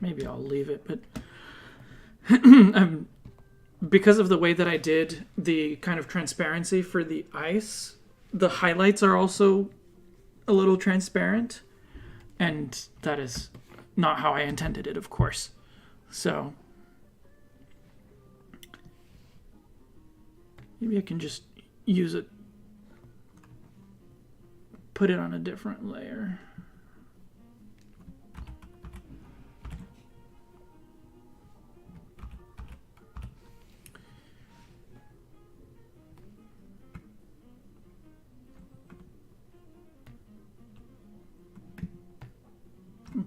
maybe I'll leave it, but because of the way that I did the kind of transparency for the ice, the highlights are also a little transparent, and that is not how I intended it, of course. So maybe I can just use it, put it on a different layer.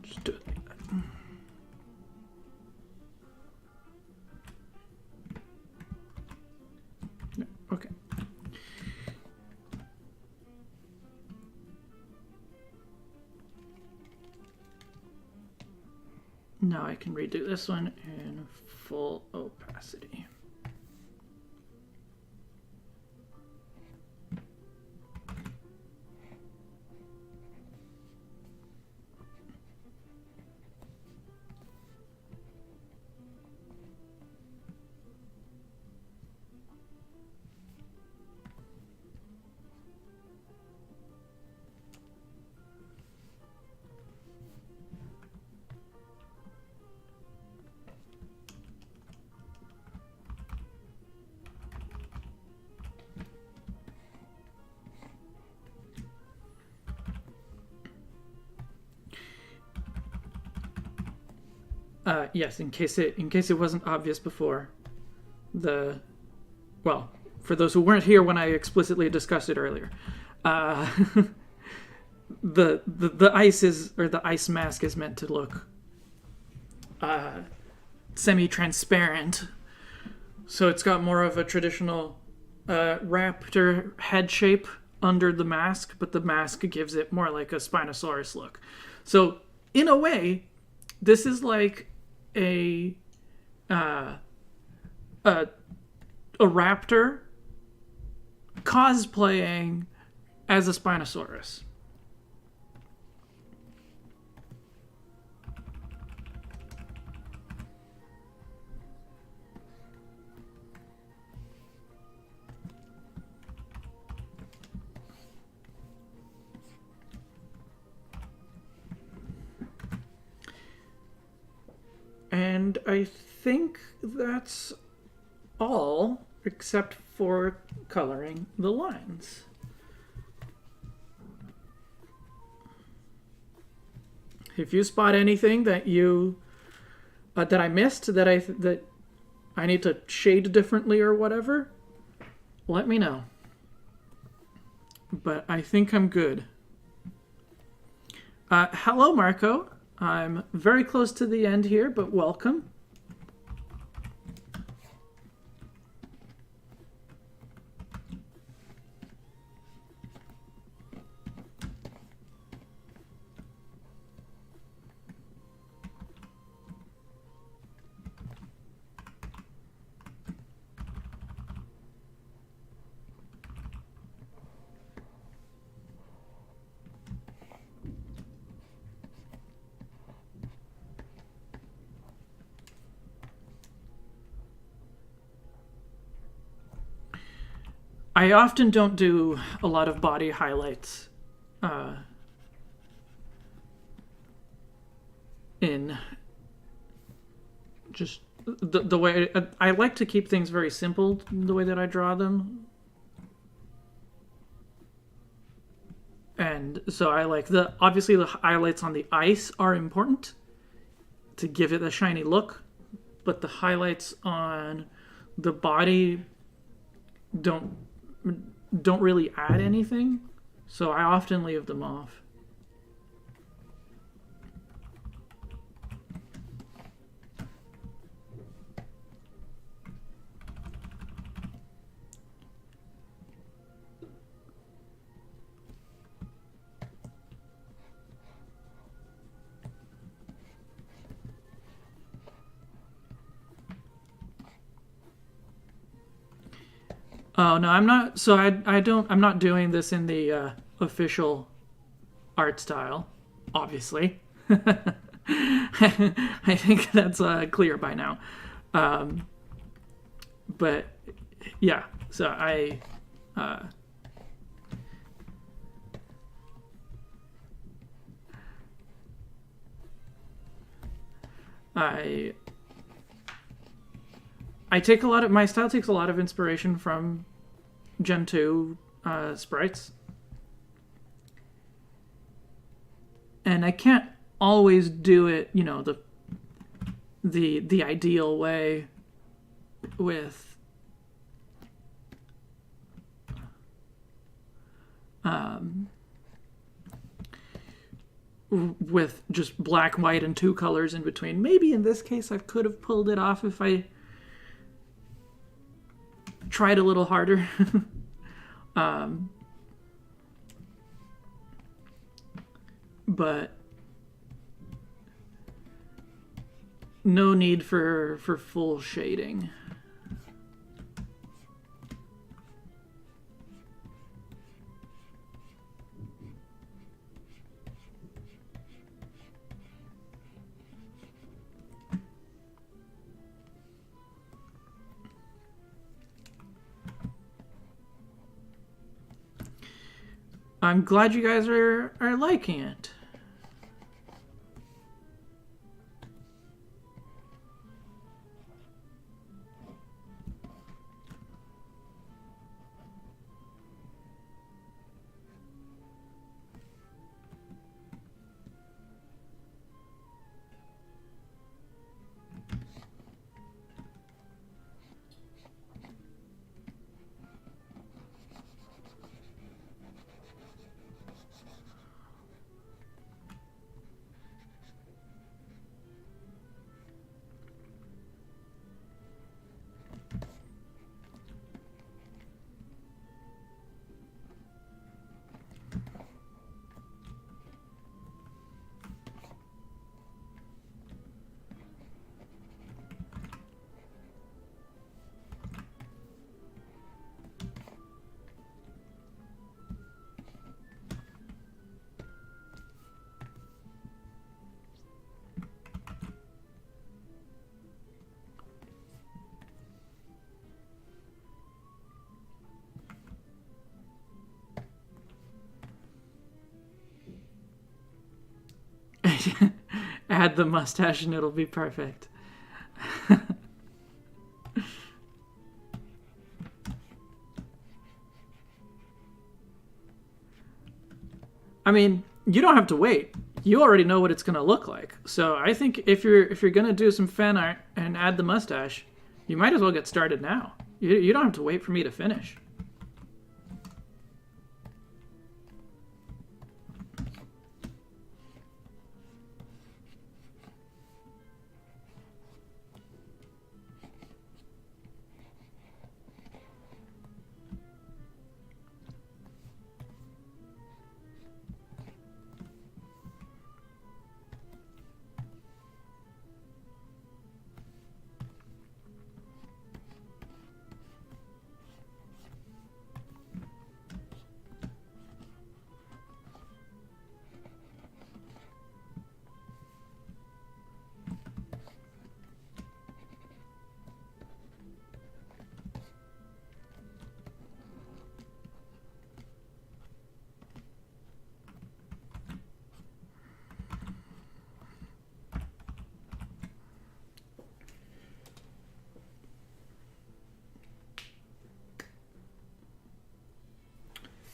Just do it like that. No, okay. Now I can redo this one in full opacity. Yes, in case it wasn't obvious before, for those who weren't here when I explicitly discussed it earlier, the ice is, or the ice mask is meant to look semi-transparent, so it's got more of a traditional raptor head shape under the mask, but the mask gives it more like a Spinosaurus look. So in a way, this is like a raptor cosplaying as a Spinosaurus. And I think that's all, except for coloring the lines. If you spot anything that that I missed, that I need to shade differently or whatever, let me know. But I think I'm good. Hello, Marco. I'm very close to the end here, but welcome. I often don't do a lot of body highlights in just the way I like to keep things very simple the way that I draw them. And so I like obviously the highlights on the ice are important to give it a shiny look, but the highlights on the body don't really add anything, so I often leave them off. Oh no, I'm not. So I'm not doing this in the official art style, obviously. I think that's clear by now. But yeah, so I take a lot of, my style takes a lot of inspiration from Gen 2 sprites. And I can't always do it, you know, the ideal way with with just black, white, and 2 colors in between. Maybe in this case I could have pulled it off if I tried a little harder. But no need for full shading. I'm glad you guys are liking it. Add the mustache and it'll be perfect. I mean, you don't have to wait. You already know what it's gonna look like. So I think if you're gonna do some fan art and add the mustache, you might as well get started now. You don't have to wait for me to finish.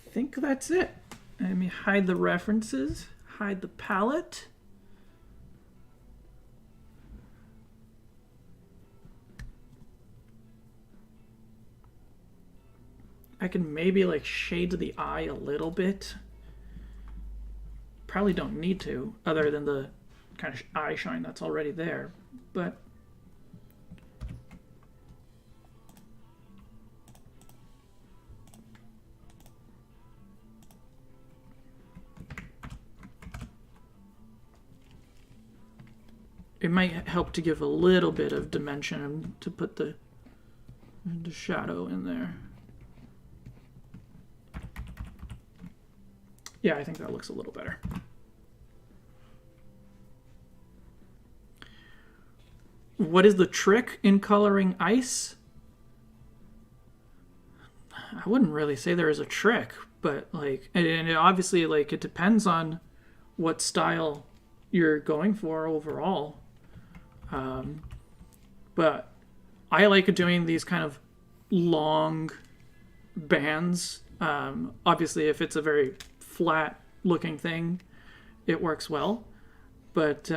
I think that's it. Let me hide the references, hide the palette. I can maybe like shade the eye a little bit. Probably don't need to, other than the kind of eye shine that's already there, but it might help to give a little bit of dimension to put the shadow in there. Yeah, I think that looks a little better. What is the trick in coloring ice? I wouldn't really say there is a trick, but like, and it obviously, like, it depends on what style you're going for overall. But I like doing these kind of long bands. Obviously, if it's a very flat looking thing, it works well. But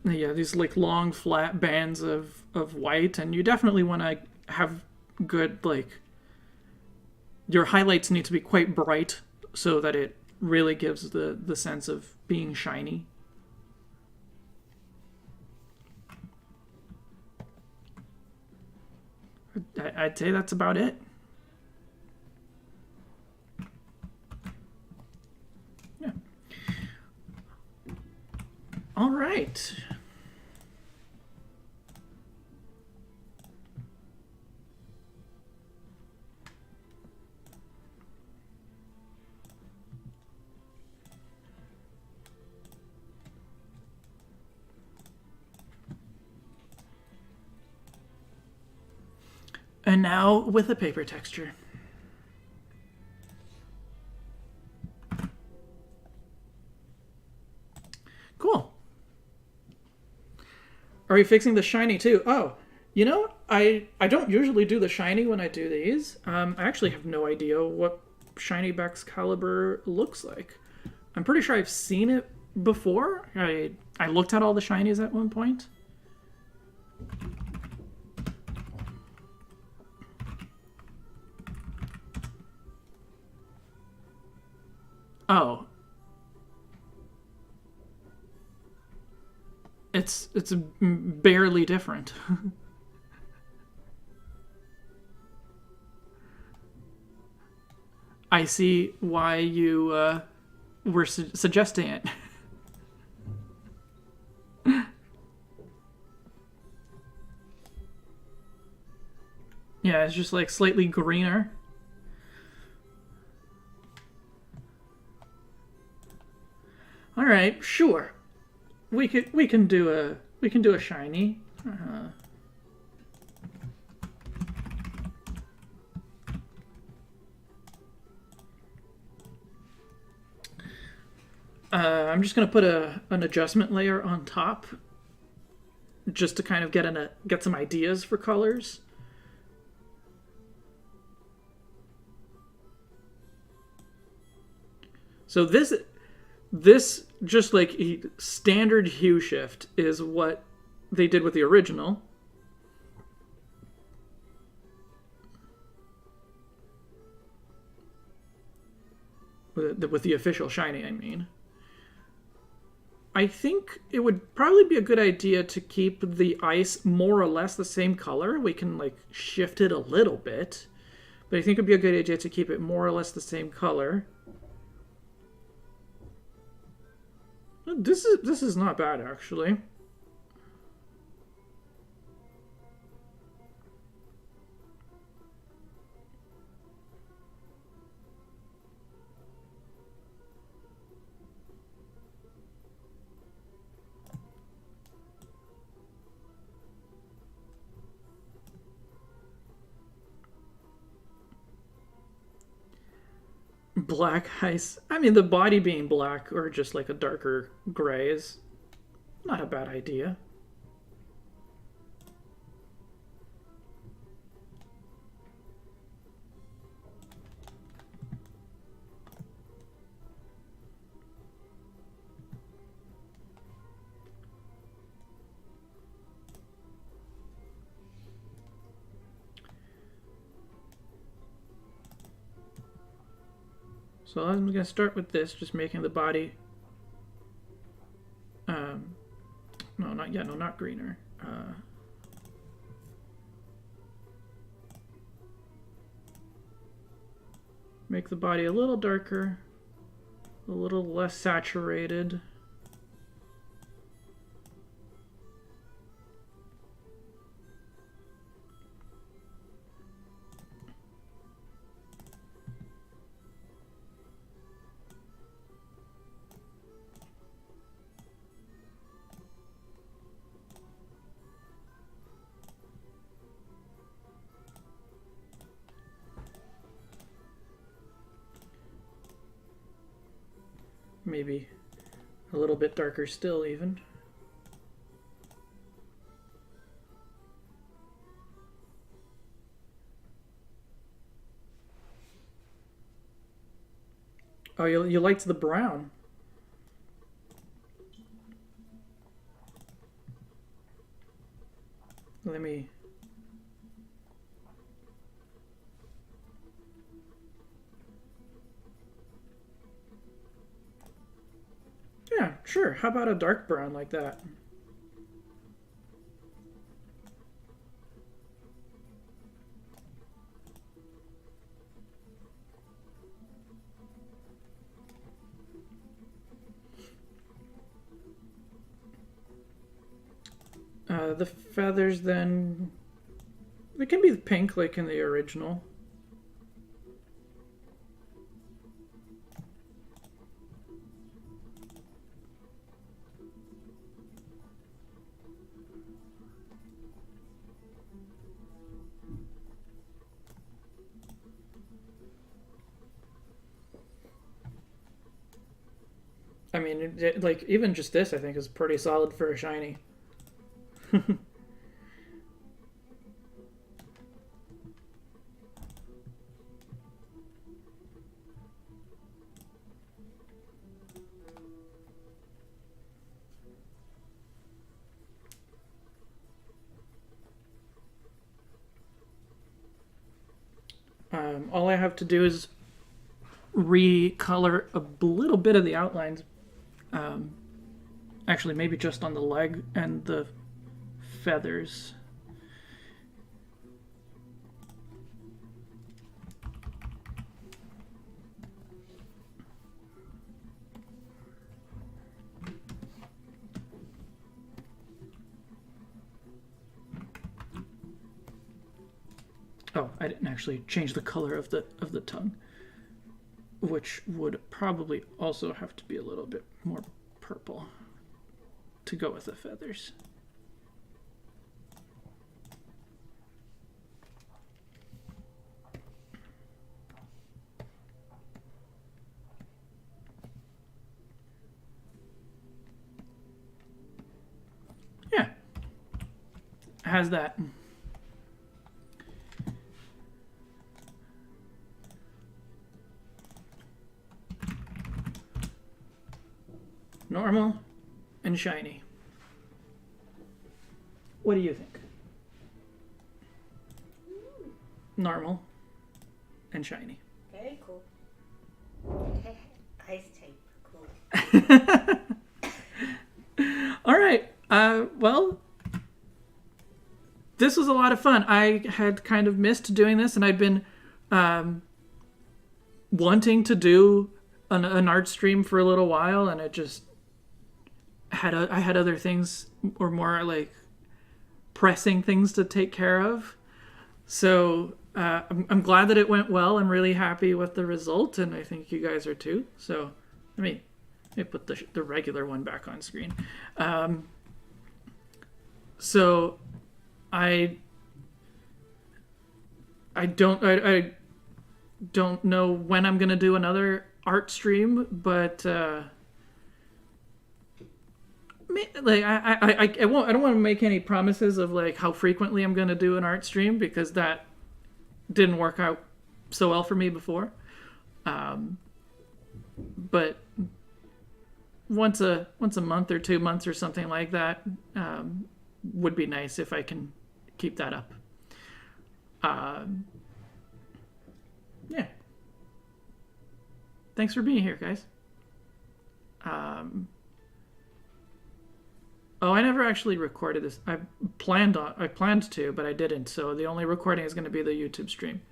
yeah, these like long flat bands of white, and you definitely want to have good, like, your highlights need to be quite bright so that it really gives the sense of being shiny. I'd say that's about it. Yeah. All right. And now with a paper texture. Cool. Are you fixing the shiny too? Oh, you know, I don't usually do the shiny when I do these. I actually have no idea what shiny Baxcalibur looks like. I'm pretty sure I've seen it before. I looked at all the shinies at one point. Oh. It's barely different. I see why you were suggesting it. Yeah, it's just like slightly greener. All right, sure. We can do a shiny. I'm just gonna put an adjustment layer on top, just to kind of get some ideas for colors. So this just like standard hue shift is what they did with the original. With the official shiny, I mean. I think it would probably be a good idea to keep the ice more or less the same color. We can like shift it a little bit, but I think it would be a good idea to keep it more or less the same color. This is not bad, actually. Black ice. I mean, the body being black or just like a darker gray is not a bad idea. So I'm going to start with this, just making the body, no, not yet, no, not greener. Make the body a little darker, a little less saturated. maybe a little bit darker still even. Oh, you liked the brown. Let me... Yeah, sure. How about a dark brown like that? The feathers then... They can be pink like in the original. I mean, like, even just this, I think, is pretty solid for a shiny. All I have to do is recolor a little bit of the outlines. Actually, maybe just on the leg and the feathers. Oh, I didn't actually change the color of the tongue, which would probably also have to be a little bit more purple to go with the feathers. Yeah, has that. Normal and shiny. What do you think? Normal and shiny. Very cool. Ice type. Cool. All right. Well, this was a lot of fun. I had kind of missed doing this, and I'd been wanting to do an art stream for a little while, and it just I had other things or more like pressing things to take care of. So I'm glad that it went well. I'm really happy with the result, and I think you guys are too. So let me put the regular one back on screen. So I don't know when I'm gonna do another art stream, but like I don't want to make any promises of like how frequently I'm gonna do an art stream, because that didn't work out so well for me before. But once a month or 2 months or something like that would be nice if I can keep that up. Yeah. Thanks for being here, guys. Oh, I never actually recorded this. I planned to, but I didn't. So the only recording is going to be the YouTube stream.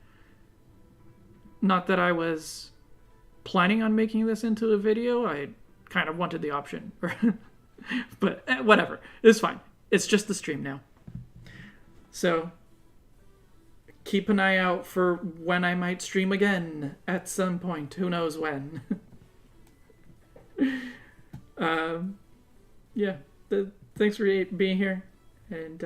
Not that I was planning on making this into a video. I kind of wanted the option. But whatever. It's fine. It's just the stream now. So keep an eye out for when I might stream again at some point. Who knows when? Yeah. Thanks for being here. And